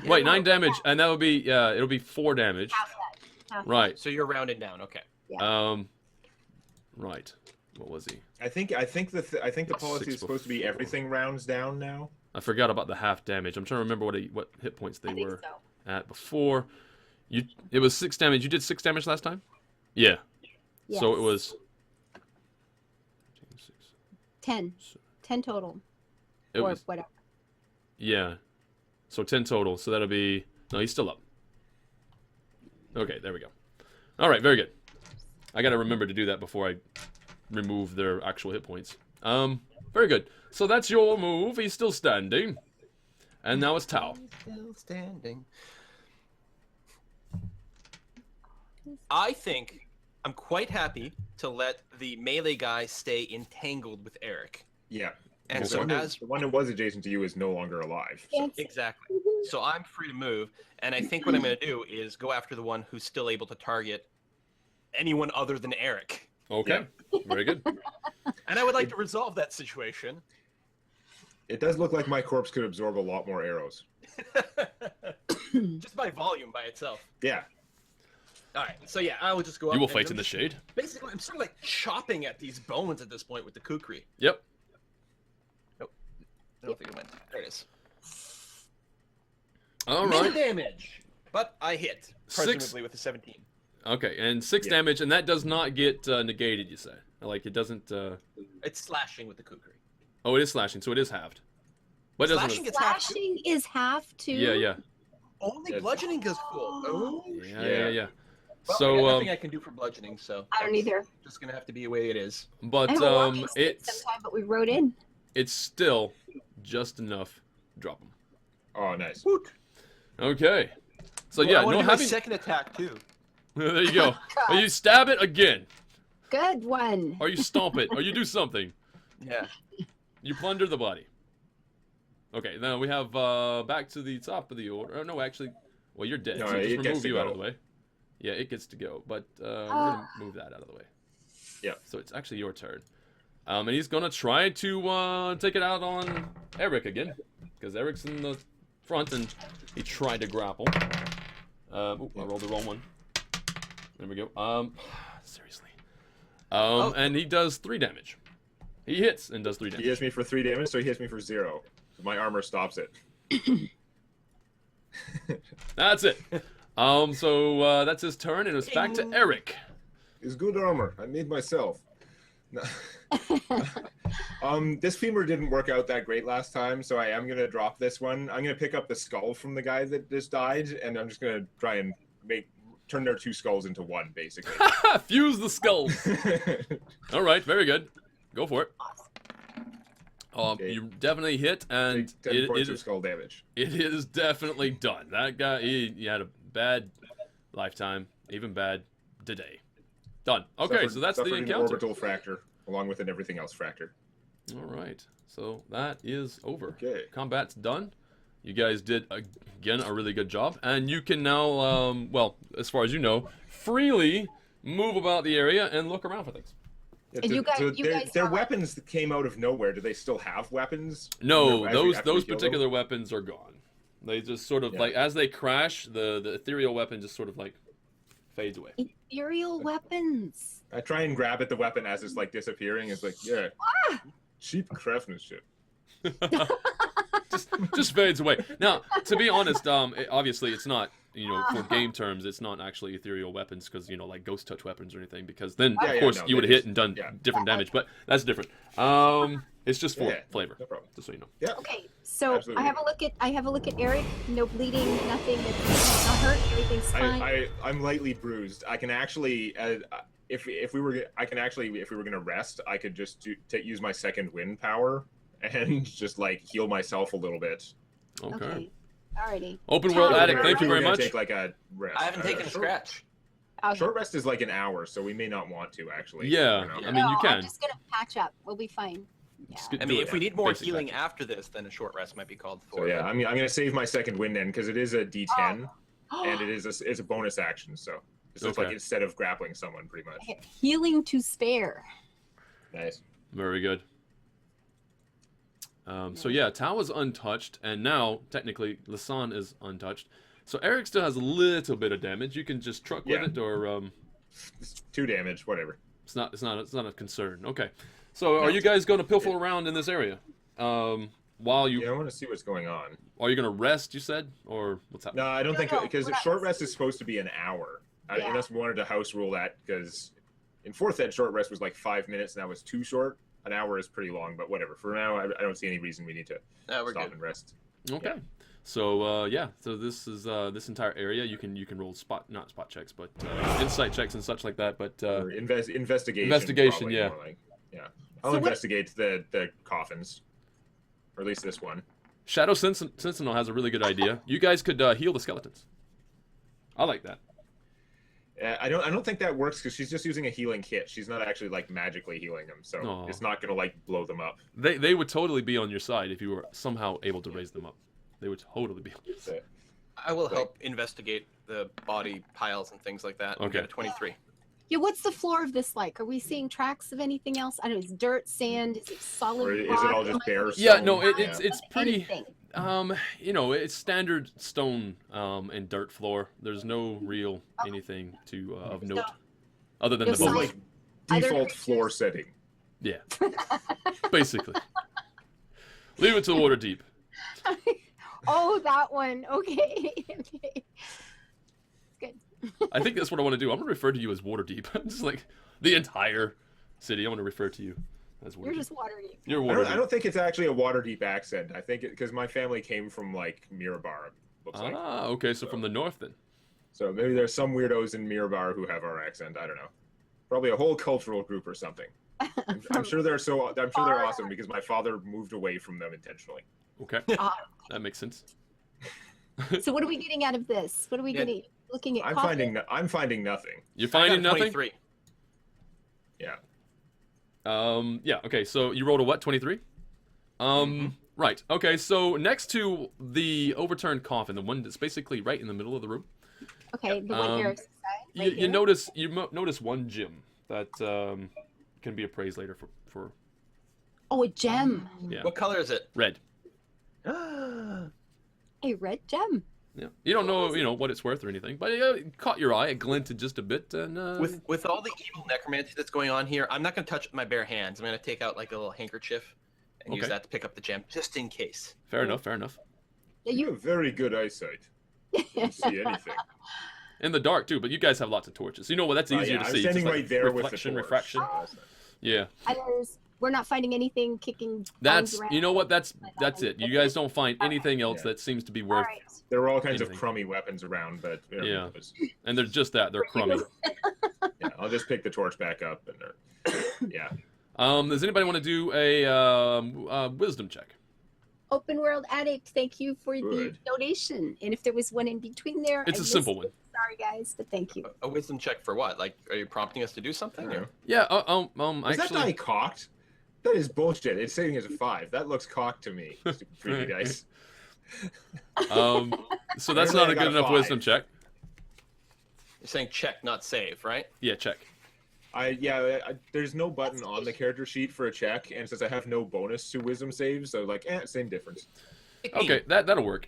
Wait, 9 damage, and that would be, it'll be 4 damage. Half that. Half Right. So you're rounded down. Okay. Right. What was he? I think the policy 6 is supposed to be everything rounds down now. I forgot about the half damage. I'm trying to remember what hit points they I think were so. at before. It was 6 damage. You did 6 damage last time? Yeah. Yes. So it was 10. 10 total. It or was whatever. yeah. So 10 total. So that'll be no, he's still up. Okay, there we go. All right, very good. I got to remember to do that before I remove their actual hit points. Very good. So that's your move. He's still standing. And now it's Tao. Still standing. I think I'm quite happy to let the melee guy stay entangled with Eric. Yeah. And The so one that- as the one that was adjacent to you is no longer alive. So. Fancy. exactly. So I'm free to move, and I think what I'm going to do is go after the one who's still able to target anyone other than Eric. Okay. Very good. And I would like to resolve that situation. It does look like my corpse could absorb a lot more arrows. Just by volume by itself. Yeah. All right. So yeah, I will just go up. You will and fight I'm in the just- shade. Basically, I'm sort of like chopping at these bones at this point with the kukri. Yep. I don't think it went. There it is. All Min right. damage, but I hit 6. presumably with a 17. Okay, and 6 Yeah. damage, and that does not get negated, you say? Like, it doesn't... It's slashing with the kukri. Oh, it is slashing, so it is halved. But it Slashing doesn't... gets half. Slashing is half too. Yeah. Only bludgeoning goes full. Oh. Yeah. Well, So, I got nothing I can do for bludgeoning, so I don't that's either. just gonna have to be the way it is. but I have a walking stick it's sometime, but we wrote in. it's still just enough to drop him. Oh, nice. Woot. Okay. So Well, yeah, I want no to do my having. second attack too. There you go. Or you stab it again, Good one. or you stomp it, or you do something. Yeah. You plunder the body. Okay, now we have back to the top of the order. Oh, no, actually, well, you're dead, No, so it just gets remove to you out go. of the way. Yeah, it gets to go, but we're gonna move that out of the way. Yeah. So it's actually your turn. And he's gonna try to take it out on Eric again, because Eric's in the front and he tried to grapple. Ooh, I rolled the wrong one. There we go. Seriously. And he does 3 damage. He hits and does 3 He damage. hits me for 3 damage, so he hits me for 0. My armor stops it. That's it. So that's his turn, and it's back to Eric. It's good armor. I made myself. This femur didn't work out that great last time, so I am gonna drop this one. I'm gonna pick up the skull from the guy that just died, and I'm just gonna try and turn their 2 skulls into 1, basically. Fuse the skulls. All right, very good. Go for it. Okay. You definitely hit, and Take 10 points it of skull damage. is definitely done. That guy, he had a bad lifetime, even bad today. Done. Okay, so that's the Suffered an encounter. orbital fracture, along with an everything else fracture. All right, so that is over. Okay. Combat's done. You guys did, again, a really good job. And you can now, well, as far as you know, freely move about the area and look around for things. Yeah, And you guys their have- weapons that came out of nowhere. Do they still have weapons? No, After we those kill them? particular weapons are gone. They just sort of, Yeah. like, as they crash, the ethereal weapon just sort of, like, fades away. Ethereal weapons. I try and grab at the weapon as it's like disappearing. It's like, yeah, cheap craftsmanship. just fades away. Now, to be honest, obviously it's not, for game terms, it's not actually ethereal weapons because, like ghost touch weapons or anything, because then, Yeah, of yeah, course, no, you would have they hit and done yeah. different damage, but that's different. It's just for Yeah, flavor, no problem. just so you know. Yeah. Okay, so Absolutely. I have a look at Eric. No bleeding, nothing. That's not hurt. Everything's fine. I'm lightly bruised. I can actually, if we were gonna rest, I could just use my second wind power and just like heal myself a little bit. Okay. Alrighty. Open world Tell addict, me. thank you very We're gonna much. Take like a rest. I haven't taken a scratch. Okay. Short rest is like an hour, so we may not want to actually. Yeah, I don't know. I mean, you can. I'm just gonna patch up. We'll be fine. Yeah. Just get- I do mean, it. if we need more Basic healing patches. after this, then a short rest might be called for. So yeah, I'm gonna save my second wind then because it is a D10 Oh. and it's a bonus action. So it's just Okay. like instead of grappling someone, pretty much. Healing to spare. Nice. Very good. So yeah, Tao is untouched, and now technically Lasan is untouched. So Eric still has a little bit of damage. You can just truck with Yeah. it, or It's 2 damage, whatever. it's not a concern. Okay. So are you guys going to pilfer around in this area? While you Yeah, I want to see what's going on. are you going to rest? You said, or what's happening? No, I don't No, think no, because we're not short rest is supposed to be an hour. Yeah. Unless we wanted to house rule that because in 4th ed short rest was like 5 minutes and that was too short. An hour is pretty long, but whatever. For now, I don't see any reason we need to No, we're stop good. and rest. Okay. Yeah. So yeah, so this is this entire area. You can roll not spot checks, but insight checks and such like that. But Or investigation. investigation, probably, yeah. more like. Yeah. I'll So what- investigate the coffins, or at least this one. Shadow Sentinel has a really good idea. You guys could heal the skeletons. I like that. I don't think that works because she's just using a healing kit. She's not actually like magically healing them, so Aw. it's not gonna like blow them up. They would totally be on your side if you were somehow able to raise them up. They would totally be on your side. So, I will help investigate the body piles and things like that. and Okay. Get a 23. Yeah, what's the floor of this like? Are we seeing tracks of anything else? I don't know. Is it dirt, sand? Is it solid or is rock? it all just bare stone? Yeah, no, Yeah. it's pretty. Anything. It's standard stone and dirt floor. There's no real anything to of note other than No the sign. Well, bones. like Other default creatures? floor setting. Yeah, basically. Leave it to the water deep. Oh, that one. Okay. Okay. Good. I think that's what I want to do. I'm gonna refer to you as water deep. Just like the entire city. I want to refer to you as water You're deep. just water deep. You're I water don't, I deep. don't think it's actually a water deep accent. I think because my family came from like Mirabar. Looks like. Okay, so from the north then. So maybe there's some weirdos in Mirabar who have our accent. I don't know. Probably a whole cultural group or something. I'm sure they're awesome because my father moved away from them intentionally. Okay, Ah. that makes sense. So what are we getting out of this? What are we Yeah. getting? Looking at I'm finding nothing. You're I finding got a nothing? 23. Yeah. Yeah, okay, so you rolled a what, 23? Right, okay, so next to the overturned coffin, the one that's basically right in the middle of the room, Okay, the one Eric's side. Right you here. notice one gem that can be appraised later for Oh, a gem. yeah, What color is it? red. A red gem. Yeah, you don't know, what it's worth or anything, but it caught your eye. It glinted just a bit, and With all the evil necromancy that's going on here, I'm not going to touch it with my bare hands. I'm going to take out like a little handkerchief and use Okay. that to pick up the gem, just in case. fair enough. Yeah, You you. have very good eyesight. You can see anything. In the dark too, but you guys have lots of torches. You know what? That's easier Yeah, to I'm see. standing just like right there reflection, with the torch. refraction. Yeah, We're not finding anything kicking. bones that's around. you know what? That's it. You guys don't find anything else Yeah. that seems to be All worth, right. There were all kinds Anything. of crummy weapons around, but Yeah. and they're just that. They're crummy. yeah, I'll just pick the torch back up and yeah. Does anybody want to do a wisdom check? Open World Addict, thank you for the Good. donation. And if there was one in between there, It's I a simple missed one. it. Sorry, guys, but thank you. A wisdom check for what? Like, are you prompting us to do something? Or? Yeah. Is that Actually, die cocked? That is bullshit. It's saying it's a 5. That looks cocked to me. Stupid 3D dice. so that's Apparently not I a got good a enough 5. wisdom check. You're saying check, not save, right? Yeah, check. There's no button on the character sheet for a check, and since I have no bonus to wisdom saves, so like, same difference. Okay, that'll work.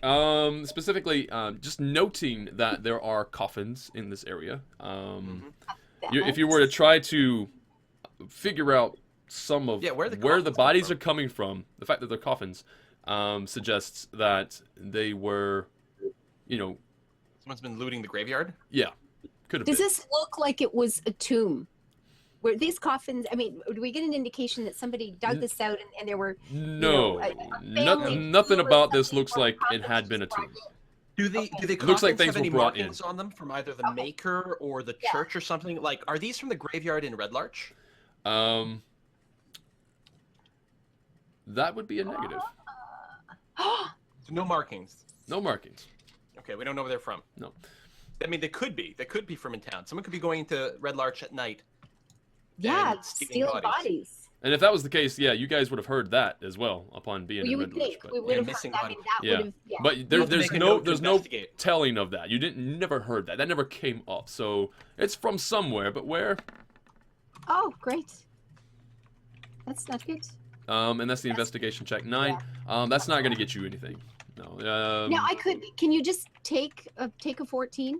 Specifically, just noting that there are coffins in this area. If you were to try to figure out some of where the the coffins come bodies from. are coming from, the fact that they're coffins suggests that they were, Someone's been looting the graveyard? yeah, could have Does been. this look like it was a tomb? Were these coffins? I mean, do we get an indication that somebody dug this out and there were? No, a family nothing tomb or about this something looks where like it coffins had been a just brought tomb. Do they Looks like coffins things have were any brought in. markings on them from either the maker or the Yeah. church or something? Like, are these from the graveyard in Red Larch? That would be a negative. So no markings. No markings. Okay, we don't know where they're from. No. I mean, they could be. They could be from in town. Someone could be going to Red Larch at night. Yeah, and stealing bodies. And if that was the case, yeah, you guys would have heard that as well upon being You in would Red Lodge. think But, we would have missing heard. I one. mean, that Yeah. would have. Yeah. but We'll have to make a note to there's no investigate. telling of that. You never heard that. That never came up. So it's from somewhere, but where? Oh, great. That's not good. And that's the investigation check 9. That's not going to get you anything. No. Now I could. Can you just take a 14?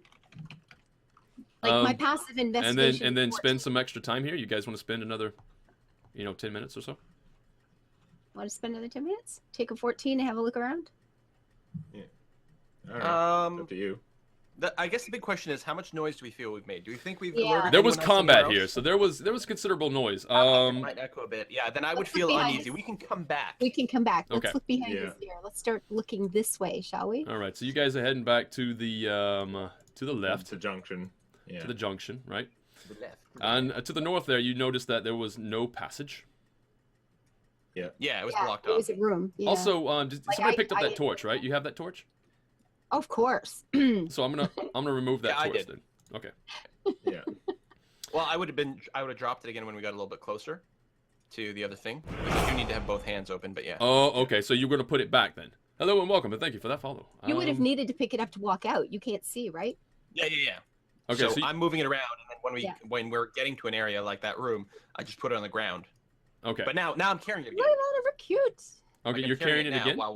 Like my passive investigation. and then 14. spend some extra time here. You guys want to spend another, 10 minutes or so? Want to spend another 10 minutes? Take a 14 and have a look around. All right. It's Um, up to you. I guess the big question is, how much noise do we feel we've made? Do we think we've Yeah. alerted There was anyone else combat anywhere here, else? so there was considerable noise. It might echo a bit. Yeah, then I would Let's feel look behind uneasy. us. We can come back. We can come back. Let's Okay. look behind Yeah. us here. Let's start looking this way, shall we? All right, so you guys are heading back to the left, To junction. Yeah. to the junction, right? To the left. And to the north there, you noticed that there was no passage. Yeah, it was Yeah, blocked it off. was a room. Yeah. Also, somebody picked up I that torch, right? You have that torch? Of course. So I'm gonna remove that Yeah, I torch did. then. Okay. Yeah. Well, I would have dropped it again when we got a little bit closer to the other thing. We do need to have both hands open, but yeah. Oh, okay. So you're gonna put it back then. Hello and welcome, and thank you for that follow. You would have needed to pick it up to walk out. You can't see, right? Yeah. Okay, So, so you- I'm moving it around, and then Yeah. when we're getting to an area like that room, I just put it on the ground. Okay. But now I'm carrying it again. Look at that, ever cute. Okay, Like, you're I'm carrying it now again. while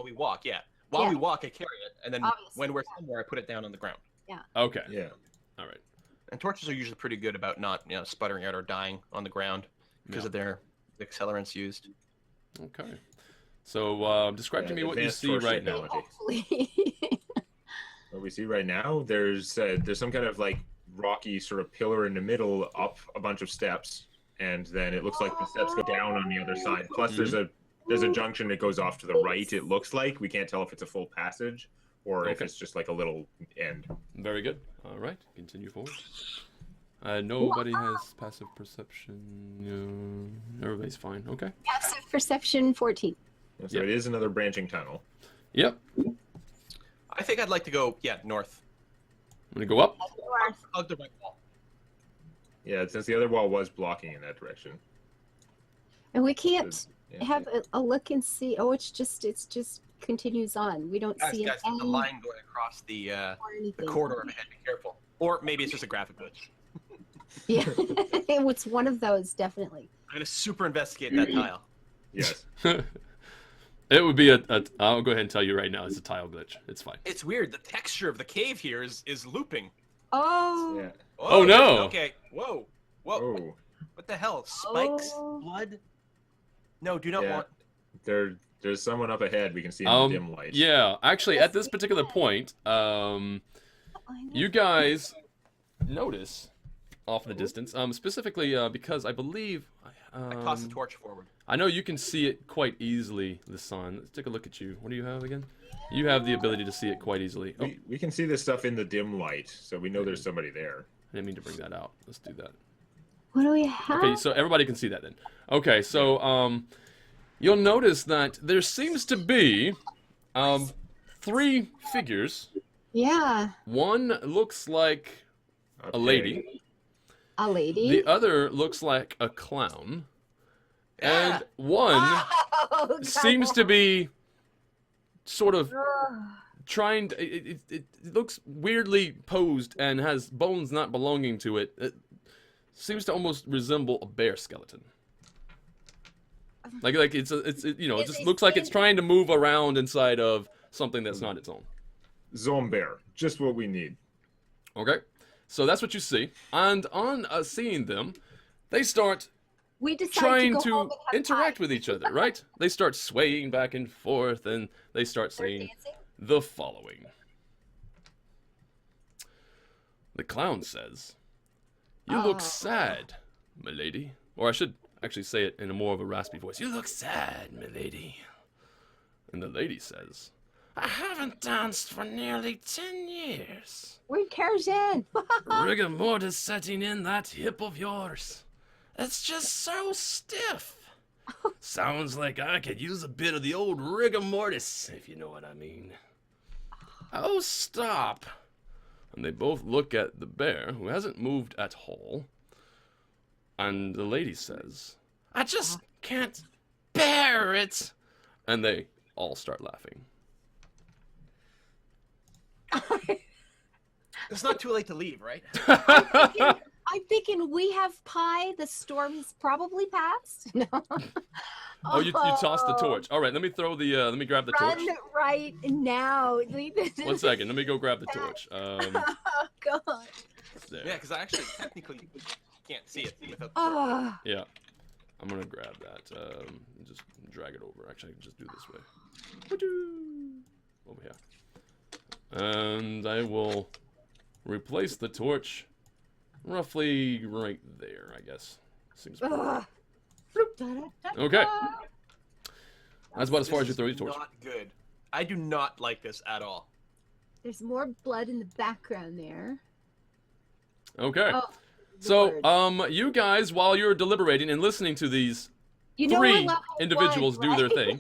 we walk. Yeah. While Yeah. we walk, I carry it, and then Obviously, when we're yeah. somewhere, I put it down on the ground. Okay. Yeah. All right. And torches are usually pretty good about not sputtering out or dying on the ground because Yeah. of their accelerants used. Okay. So describe to me what you advanced see torch right now. technology. Hopefully. What we see right now, there's some kind of like rocky sort of pillar in the middle, up a bunch of steps, and then it looks like the steps go down on the other side. Plus, there's a junction that goes off to the right. It looks like we can't tell if it's a full passage or if Okay. it's just like a little end. Very good. All right. Continue forward. Nobody has passive perception. No. Everybody's fine. Okay. Passive perception 14. And so Yeah. it is another branching tunnel. Yep. I think I'd like to go, north. I'm gonna go up. Hug the right wall. Yeah, since the other wall was blocking in that direction. And we can't Yeah. have a look and see. Oh, it's just continues on. We don't Guys, see guys, an the end line going across the or anything. corridor ahead. Be careful. Or maybe it's just a graphic glitch. Yeah, it's one of those definitely. I'm gonna super investigate that tile. Yes. It would be I'll go ahead and tell you right now, it's a tile glitch. It's fine. It's weird. The texture of the cave here is looping. Oh. Yeah. Oh, no. Okay. Whoa. Oh. What the hell? Spikes? Oh. Blood? No, do not Yeah. want. There's someone up ahead we can see in the dim light. Yeah, actually, at this particular point, you guys notice off in the distance, specifically because I believe I toss the torch forward. I know you can see it quite easily, the sun. Let's take a look at you. What do you have again? You have the ability to see it quite easily. Oh, We can see this stuff in the dim light, so we know there's somebody there. I didn't mean to bring that out. Let's do that. What do we have? Okay, so everybody can see that then. Okay, so you'll notice that there seems to be 3 figures. Yeah, One looks like a lady. a lady. The other looks like a clown. Yeah. And one Oh, God. seems to be sort of Ugh. trying to, it looks weirdly posed and has bones not belonging to it. It seems to almost resemble a bear skeleton. Like it just looks like it's trying to move around inside of something that's not its own. Zombear, just what we need. Okay, so that's what you see, and on seeing them, they start We decide trying to, go home to and have interact pie. with each other, right? They start swaying back and forth, and they start saying Dancing? the following. The clown says, "You look Oh. sad, milady." Or I should actually say it in a more of a raspy voice. "You look sad, milady." And the lady says, "I haven't danced for nearly 10 years. We're Karajan. Rigor mortis setting in that hip of yours. It's just so stiff. Sounds like I could use a bit of the old rigor mortis, if you know what I mean." "Oh, stop." And they both look at the bear, who hasn't moved at all. And the lady says, "I just can't bear it." And they all start laughing. It's not too late to leave, right? I'm thinking we have pie. The storm has probably passed. No. Oh, you tossed the torch. All right, let me throw the, let me grab the torch. Run right now. 1 second, let me go grab the torch. Oh, God. There. Yeah, because I actually technically can't see it without. Oh. Yeah. I'm gonna grab that. Just drag it over. Actually, I can just do it this way. Woo-doo. Over here. And I will replace the torch roughly right there, I guess. Seems pretty Ugh. Okay. That's about as far as This you throw is your torch. Not good. I do not like this at all. There's more blood in the background there. Okay. Oh, So, Lord. you guys, while you're deliberating and listening to these You know we're 3 level individuals one, do their right?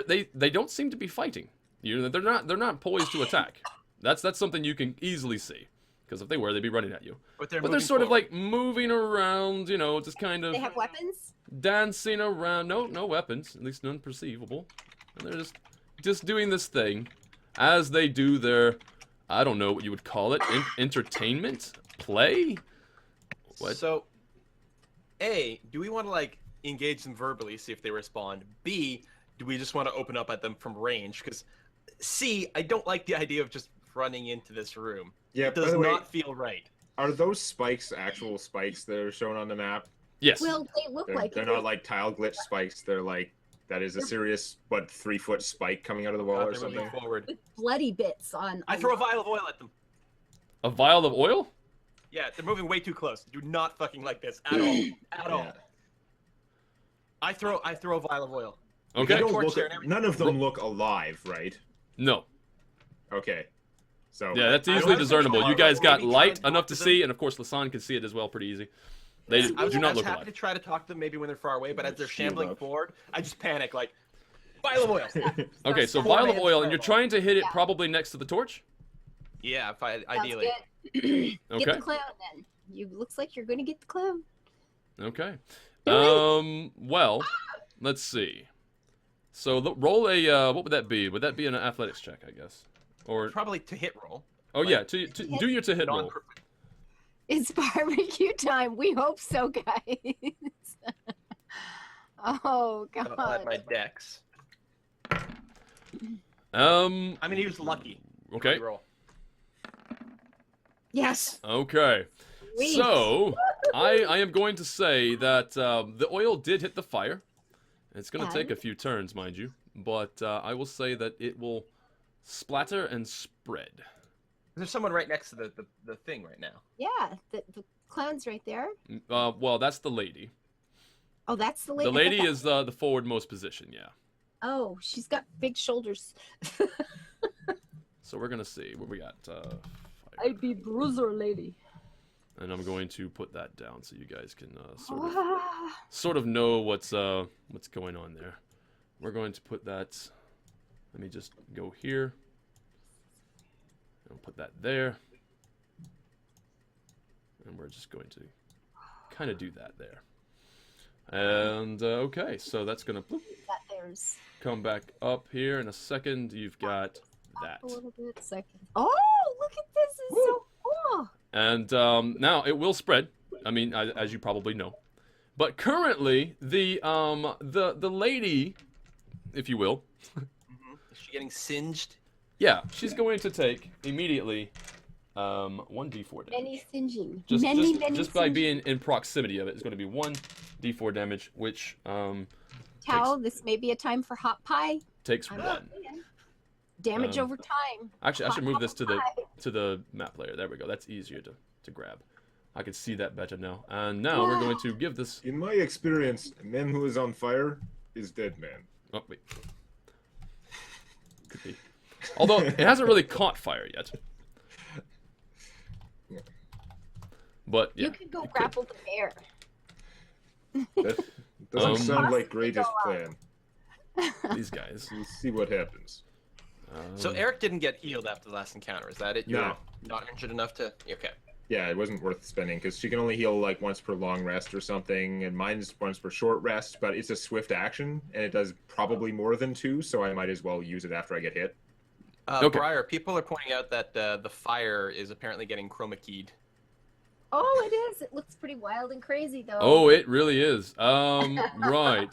thing, they don't seem to be fighting. They're not poised to attack. That's something you can easily see, because if they were, they'd be running at you. But they're But moving they're sort of forward. like moving around, just kind of They have weapons? dancing around. No weapons, at least none perceivable. And they're just doing this thing as they do their, I don't know what you would call it, entertainment play. What? So, A, do we want to like engage them verbally, see if they respond? B, do we just want to open up at them from range? Because C, I don't like the idea of just running into this room. Yeah, It by does the way, not feel right. are those spikes actual spikes that are shown on the map? Yes. Well, they look like They're it. not like tile glitch spikes. They're like, that is a serious, 3-foot spike coming out of the wall God, or they're moving something. forward. With bloody bits on. I throw a vial of oil at them. A vial of oil? Yeah, they're moving way too close. Do not fucking like this at all. At all. Yeah. I throw a vial of oil. They Okay. don't Torch look, there and everything. none of them look alive, right? No. Okay. So Yeah, that's I easily don't discernible. think You so. guys got Maybe light try and enough talk to to see, them. and of course Lasan can see it as well pretty easy. They I was do not look happy alive. to try to talk to them maybe when they're far away, but as they're Shield shambling up. forward, I just panic like, Vial of oil. Okay, so Four vial of man's oil, and vial you're of trying to hit it Yeah. probably next to the torch? Yeah, if I, Sounds ideally. good. Get Okay. the clown then. You looks like you're going to get the clown. Okay. Do it. Well, let's see. So roll a, what would that be? Would that be an athletics check, I guess? Or, Probably to hit roll. oh yeah, to do your to hit roll. Non-perfect. It's barbecue time. We hope so, guys. Oh I'll God. add my dex. Um, I mean, he was lucky. okay. Roll. Yes. Okay. Sweet. So, I am going to say that the oil did hit the fire. It's going to Yeah. take a few turns, mind you. But I will say that it will splatter and spread. There's someone right next to the thing right now. Yeah, the clown's right there. Well, that's the lady. Oh, that's the lady. The lady is the forwardmost position, yeah. Oh, she's got big shoulders. So we're going to see what we got. Fire. I'd be bruiser lady. And I'm going to put that down so you guys can sort of Ah, sort of know what's going on there. We're going to put that. Let me just go here. I'll put that there. And we're just going to kind of do that there. And okay, so that's gonna bloop, that there's come back up here in a second. You've got that. a little bit second. Oh, look at this! It's so cool. And now it will spread. I mean, as you probably know. But currently, the lady, if you will, Is she getting singed? yeah, she's going to take immediately 1d4 damage. Many singeing. Just many by singeing. being in proximity of it, it's going to be 1d4 damage, which Tao, this may be a time for hot pie. takes I'm 1. not saying. Damage Um, over time. Actually, I should move this to Hot pie. the map layer. There we go. That's easier to grab. I can see that better now. And now we're going to give this. In my experience, a man who is on fire is dead man. Oh wait, could be. Although it hasn't really caught fire yet. But yeah, You can go it could. grapple the bear. That doesn't sound like Possibly greatest go up. plan. These guys. We'll see what happens. So Eric didn't get healed after the last encounter. Is that it? You're No. not injured enough to. Okay. Yeah, it wasn't worth spending because she can only heal like once per long rest or something, and mine's once per short rest. But it's a swift action, and it does probably more than 2, so I might as well use it after I get hit. Okay. Briar, people are pointing out that the fire is apparently getting chroma keyed. Oh, it is. It looks pretty wild and crazy, though. Oh, it really is. Right.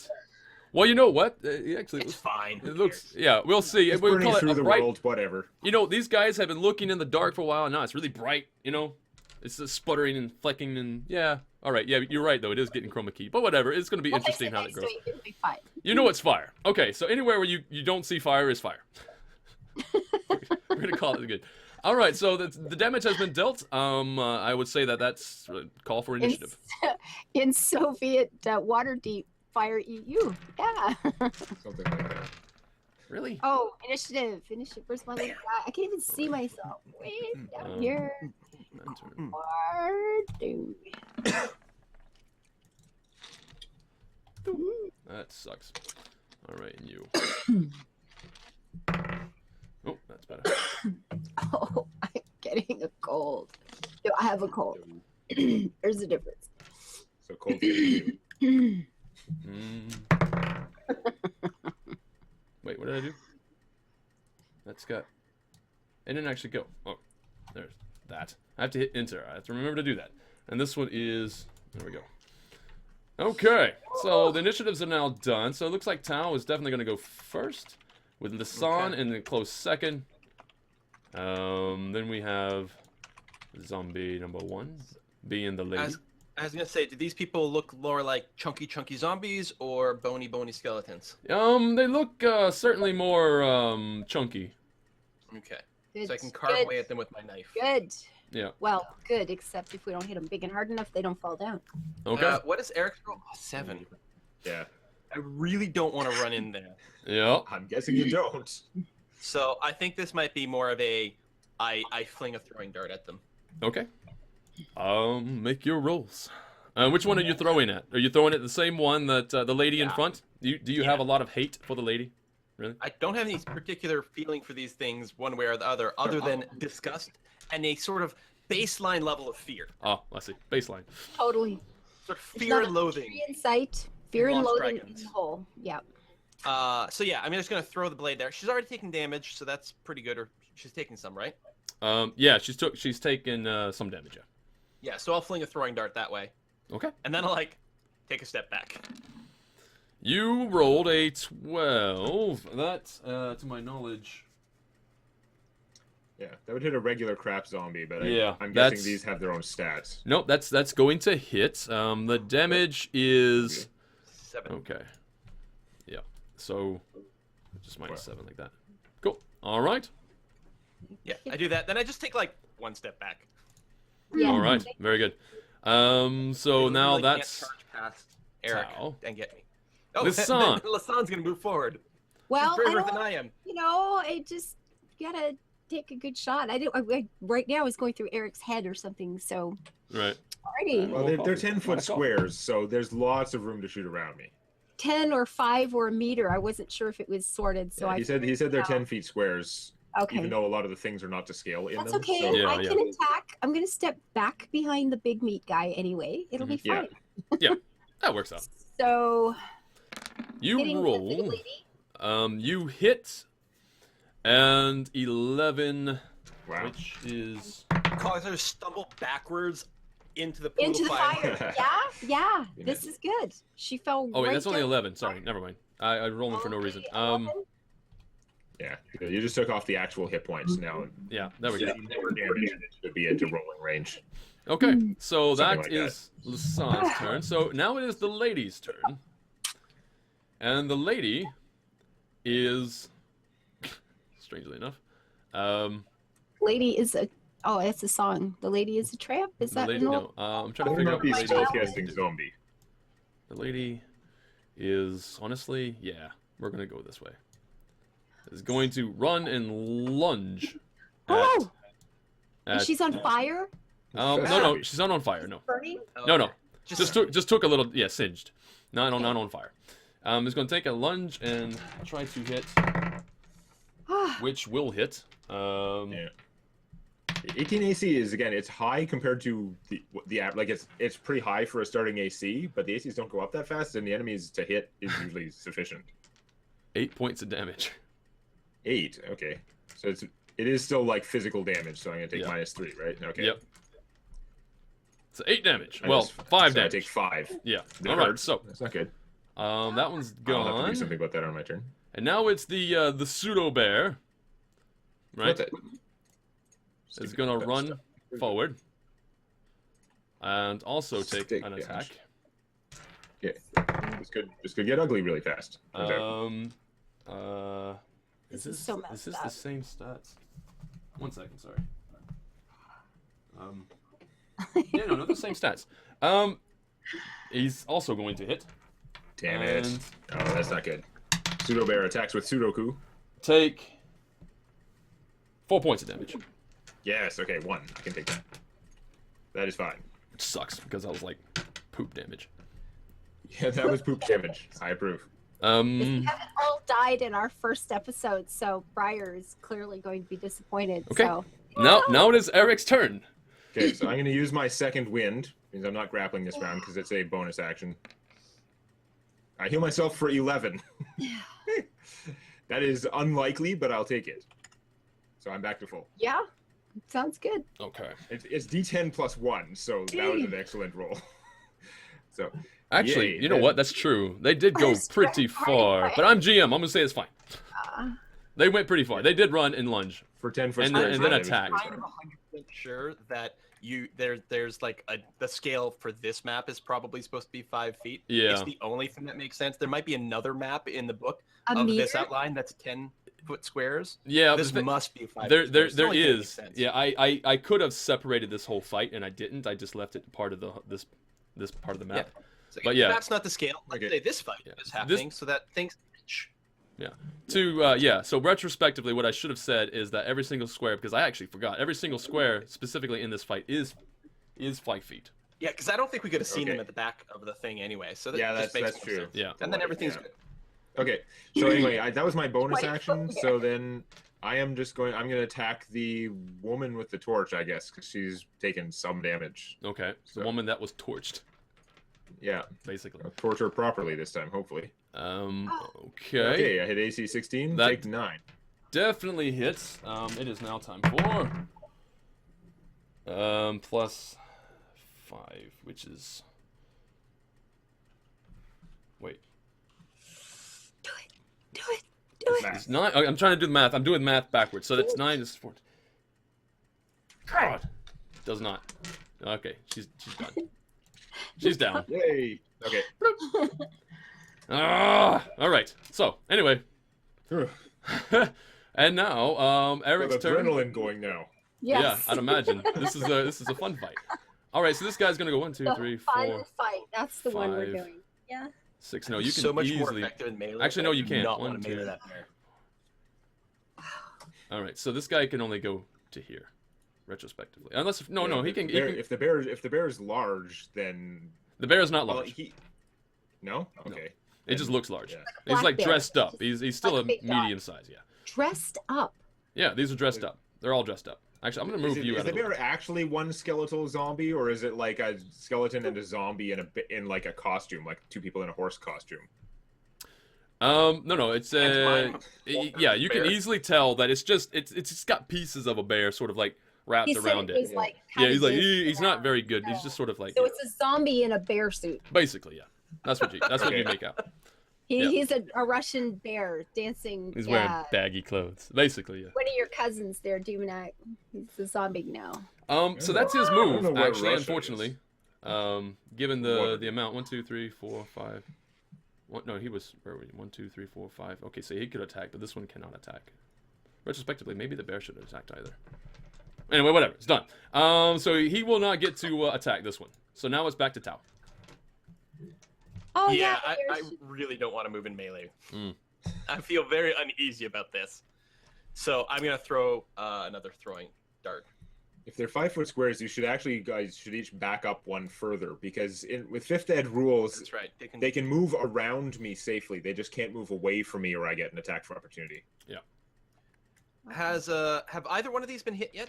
Well, you know what? Actually, It's fine. it looks. Yeah, we'll see. It's We'll burning call it through a the bright. world, whatever. You know, these guys have been looking in the dark for a while. Now it's really bright. You know, it's just sputtering and flecking and yeah. All right, yeah, you're right though. It is getting chroma key, but whatever. It's going to be Well, interesting how next it to goes. It'll be fine. You know it's fire. Okay, so anywhere where you don't see fire is fire. We're gonna call it good. All right, so the damage has been dealt. I would say that's a call for initiative. In Soviet Waterdeep, fire eat you. Yeah. Something like that. Really? Oh, initiative. Initiative. Where's my little guy? I can't even see myself. Way down here. Enter. Dude. That sucks. All right, and you. Oh, that's better. Oh, I'm getting a cold. Do I have a cold? There's a difference. So cold for you. Mm. Wait, what did I do? That's got. It didn't actually go. Oh, there's that. I have to hit enter. I have to remember to do that. And this one is. There we go. Okay, so the initiatives are now done. So it looks like Tao is definitely going to go first, with Lisan in the close second. Then we have zombie number 1, being the lady. I was gonna say, do these people look more like chunky zombies or bony skeletons? They look certainly more chunky. Okay. Good. So I can carve good. away at them with my knife. Good. Yeah. Well, good, except if we don't hit them big and hard enough, they don't fall down. Okay. What is Eric's roll? Oh, 7. Yeah, I really don't want to run in there. Yeah. I'm guessing you don't. So I think this might be more of a I fling a throwing dart at them. Okay. Make your rolls. Which one are you throwing at? Are you throwing at the same one that the lady in Yeah. front? Do you have a lot of hate for the lady? Really? I don't have any particular feeling for these things one way or the other than disgust and a sort of baseline level of fear. Oh, I see. Baseline. Totally. Sort of There's fear not and a loathing. tree in sight. Fear and Lost loathing dragons. in the hole. Yeah. So yeah, I'm just gonna throw the blade there. She's already taking damage, so that's pretty good. Or she's taking some, right? Yeah, she's taken some damage. Yeah. Yeah. So I'll fling a throwing dart that way, Okay. and then I'll take a step back. You rolled a 12. That, to my knowledge. Yeah, that would hit a regular crap zombie, but Yeah, I'm that's- guessing these have their own stats. Nope, that's going to hit. The damage is 7. okay. Yeah. So just -7 like that. Cool. All right. Yeah, I do that. Then I just take like one step back. Yeah. All right. Very good. So They now really can't that's charge past Eric Tao. and get me. Oh, Lisanne. Lisanne's gonna move forward. Well, She's I braver don't, than I am. I just gotta take a good shot. Right now I was going through Eric's head or something. So, right. alrighty, Well, they're 10-foot squares, so there's lots of room to shoot around me. 10 or 5 or a meter. I wasn't sure if it was sorted. So Yeah, he said they're out. 10 feet squares, Okay. even though a lot of the things are not to scale in That's them. okay. So, Yeah, I can attack. I'm gonna step back behind the big meat guy anyway. It'll be Yeah. fine. That works out. So You hitting the big roll. lady. You hit, and 11, wow. which is Cause her to stumble backwards into the pool Into of the fire. fire. Yeah. This is good. She fell. oh wait, right that's only down. 11. Sorry, never mind. I rolled them for no Okay, reason. 11. Yeah, you just took off the actual hit points now. Yeah, there we go. More damage, and it should be into rolling range. Okay, so Something that like is Lisanne's turn. So now it is the lady's turn. And the lady is, strangely enough, Lady is a. Oh, it's a song. The lady is a tramp. Is the that lady, an no, old? I'm trying to Will figure not out be what the lady is going spellcasting to do. zombie. The lady is, honestly, yeah, we're going to go this way. Is going to run and lunge at, Oh, and at she's on fire. no, she's not on fire, no. Burning. No. Just Just took a little, yeah, singed. Not on fire. Is going to take a lunge and try to hit, which will hit. Yeah. 18 AC is, again, it's high compared to the app. Like it's pretty high for a starting AC, but the ACs don't go up that fast, and the enemies to hit is usually sufficient. 8 points of damage. 8, okay. So it is still like physical damage, so I'm gonna take Yeah. -3, right? Okay. Yep. So 8 damage. I Well, just- 5 so I damage. take 5. Yeah. That All right. hurts. So That's not good. that one's I'll have to gone, do something about that on my turn. and now it's the pseudo bear. Right. What the- Is gonna run forward, and also take Stick an attack. This could get ugly really fast. Turns out. Is This is this so is messed this up. the same stats? 1 second, sorry. Yeah, no, the same stats. He's also going to hit. Damn it. and Oh, that's not good. Pseudo bear attacks with Sudoku. take 4 points of damage, Yes, okay, 1. I can take that. That is fine. which sucks because I was like poop damage. Yeah, that was poop damage. I approve. We haven't all died in our first episode, so Briar is clearly going to be disappointed. Okay. So Now it is Eric's turn. Okay, so I'm going to use my second wind. Means I'm not grappling this round because it's a bonus action. I heal myself for 11. That is unlikely, but I'll take it. So I'm back to full. yeah, sounds good. Okay. It's D10 plus 1, so that was an excellent roll. So Actually, Yay, you know that- what? That's true. They did go pretty far, but I'm GM. I'm gonna say it's fine. Uh, They went pretty far. They did run and lunge. for 10 foot And then- squares, and then that was attack. pretty kind far. of 100% sure that there's like the scale for this map is probably supposed to be 5 feet. Yeah. It's the only thing that makes sense. There might be another map in the book a of meter. this outline that's 10-foot squares. Yeah, This but must be 5 there feet there squares. there It's the only thing that is. makes sense. Yeah, I could have separated this whole fight and I didn't. I just left it part of this part of the map. So But yeah. that's not the scale. Let's Okay. say this fight Yeah. is happening so that things. So retrospectively, what I should have said is that every single square, because I actually forgot, every single square specifically in this fight is 5 feet. Yeah, because I don't think we could have seen Okay. them at the back of the thing anyway. So that Yeah, just makes that's more true. sense. Yeah. And then everything's Yeah. good. Okay. So anyway, that was my bonus 20 action. foot So then I'm going to attack the woman with the torch, I guess, because she's taken some damage. Okay. So- The woman that was torched, Yeah. basically. I'll torch her properly this time, hopefully. Okay. Okay, I hit AC 16. That- Take 9. Definitely hits. It is now time for plus 5, which is wait. Do it. Do it. Do it. It's 9. Okay, I'm trying to do the math. I'm doing math backwards. So that's 9 is 4. God, does not. Okay, she's done. She's down. Yay. Okay. All right. So anyway, and now Eric's Got turn. adrenaline going now. Yes. Yeah, I'd imagine this is a fun fight. All right, so this guy's gonna go 1, 2, The 3, fun 4, fight. That's the one we're 5. doing. Yeah. 6. No, you can so much more easily. effective in melee. Actually, no, you can't. Not 1, want to 2. melee that bear. All right, so this guy can only go to here, retrospectively. Unless no, he can. If the bear is large, then The bear is not well, large. No. Okay. It just looks large. Yeah. He's black like bear. dressed up. He's still Like a a big dog. medium size. Yeah. Dressed up. Yeah, these are dressed up. They're all dressed up. Actually, I'm gonna move you Is out the of the way. bear actually one skeletal zombie, or is it like a skeleton and a zombie in like a costume, like two people in a horse costume? No, it's Pantomime. yeah, you can Bear. easily tell that it's just got pieces of a bear sort of like wrapped He said around it it. was like. Yeah, he's like kinda he's not very good. He's just sort of like So it's a zombie in a bear suit. basically, yeah. That's what you Okay. make out. He's a Russian bear dancing. He's yeah. wearing baggy clothes. Basically, yeah. One of your cousins there, Dumanak. He's a zombie now. So that's his I don't move, know what actually, Russia unfortunately. Given the amount 1, 2, 3, 4, 5. No, he was where were we? 1, 2, 3, 4, 5. Okay, so he could attack, but this one cannot attack. Retrospectively, maybe the bear should have attacked either. Anyway, whatever. It's done. So he will not get to attack this one. So now it's back to Tao. Oh yeah, yeah. I really don't want to move in melee. Mm. I feel very uneasy about this. So I'm gonna throw another throwing dart. If they're 5-foot squares, you guys should each back up one further, because with fifth ed rules, That's right. they can move around me safely. They just can't move away from me, or I get an attack for opportunity. Have either one of these been hit yet?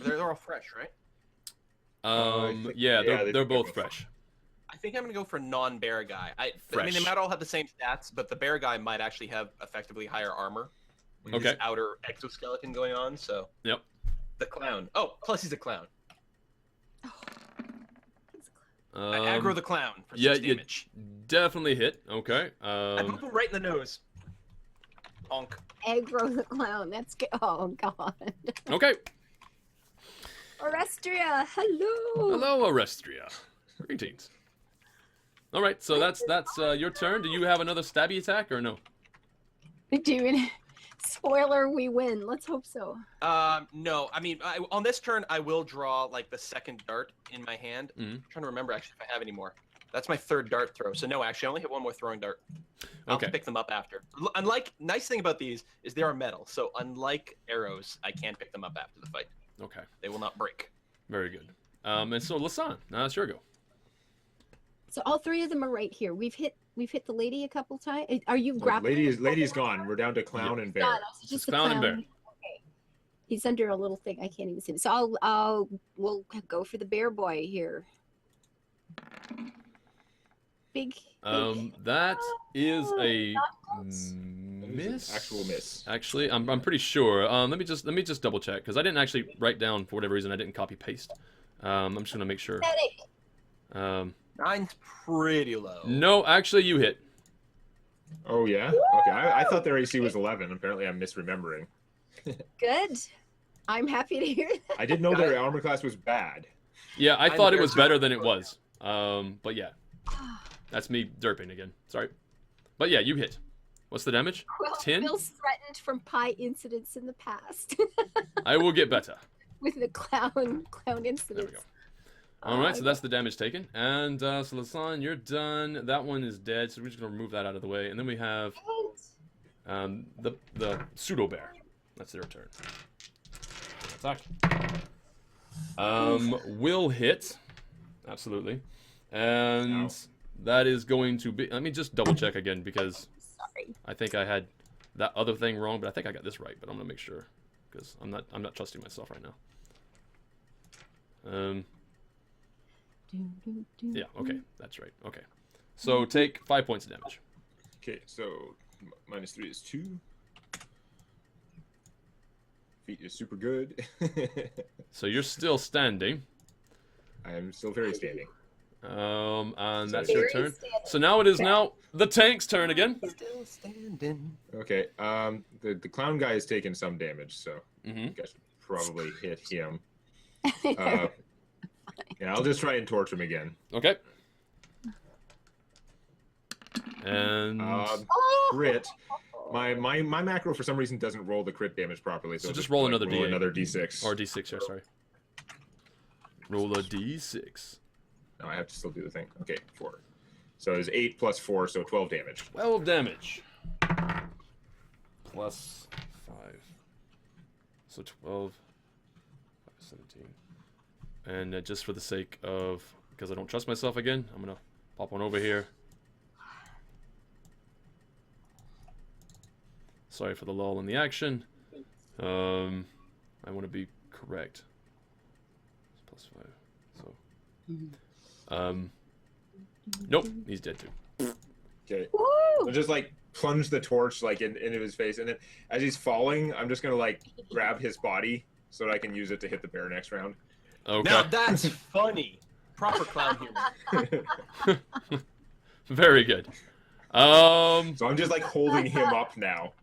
They're all fresh, right? Yeah, they're they're both both fresh. I think I'm gonna go for non-bear guy. I mean, they Fresh. might all have the same stats, but the bear guy might actually have effectively higher armor. With Okay. his outer exoskeleton going on. So Yep. the clown. Oh, plus he's a clown. I aggro the clown for yeah, 6 you damage. definitely hit. Okay. I pop him right in the nose. Honk. Aggro the clown. That's good. Oh god. Okay. Orestria, hello. Hello, Orestria. Greetings. All right, so that's your turn. Do you have another stabby attack or no? Dude, spoiler, we win. Let's hope so. No. I mean, on this turn, I will draw like the second dart in my hand. Mhm. I'm trying to remember actually if I have any more. That's my third dart throw. So no, actually, I only hit one more throwing dart. I'll Okay. pick them up after. Unlike, nice thing about these is they are metal. So unlike arrows, I can pick them up after the fight. Okay. They will not break. Very good. And so Lasan, now it's your go. So all three of them are right here. We've hit the lady a couple times. Are you grappling? Lady's gone. We're down to clown and bear. God, it's just the clown and bear. Okay. He's under a little thing. I can't even see him. So we'll go for the bear boy here. Big. That is a Miss. miss. Actual miss. Actually, I'm pretty sure. Let me just double check because I didn't actually write down for whatever reason. I didn't copy paste. I'm just gonna make sure. Pathetic. 9's pretty low. No, actually, you hit. Oh yeah. Okay. I thought their AC was 11. Apparently, I'm misremembering. Good. I'm happy to hear that. I didn't know their armor class was bad. Yeah, I I'm thought it very was sorry. better than it was. But yeah, that's me derping again. Sorry. But yeah, you hit. What's the damage? Well, 10? Bill's threatened from pie incidents in the past I will get better. with the clown There we incidents. go. All right, so that's the damage taken. And so Lasan, you're done. That one is dead, so we're just gonna remove that out of the way. And then we have the pseudo bear. That's their turn. Attack. Will hit. Absolutely. And Ow. that is going to be. Let me just double check again because Sorry. I think I had that other thing wrong, but I think I got this right. But I'm gonna make sure because I'm not trusting myself right now. Yeah. Okay, that's right. Okay. So take 5 points of damage. Okay, so -3 is 2. Feet is super good. So you're still standing. I am still very standing. And that's Very your turn. So now it is now the tank's turn again. Still standing. Okay, the clown guy has taken some damage, so Mm-hmm. you guys should probably hit him. Yeah, I'll just try and torch him again. Okay. And Crit. My macro for some reason doesn't roll the crit damage properly, so So I'll just roll another roll D8. another D6. or D6, yeah, sorry. Roll a D6. No, I have to still do the thing. Okay, 4. So it's 8 plus 4, so 12 damage. 12 damage. Plus 5. So 12, 17. And just for the sake of, because I don't trust myself again, I'm going to pop one over here. Sorry for the lull in the action. I want to be correct. Plus 5. So, nope, he's dead too. Okay. Woo! I'll just like plunge the torch like into his face, and then as he's falling, I'm just gonna like grab his body so that I can use it to hit the bear next round. Okay. Now that's funny. Proper clown humor. Very good. So I'm just like holding him up now.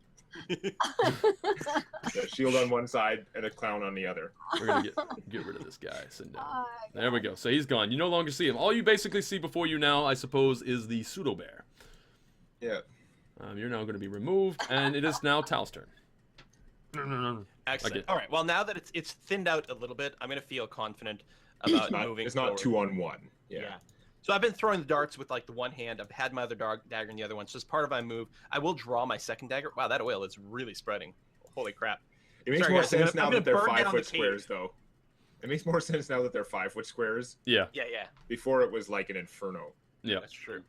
A shield on one side and a clown on the other. We're gonna get rid of this guy. Sit down. There we go. So he's gone. You no longer see him. All you basically see before you now, I suppose, is the pseudo bear. Yeah. You're now going to be removed, and it is now Tal's turn. Excellent. Okay. All right. Well, now that it's thinned out a little bit, I'm gonna feel confident about moving. It's not forward. 2-on-1. Yeah. So I've been throwing the darts with like the one hand. I've had my other dagger in the other one. So as part of my move, I will draw my second dagger. Wow, that oil is really spreading. Holy crap! It makes Sorry, more guys, sense I'm now gonna that they're burn down 5-foot the cave. squares, though. It makes more sense now that they're 5-foot squares. Yeah. Yeah, yeah, Before it was like an inferno. Yeah. that's true.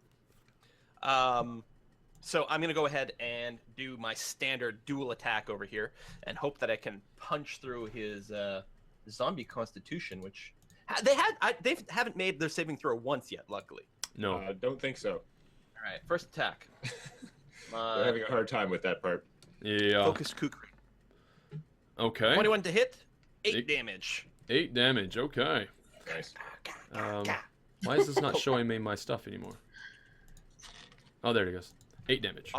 So I'm gonna go ahead and do my standard dual attack over here, and hope that I can punch through his zombie constitution, which they haven't made their saving throw once yet, luckily. No. Don't think so. All right, first attack. They're having a hard time with that part. Yeah. Focus kukri. Okay. 21 to hit, 8 Eight. damage. 8 damage. Okay. Nice. Why is this not showing me my stuff anymore? Oh, there it goes. 8 damage.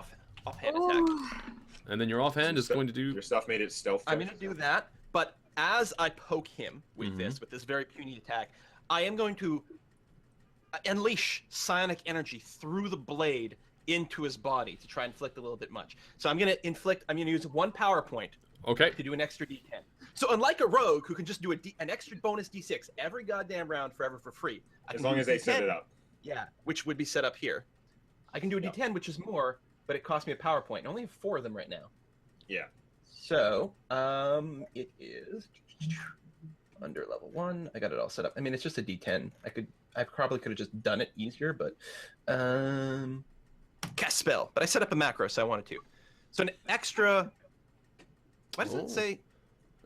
Offhand attack. And then your offhand is going to do. Your stuff made it stealth. I'm gonna do that, but as I poke him with Mhm. this very puny attack, I am going to unleash psionic energy through the blade into his body to try and inflict a little bit much. So I'm gonna use 1 power point Okay. to do an extra D10. So unlike a rogue who can just do an extra bonus D6 every goddamn round forever for free, I As can long do as a they set D10, it up. Yeah, which would be set up here. I can do a Yeah. D10, which is more, but it costs me a power point. I only have 4 of them right now. Yeah. So, it is under level 1. I got it all set up. I mean, it's just a D10. I probably could have just done it easier, but cast spell. But I set up a macro, so I wanted to. So an extra. Why does Oh. it say?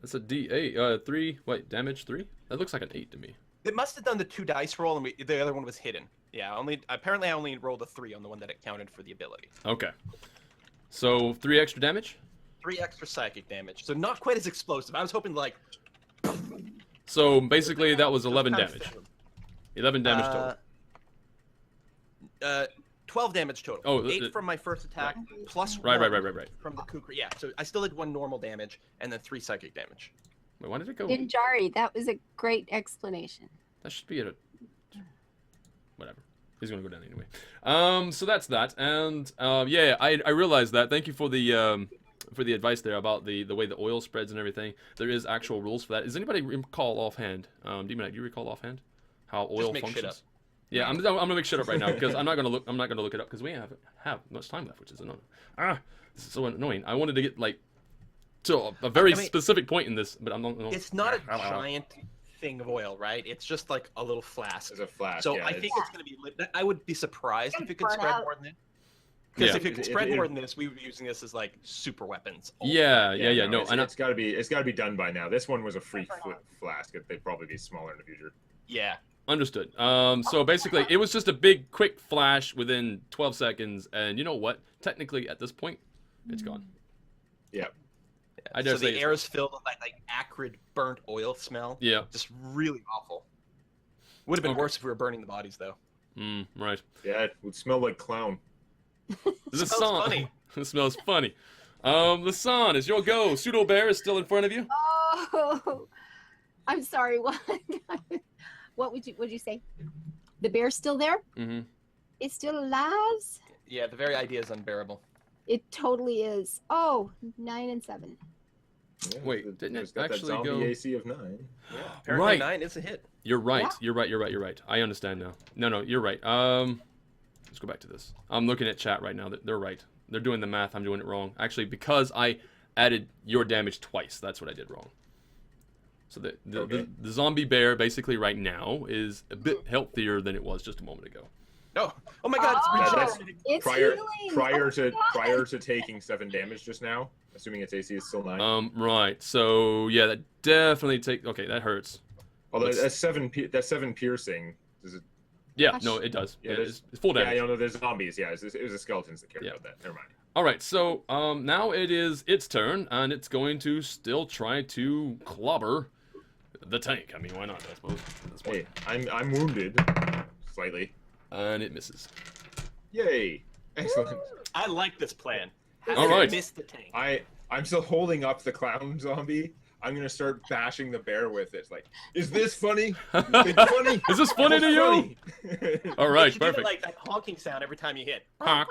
That's a D8. 3. Wait, damage 3? That looks like an 8 to me. It must have done the 2 dice roll, and the other one was hidden. Yeah, apparently I only rolled a 3 on the one that it counted for the ability. Okay. So 3 extra damage? 3 extra psychic damage. So not quite as explosive. I was hoping like. So basically that was 11 kind of damage. thing. 11 damage total. 12 damage total. Oh, 8 from my first attack, plus Right. 1 from the kukri. Yeah, so I still did 1 normal damage, and then 3 psychic damage. Wait, why did it go? Ninjari, that was a great explanation. That should be at a... Whatever. He's gonna go down anyway. So that's that. And yeah, I realized that. Thank you for the advice there about the way the oil spreads and everything. There is actual rules for that. Does anybody recall offhand? Demon, do you recall offhand how oil make shit functions? up. Yeah, I'm gonna make shit up right now because I'm not gonna look it up because we have much time left, which is annoying. This is so annoying. I wanted to get like to a very specific point in this, but I'm not. It's not a giant thing of oil, right? It's just like a little flask. As a flash. So yeah, I think it's going to be lit. I would be surprised if it could burn spread out. more than that. Because Yeah. if it could spread more than this, we would be using this as like super weapons. Yeah. No, it's got to be done by now. This one was a free flask. They'd probably be smaller in the future. Yeah. understood. So basically, it was just a big, quick flash within 12 seconds, and you know what? Technically, at this point, it's gone. Yeah. I dare So say the air is filled with like acrid, burnt oil smell. Yeah. Just really awful. Would have been Okay. worse if we were burning the bodies, though. Right. Yeah, it would smell like clown. This Smells funny. It smells funny. Lasan, is your go? Pseudo Bear is still in front of you. Oh, I'm sorry. What? Would you say? The bear's still there? Mm-hmm. It's still alive? Yeah, the very idea is unbearable. It totally is. Oh, 9 and 7. Yeah, Wait, didn't it it's got actually that zombie go- AC of 9. Yeah. Apparently Right. 9 is a hit. You're right. Yeah. You're right. I understand now. No, you're right. Let's go back to this. I'm looking at chat right now. They're right. They're doing the math. I'm doing it wrong. Actually, because I added your damage twice. That's what I did wrong. So the zombie bear basically right now is a bit healthier than it was just a moment ago. No. Oh my god, it's Oh, regenerating. it's Prior healing. prior to taking 7 damage just now, assuming its AC is still 9. Right. So yeah, that definitely okay, that hurts. Although let's- that's 7 piercing. Does it? Yeah, Gosh. no, it does. Yeah, It's full damage. Yeah, I know there's zombies. Yeah, it was the skeletons that cared Yeah. about that. Never mind. All right, so now it is its turn, and it's going to still try to clobber the tank. I mean, why not? I suppose. At this point. Hey, I'm wounded slightly. And it misses. Yay! Excellent. I like this plan. All right. Miss the tank. I'm still holding up the clown zombie. I'm gonna start bashing the bear with it. Like, is this funny? It's funny. Is this funny to you? Funny. All right, You should give it, perfect. like that honking sound every time you hit. Honk.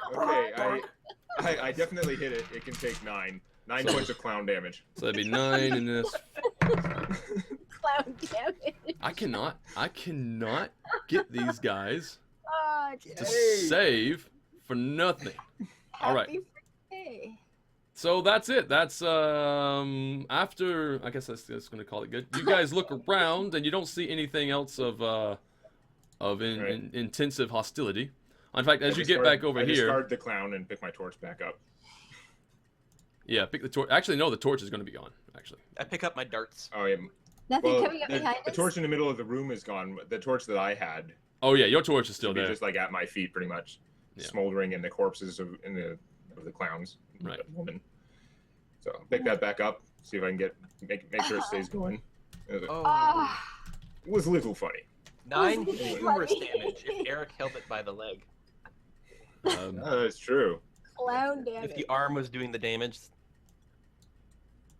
Okay, I definitely hit it. It can take 9 points of clown damage. So that'd be 9 in this. Clown damage. I cannot get these guys Oh, to save for nothing. All right. happy birthday. So that's it. That's after. I guess that's going to call it good. You guys look around and you don't see anything else of intensive hostility. In fact, as you get back over I here, discard the clown and pick my torch back up. yeah, pick the torch. Actually, no, the torch is going to be gone. Actually, I pick up my darts. Oh yeah. Nothing Well, coming up behind the us. torch in the middle of the room is gone. The torch that I had oh yeah, your torch is still should be there. just like at my feet, pretty much, Yeah. smoldering in the corpses of the clowns. Right. The woman. So I'll pick that back up. See if I can make sure it stays going. It Ah, was a little funny. 9 This is humorous funny. damage if Eric held it by the leg. That's true. clown If damage. the arm was doing the damage.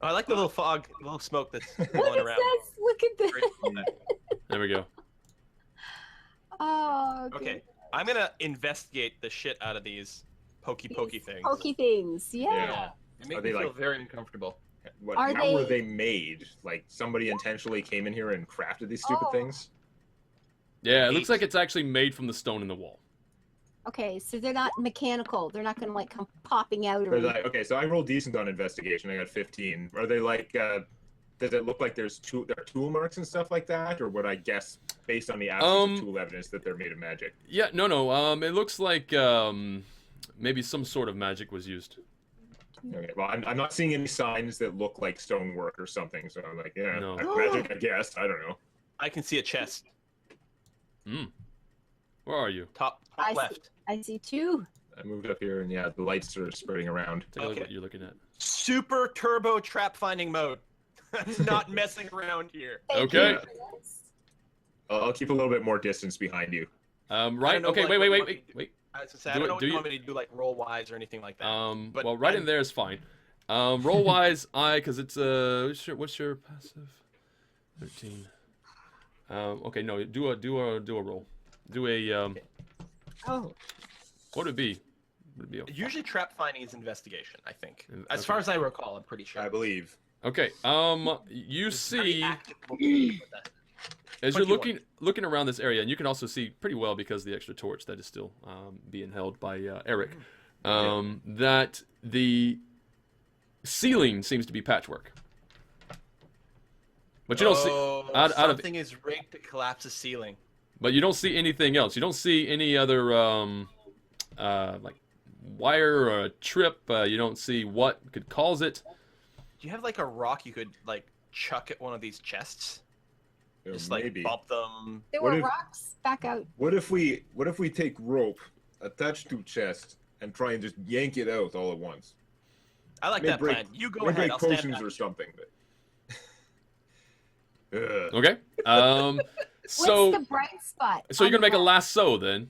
Oh, I like the little fog, the little smoke that's Look going at around. this. Look at this. There we go. Oh, Okay, I'm gonna investigate the shit out of these pokey things. Pokey things. Yeah. Yeah. It Are makes they me feel like- very uncomfortable. Are How were they- they made? Like somebody intentionally came in here and crafted these stupid Oh. things? Yeah, it looks 8. like it's actually made from the stone in the wall. Okay, so they're not mechanical. They're not gonna like come popping out or They're like, okay, so I rolled decent on investigation. I got 15. Are they like? Does it look like there are tool marks and stuff like that, or would I guess based on the absence of tool evidence that they're made of magic? Yeah, no. It looks like maybe some sort of magic was used. Okay, well, I'm not seeing any signs that look like stonework or something. So I'm like, yeah, No. magic, I guess. I don't know. I can see a chest, Where are you? top I see. left. I see 2. I moved up here, and yeah, the lights are spreading around. Take a look Okay. what you're looking at. Super turbo trap finding mode. I'm not messing around here. Thank Okay. you for this. I'll keep a little bit more distance behind you. Right. know, Okay. like, Wait. what you want me to Wait. I was gonna say, I Do don't it- know what do you you- want me to do, like roll wise or anything like that. But Well, right in I'm- there is fine. Roll wise, because it's what's your passive? 13. Okay. No. Do a roll. Do a Oh, what would it be? Would it be a Usually trap finding is investigation, I think. Okay. As far as I recall, I'm pretty sure. I believe. Okay. You It's very see. active with that. As you're 21. looking around this area, and you can also see pretty well because of the extra torch that is still being held by Eric, that the ceiling seems to be patchwork. But you don't see, out of- something is rigged to collapse the ceiling. but you don't see anything else. You don't see any other like wire or a trip. You don't see what could cause it. Do you have like a rock you could like chuck at one of these chests? Just like Maybe. bump them. There What were if- rocks back out. What if we take rope attached to chest and try and just yank it out all at once? I like May that break- plan. You go May ahead. break I'll stand potions back. or something. But... Okay. So What's the bright spot? so you're on gonna make a the lasso then?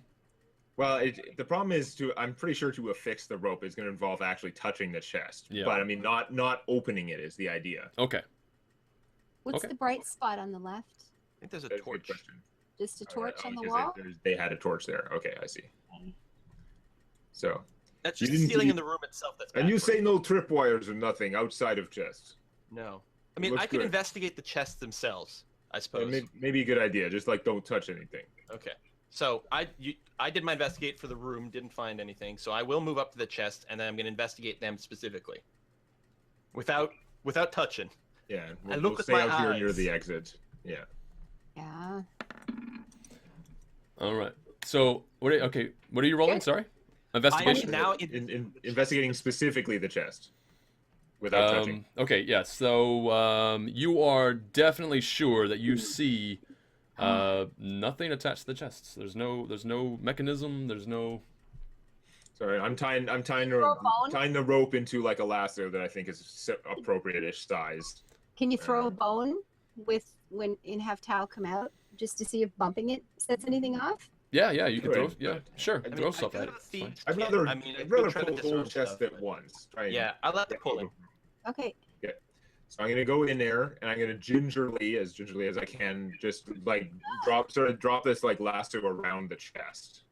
Well, the problem is I'm pretty sure to affix the rope is going to involve actually touching the chest. Yeah. But I mean, not opening it is the idea. Okay. What's Okay. the bright spot on the left? I think there's a That's a good torch. question. Just a torch on the because wall? they had a torch there. Okay, I see. So, That's You just the didn't ceiling see- in the room itself. That's and you bad for say no tripwires or nothing outside of chests. no. I mean, Looks I can good. investigate the chests themselves. I suppose. Maybe a good idea. Just like don't touch anything. Okay. So I did my investigate for the room, didn't find anything. So I will move up to the chest, and then I'm gonna investigate them specifically, without touching. Yeah. I look We'll with stay my out here near eyes. the exit. Yeah. Yeah. All right. So what are you rolling? Good. Sorry. I Investigation. now In investigating specifically the chest, without touching. Okay, yeah. So you are definitely sure that you see nothing attached to the chests. There's no mechanism. There's no. Sorry, I'm tying Throw a bone? the rope into like a lasso that I think is appropriate-ish size. Can you throw a bone and have Tal come out just to see if bumping it sets anything off? Yeah, you can throw. Good, Yeah, but- sure. I mean, Throw I stuff go at to it. the It's fine. thieves' I'd kit. rather I mean, I'd go rather try to pull the whole disarm chest stuff, at but- once. Try and- Yeah, I'll let them pull it. Okay. So I'm gonna go in there and I'm gonna gingerly as I can, just like drop this like lasso around the chest,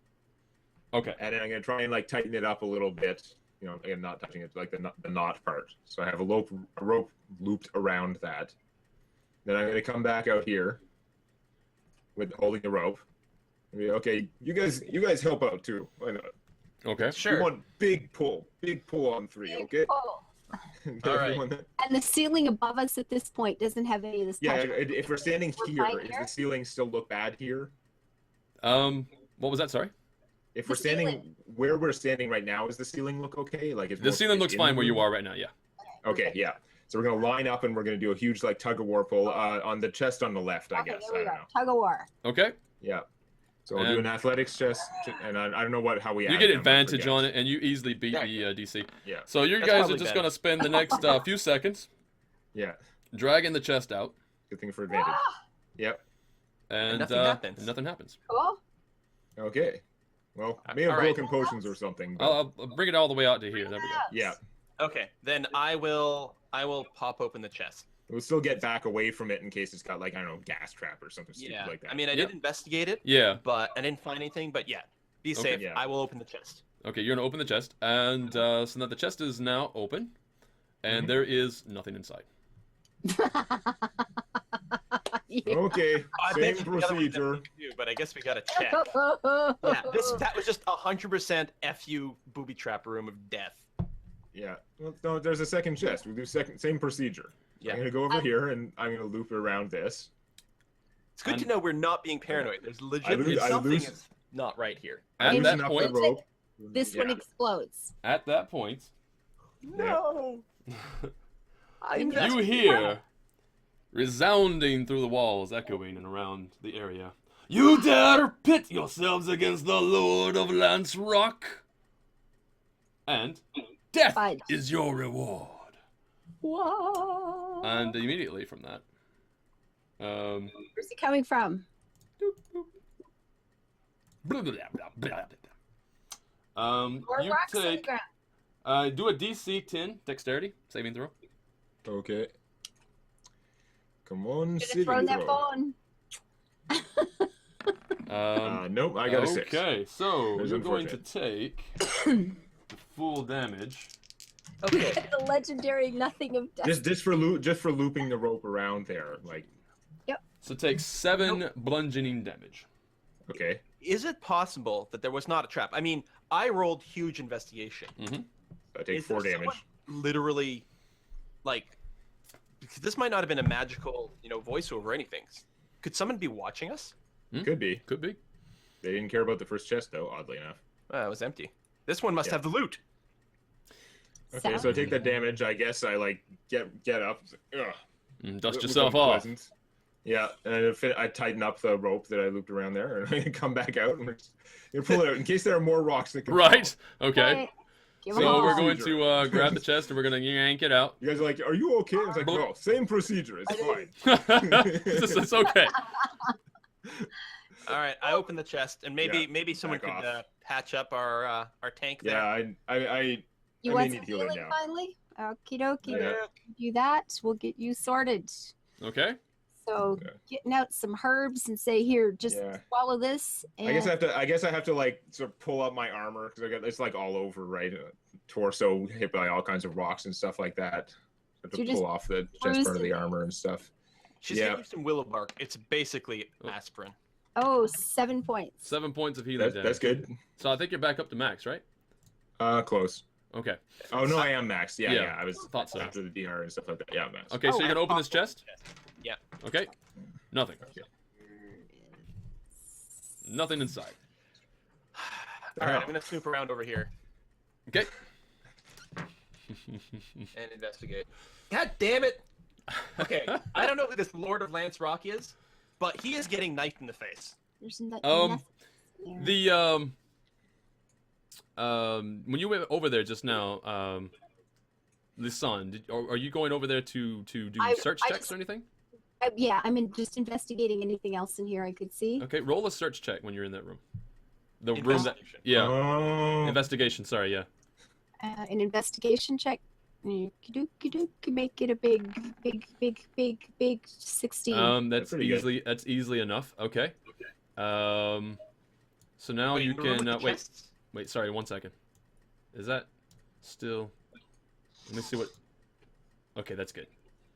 Okay. and then I'm gonna try and like tighten it up a little bit. You know, again, not touching it, like the knot part. So I have a rope looped around that. Then I'm gonna come back out here with holding the rope. Okay, you guys help out too. Why not? Okay. We Sure. want big pull on three. Okay. Oh. Okay, All right. everyone? And the ceiling above us at this point doesn't have any of this. Yeah, touch. if we're standing We're here, fine does here? the ceiling still look bad here? What was that? Sorry. If The we're standing ceiling. where we're standing right now, does the ceiling look okay? Like The ceiling looks fine where you are right now. Yeah. Okay, yeah. So we're gonna line up and we're gonna do a huge like tug of war pull on the chest on the left, I Okay, guess. there I we don't go. know. Tug of war. Okay. Yeah. So we'll do And- an athletics chest, and I don't know how we. You add get them, I advantage forget. on it, and you easily beat Yeah. the DC. Yeah. So you That's guys are probably just better. gonna spend the next few seconds Yeah. dragging the chest out, Good thing for advantage. Ah, Yep. and nothing happens. and nothing happens. cool. Okay. Well, may have All right. broken potions or something. But I'll bring it all the way out to here. There we go. yeah. Okay, then I will pop open the chest. We'll still get back away from it in case it's got like I don't know gas trap or something stupid Yeah. like that. I mean, I Yep. did investigate it, Yeah. but I didn't find anything. But yeah, be Okay. safe. Yeah. I will open the chest. Okay, you're gonna open the chest, and so that the chest is now open, and Mhm. there is nothing inside. Yeah. Okay. I Same bet you the other ones have procedure. nothing to do, but I guess we gotta check. Yeah, that was just 100% fu booby trap room of death. Yeah. Well, no, there's a second chest. We do same procedure. Yeah. I'm gonna go over here and I'm gonna loop around this. It's good to And- know we're not being paranoid. There's legitimately I something lose- is not right here. At And that Loosen up point, the rope. This one Yeah. explodes. at that point, No. I'm you hear resounding through the walls, echoing and around the area. You dare pit yourselves against the Lord of Lance Rock, and death Fudge. is your reward. Whoa. And immediately from that, Where's he coming from? blah, blah, blah, blah, blah. More You rocks on the take ground. do a DC 10 dexterity saving throw. Okay. Come on, Should have city thrown that roll. bone. Nope, I got a 6. Okay, so That's you're going to unfortunate. take the full damage. Okay. The legendary nothing of death. Just for looping the rope around there, like So take 7 bludgeoning damage. okay. Is it possible that there was not a trap? I mean, I rolled huge investigation. I take Is 4 there damage. someone literally, like, because this might not have been a magical, voiceover or anything. Could someone be watching us? Could be. Could be. They didn't care about the first chest though, oddly enough. It was empty. This one must Yeah. have the loot. Okay, so I take the damage. I guess I like get up. Ugh. Dust It was yourself off. unpleasant. Yeah, and I tighten up the rope that I looped around there, and I come back out and you pull it out in case there are more rocks that can fall. Right. Okay. Give 'em So all. we're going to grab the chest and we're going to yank it out. You guys are like, "Are you okay?" It's like, "No, same procedure. It's fine." It's okay. All right, I open the chest, and maybe Yeah, someone back could off. patch up our tank there. Yeah, I You I want may some need healing healing now. finally? Okie dokie. Yeah. Do that. We'll get you sorted. Okay. So Yeah. getting out some herbs and say, here, just Yeah. swallow this. And I guess I have to like sort of pull up my armor because it's like all over, right? Torso hit by all kinds of rocks and stuff like that. I have to You're just pull off the chest bruised part of the and- armor and stuff. She's Yeah. gonna use some willow bark. It's basically aspirin. oh, 7 points. 7 points of healing That's, damage. that's good. So I think you're back up to max, right? Close. Okay. Oh no, I am max. Yeah, Yeah, yeah. I was thought so. after the DR and stuff like that. Yeah, I'm max. Okay, so you're and gonna open this possible chest? Yeah. Okay. Nothing. Nothing inside. All right, I'm gonna snoop around over here Okay. and investigate. God damn it! Okay, I don't know who this Lord of Lance Rock is, but he is getting knifed in the face. There's nothing there. The when you went over there just now, Lisanne, are you going over there to do search I checks just- or anything? Yeah, I'm just investigating anything else in here I could see. Okay, roll a search check when you're in that room. The room that Investigation. yeah, Oh. investigation. Sorry, yeah. An investigation check. Make it a big 16. That's pretty good. easily enough. Okay. So now Wait, you in the room can with the wait. chests? Wait, sorry, 1 second. Is that still? Let me see what. Okay, that's good.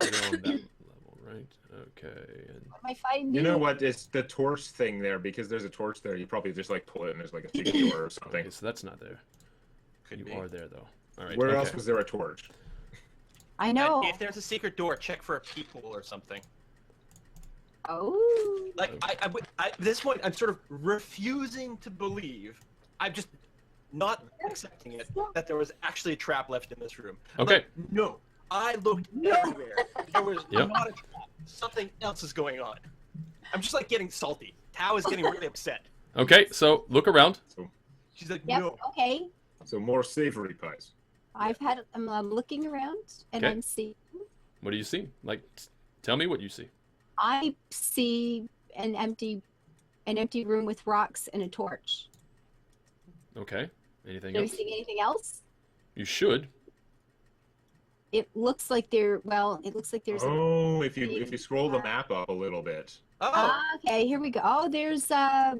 You're on that level, right? Okay. And... What am I finding? You know what? It's the torch thing there because there's a torch there. You probably just like pull it and there's like a secret door or something. Okay, so that's not there. Could You be. are there though. All right. Where okay. else was there a torch? I know. If there's a secret door, check for a peephole or something. Oh. Like at this point, I'm sort of refusing to believe. I'm just not accepting it that there was actually a trap left in this room. Okay. Like, no, I looked everywhere. There was Yep. not a trap. Something else is going on. I'm just like getting salty. Tao is getting really upset. Okay. So look around. She's like, Yep. no. Okay. So more savory pies. I'm looking around and Okay. I'm seeing. What do you see? Like, tell me what you see. I see an empty room with rocks and a torch. Okay. Anything Are you else? seeing anything else? You should. It looks like there's Oh, if you scroll the map up a little bit. Oh, okay, here we go. Oh, there's a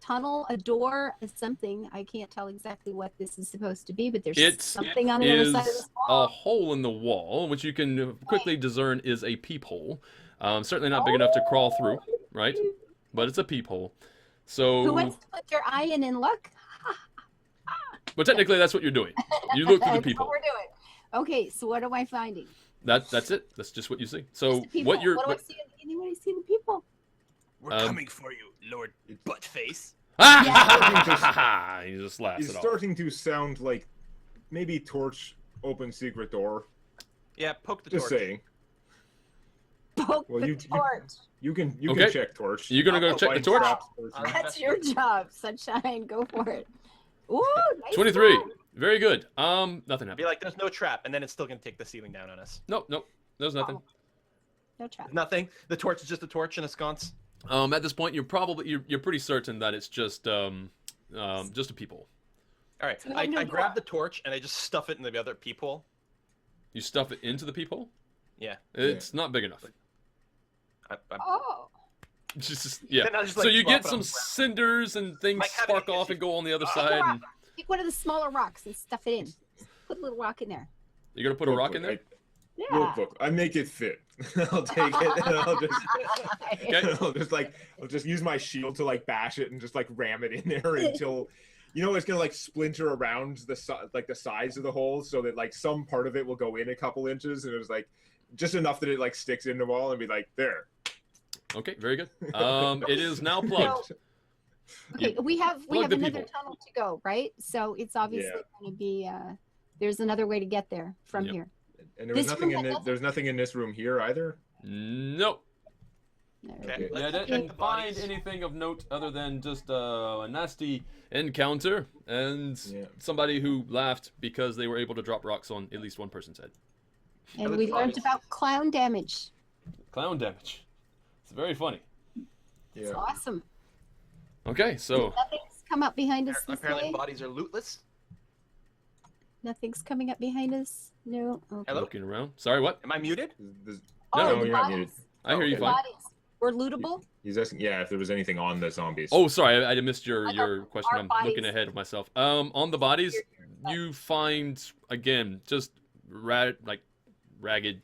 tunnel, a door, something. I can't tell exactly what this is supposed to be, but there's It something on the other is side of this a wall. hole in the wall, which you can quickly discern is a peephole. Certainly not big enough to crawl through, right? But it's a peephole. Who So, wants to put their eye in look? but technically that's what you're doing. You look through the That's what peephole. we're doing. Okay, so what am I finding? That's it. That's just what you see. So Just the people. what you're What do I see? Anyone see the people? we're Um, coming for you, Lord Buttface. ah! He just laughs It's it off. starting to sound like maybe torch open secret door. Yeah, poke the Just torch. saying. Poke Well, the you- torch. You can Okay. check torch. You gonna go I'll check the find torch? traps. That's your job, Sunshine. Go for it. Ooh, nice 23. roll. Very good. Nothing Be happened. like, there's no trap, and then it's still gonna take the ceiling down on us. Nope. There's nothing. No trap. Nothing. The torch is just a torch and a sconce. At this point, you're pretty certain that it's just a peephole. All right, So we have no I grab door. the torch and I just stuff it in the other peephole. You stuff it into the peephole. Yeah. It's not big enough. Oh. Yeah. Then I'll just, So like, you drop get it on some the ground. cinders and things Like having a spark off hissy. and go on the other Ah. side. And Take one of the smaller rocks and stuff it in. Put a little rock in there. you're gonna put a rock in there. Yeah. Look, I make it fit. I'll take it and I'll just Okay. I'll just use my shield to like bash it and just like ram it in there until it's gonna like splinter around the sides of the hole so that like some part of it will go in a couple inches and it was like just enough that it like sticks in the wall and be like there. Okay. Very good. It is now plugged. Okay, we have Plug the another people. tunnel to go, right? So it's obviously going to be there's another way to get there from Yep. here. And there was This nothing room in had it. There's nothing in this room here either. Nope. Okay, Yeah, I let's check didn't the find bodies. anything of note other than just a nasty encounter and Yeah. somebody who laughed because they were able to drop rocks on at least one person's head. And we learned about clown damage. Clown damage. It's very funny. It's Yeah. awesome. Okay, so Nothing's come up behind us this Apparently, way. bodies are lootless. Nothing's coming up behind us. No. Okay. Hello? looking around. Sorry, what? Am I muted? There's- No, Oh, no, the you're not bodies. muted. I hear you okay. fine. Bodies were lootable. He's asking, yeah, if there was anything on the zombies. Oh, sorry, I missed your I know, question. our I'm bodies- looking ahead of myself. On the bodies, you find again just ragged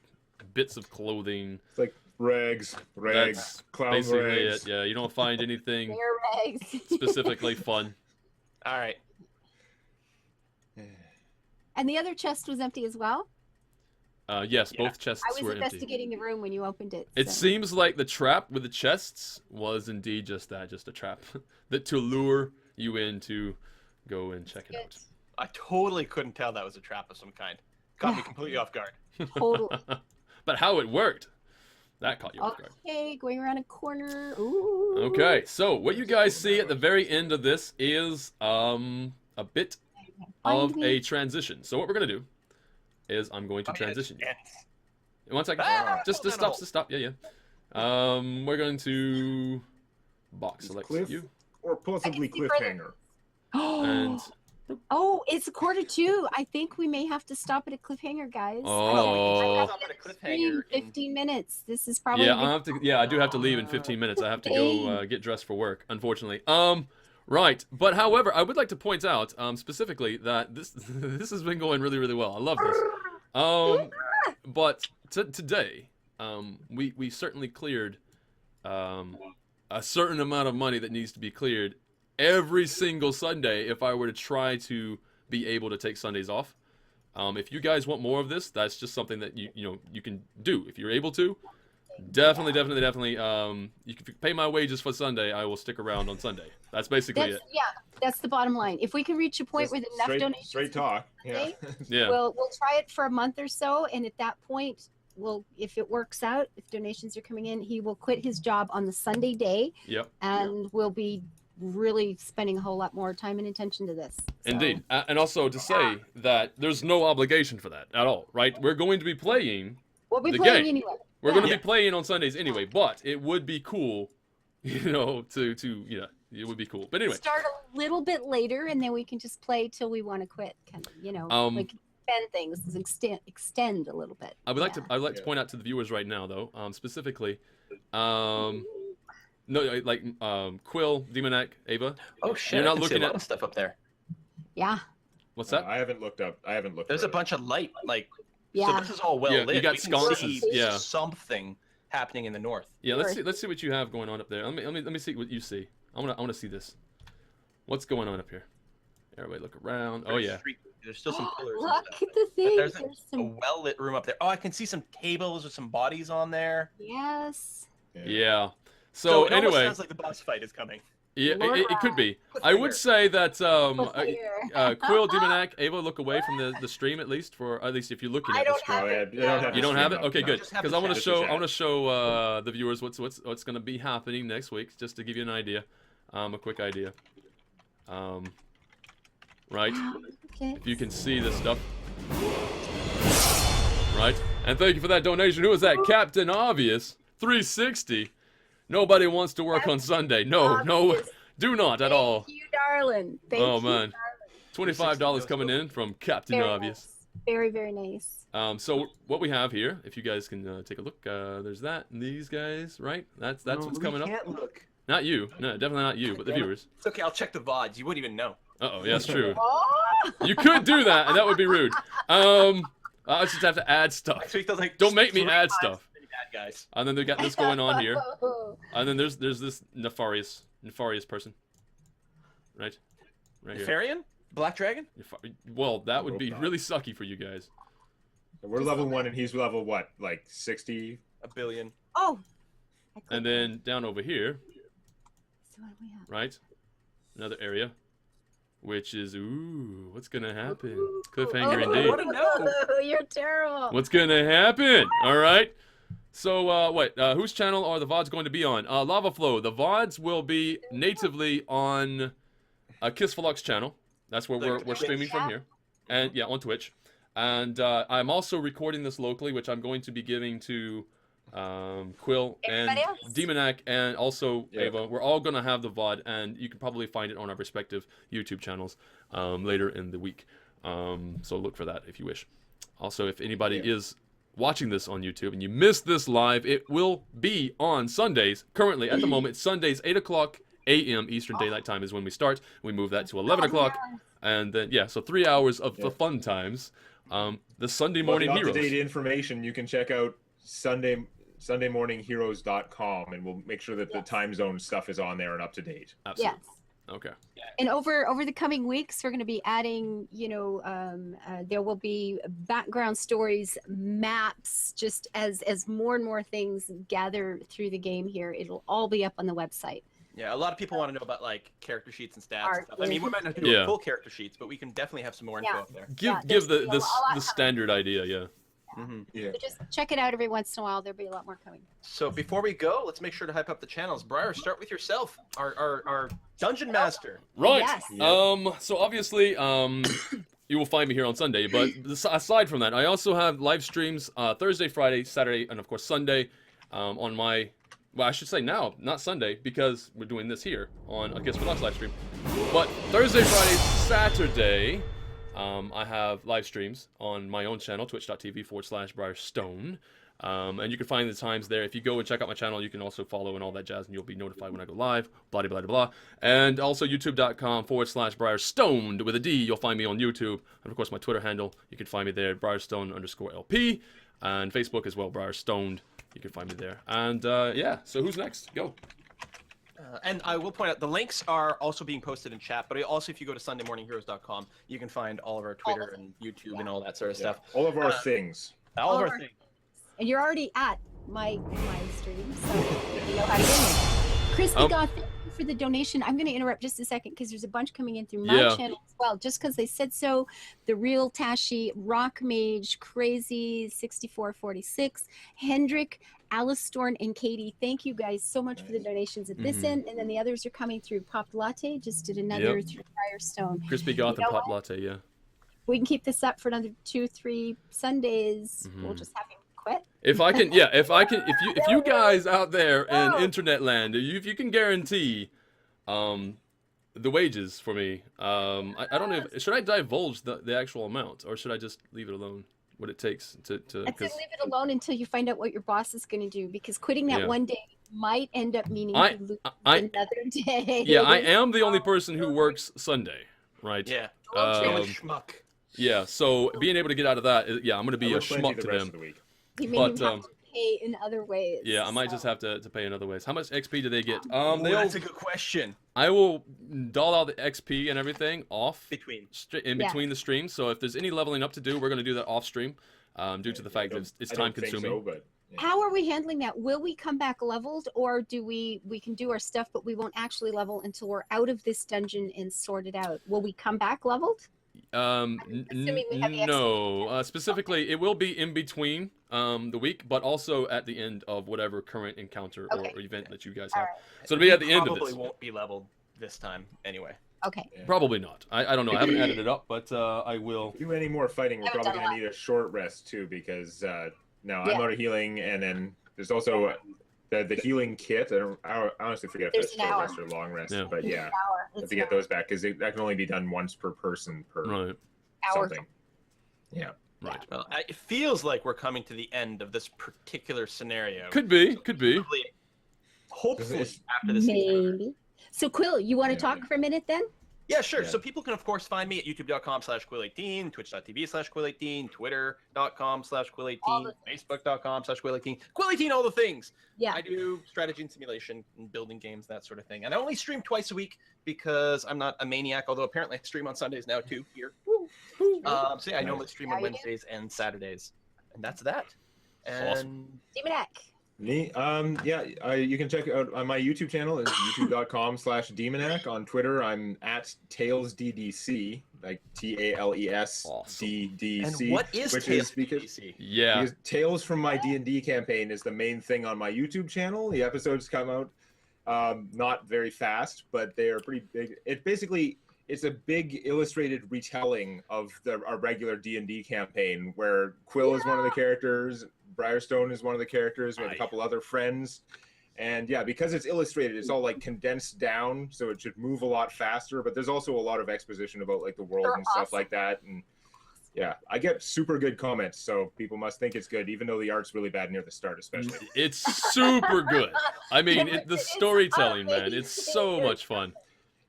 bits of clothing. It's like rags, That's clown basically rags. it. Yeah, you don't find anything Bare rags. specifically fun. All right. And the other chest was empty as well. Yes, Yeah. both chests I was were empty. investigating the room when you opened it. It so. seems like the trap with the chests was indeed just that, just a trap that to lure you in to go and check it out. I totally couldn't tell that was a trap of some kind. Caught me completely off guard. Totally. But how it worked, that caught you off guard. Okay, going around a corner. Ooh. Okay, so what you guys see at the very end of this is a bit of Find a me. transition. So what we're gonna do is I'm going to Oh, yeah, transition you. yes. One second. Ah, Just hold on, hold. stop. Yeah. We're going to box select Cliff you or possibly I can see further. cliffhanger. and Oh, it's a quarter two. I think we may have to stop at a cliffhanger, guys. Oh. I have Stop to at a get the cliffhanger stream in- 15 minutes. This is probably yeah, a big- I do have to leave in 15 minutes. I have to go get dressed for work, unfortunately. Right. But however, I would like to point out specifically that this this has been going really, really well. I love this. But today, we certainly cleared a certain amount of money that needs to be cleared every single Sunday if I were to try to be able to take Sundays off. If you guys want more of this, that's just something that you can do if you're able to. Definitely. You can pay my wages for Sunday. I will stick around on Sunday. That's basically it. Yeah, that's the bottom line. If we can reach a point where enough donations, Straight talk. Yeah. Okay. Yeah. we'll try it for a month or so, and at that point, if it works out, if donations are coming in, he will quit his job on the Sunday day, Yep. and we'll be really spending a whole lot more time and attention to this. So- Indeed. And also to say that there's no obligation for that at all, right? We're going to be playing. We'll be The playing game. anyway. We're Yeah. going to be playing on Sundays anyway, but it would be cool, it would be cool. But anyway, Start a little bit later, and then we can just play till we want to quit. Kind of, we can expand things, extend a little bit. I'd like Yeah. to point out to the viewers right now, though, specifically, Quill, Demonac, Ava. Oh shit! You're not I can see looking a lot at- of stuff up there. Yeah, What's that? I haven't looked up. There's a at it. bunch of light, yeah. So this is all well Yeah, you lit. got We can sconces, see yeah. something happening in the north. Yeah, let's Sure. see what you have going on up there. Let me see what you see. I want to see this. What's going on up here? Everybody look around. Oh yeah. There's still some pillars. and Look stuff. at the thing. There's There's a some. well lit room up there. Oh, I can see some tables with some bodies on there. Yes. Yeah. So it almost anyway, sounds like the boss fight is coming. yeah, it could be. Cliffhanger. I would say that Cliffhanger. Quill, Demonac, Ava, look away from the stream at least if you're looking I at the don't stream. have Oh, yeah, it. you don't have You the don't have it? stream up, Okay, no. good. Just have Because the I want to chat. show Just I want to show the viewers what's going to be happening next week, just to give you an idea, a quick idea. Right. Okay. If you can see this stuff. Right. And thank you for that donation. Who was that? Captain Obvious 360. Nobody wants to work on Sunday. No, Obvious. do not at all. Thank you, darling. Thank Oh you, man, darling. $25 coming in from Captain Very Obvious. nice. Very, very nice. So what we have here, if you guys can take a look, there's that and these guys, right? That's what's coming up. Can't look. Not you, no, definitely not you, but the Damn it. viewers. It's okay. I'll check the VODs. You wouldn't even know. Uh-oh, yeah, that's true. Oh! You could do that, and that would be rude. I just have to add stuff. Next week, they'll like, Don't make me three add times stuff. as many bad guys. And then they got this going on here, and then there's this nefarious person, right here. Farian? Black Dragon? Well, that would be really sucky for you guys. We're level 1 and he's level what? Like 60? A billion. Oh. I clicked And then down over here, So what do we have? right, another area, which is what's gonna happen? Ooh. Cliffhanger Oh, indeed. wanna know. You're terrible. What's gonna happen? All right. So wait, whose channel are the VODs going to be on? Lava Flow. The VODs will be natively on Kiss for Lux channel. That's where we're streaming from here, and yeah, on Twitch. And I'm also recording this locally, which I'm going to be giving to Quill and Everybody else? Demonac and also Ava. We're all going to have the VOD, and you can probably find it on our respective YouTube channels later in the week. So look for that if you wish. Also, if anybody is watching this on YouTube and you missed this live, it will be on Sundays. Currently, at the moment, Sundays, 8 o'clock a.m. Eastern Daylight Time is when we start. We move that to 11 o'clock. And then, yeah, so 3 hours of the fun times. The Sunday Morning Heroes. Up-to-date information, you can check out SundayMorningHeroes.com, and we'll make sure that the time zone stuff is on there and up to date. Absolutely. Yes. Okay. And over the coming weeks, we're going to be adding, there will be background stories, maps, just as more and more things gather through the game here. It'll all be up on the website. Yeah, a lot of people want to know about like character sheets and stats. Art, And stuff. I mean, we might not do full character sheets, but we can definitely have some more info up there. Give the standard idea, yeah. So just check it out every once in a while. There'll be a lot more coming. So before we go, let's make sure to hype up the channels. Briar, start with yourself, our dungeon master. Right. Yes. So obviously, you will find me here on Sunday. But aside from that, I also have live streams Thursday, Friday, Saturday, and of course Sunday on my. Well, I should say now, not Sunday, because we're doing this here on I guess for Lux live stream. But Thursday, Friday, Saturday, I have live streams on my own channel, twitch.tv/Briarstone. And you can find the times there. If you go and check out my channel, you can also follow and all that jazz, and you'll be notified when I go live, blah, blah, blah, blah. And also youtube.com/Briarstoned with a D. You'll find me on YouTube. And of course, my Twitter handle, you can find me there, Briarstone_LP. And Facebook as well, Briarstoned. You can find me there. And yeah, so who's next? Go. And I will point out, the links are also being posted in chat, but also if you go to SundayMorningHeroes.com, you can find all of our Twitter and YouTube and all that sort of stuff. All of our things. All of our things. And you're already at my stream, so you know how to get in. Crispy God, thank you for the donation. I'm going to interrupt just a second because there's a bunch coming in through my channel as well, just because they said so. The Real Tashi, Rock Mage, Crazy 6446, Hendrik, Alice Storn, and Katie. Thank you guys so much for the donations at this end. And then the others are coming through. Pop Latte just did another through Firestone. Crispy Goth and Pop Latte, yeah. We can keep this up for another 2-3 Sundays. We'll just have him quit. If I can, if you guys out there in internet land, if you can guarantee the wages for me, I don't know, should I divulge the actual amount, or should I just leave it alone? What it takes to I'd say leave it alone until you find out what your boss is going to do, because quitting that one day might end up meaning you lose another day. Yeah, I am the only person who works Sunday, right? Yeah. Schmuck. Yeah, so being able to get out of that, I'm going to be a schmuck to them. You may have to pay in other ways. Yeah, I might just have to pay in other ways. How much XP do they get? That's a good question. I will doll out the XP and everything off between the streams. So if there's any leveling up to do, we're going to do that off stream, due to the fact that it's time consuming. So, but, How are we handling that? Will we come back leveled, or do we can do our stuff, but we won't actually level until we're out of this dungeon and sorted out? Will we come back leveled? No. Specifically, it will be in between the week, but also at the end of whatever current encounter or event that you guys have. So it'll be at the end of this. Probably won't be leveled this time anyway. Okay. Yeah. Probably not. I don't know. I haven't added it up, but I will. If you do any more fighting, we're probably going to need a short rest too, because now I'm out of healing, and then there's also the healing kit. I honestly forget if that's short rest or long rest, but yeah, I have to get those back, because that can only be done once per person per something. Yeah. Right. Well, it feels like we're coming to the end of this particular scenario. Could be. Hopefully after this. Maybe. So Quill, you want to talk for a minute then? Yeah, sure. So people can, of course, find me at youtube.com/Quill18, twitch.tv/Quill18, twitter.com/Quill18, facebook.com/Quill18. Quill18, all the things. Yeah. I do strategy and simulation and building games, that sort of thing. And I only stream twice a week because I'm not a maniac, although apparently I stream on Sundays now, too, here. So yeah, I normally stream on Wednesdays and Saturdays. And that's that. And Demonac. Me? Yeah, you can check out on my YouTube channel is youtube.com/Demonac. On Twitter, I'm at TalesDDC, like TalesDDC. And what is which Tales is because DC? Yeah. because Tales from my D&D campaign is the main thing on my YouTube channel. The episodes come out not very fast, but they are pretty big. It's a big illustrated retelling of our regular D&D campaign, where Quill is one of the characters, Briarstone is one of the characters, we have a couple other friends. And yeah, because it's illustrated, it's all like condensed down, so it should move a lot faster, but there's also a lot of exposition about like the world and stuff like that. And yeah, I get super good comments, so people must think it's good, even though the art's really bad near the start, especially. It's super good. I mean, the storytelling, man, it's so much fun.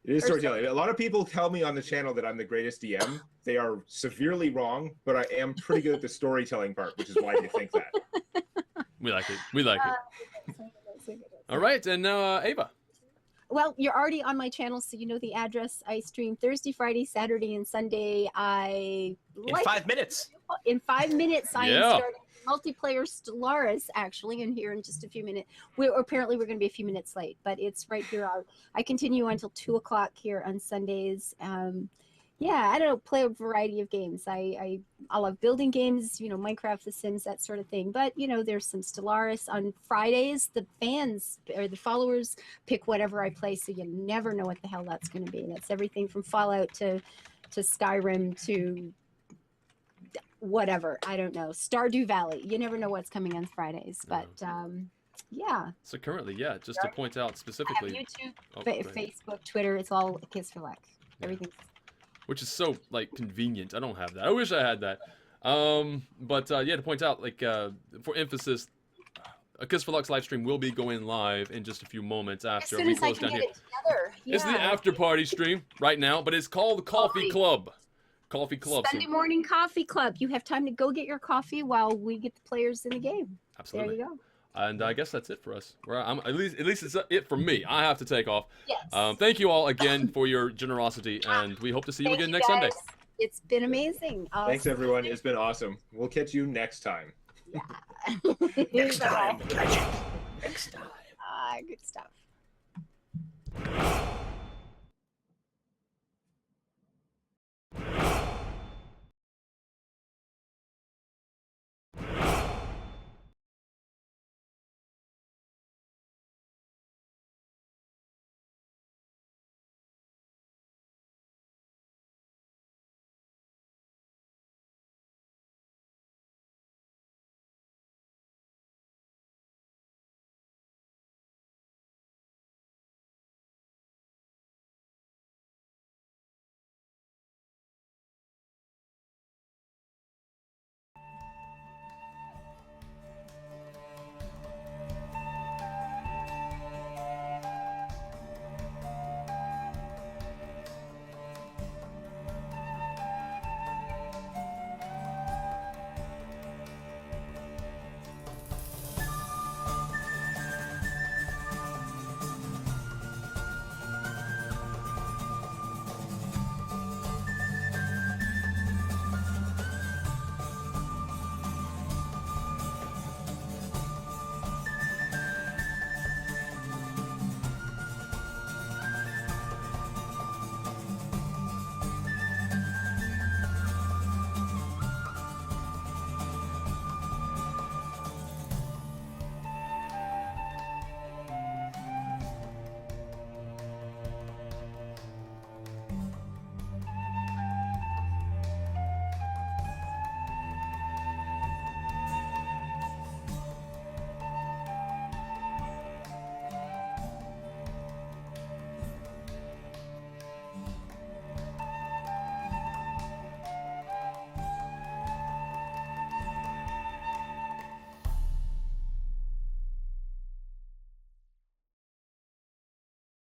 It is storytelling. A lot of people tell me on the channel that I'm the greatest DM. They are severely wrong, but I am pretty good at the storytelling part, which is why they think that. We like it. We like it. All right, and now Ava. Well, you're already on my channel, so you know the address. I stream Thursday, Friday, Saturday, and Sunday. In 5 minutes. In 5 minutes, I am Yeah. starting multiplayer Stellaris, actually, in here in just a few minutes. Apparently we're going to be a few minutes late, but it's right here. I continue until 2 o'clock here on Sundays. Yeah, I don't know, play a variety of games. I love building games, you know, Minecraft, The Sims, that sort of thing. But, you know, there's some Stellaris on Fridays. The fans or the followers pick whatever I play, so you never know what the hell that's going to be. That's everything from Fallout to Skyrim to whatever. I don't know. Stardew Valley. You never know what's coming on Fridays. But, yeah. So currently, yeah, just to point out I have specifically, YouTube, Oh, go ahead. Facebook, Twitter. It's all a Kiss for Luck. Everything's which is so like convenient. I don't have that. I wish I had that. But yeah, to point out, like for emphasis, a Kiss for Luck's live stream will be going live in just a few moments after as soon we as I close can down get here. it together. It's the Yeah. after party stream right now, but it's called the Coffee Coffee. Club. Coffee Club. Sunday morning coffee club. You have time to go get your coffee while we get the players in the game. Absolutely. There you go. And I guess that's it for us. At least it's it for me. I have to take off. Yes. Thank you all again for your generosity, and we hope to see you Thank again you, next Sunday. guys. It's been amazing. Thanks, everyone. It's been awesome. We'll catch you next time. Next time. Bye-bye. Legend. Next time. Good stuff.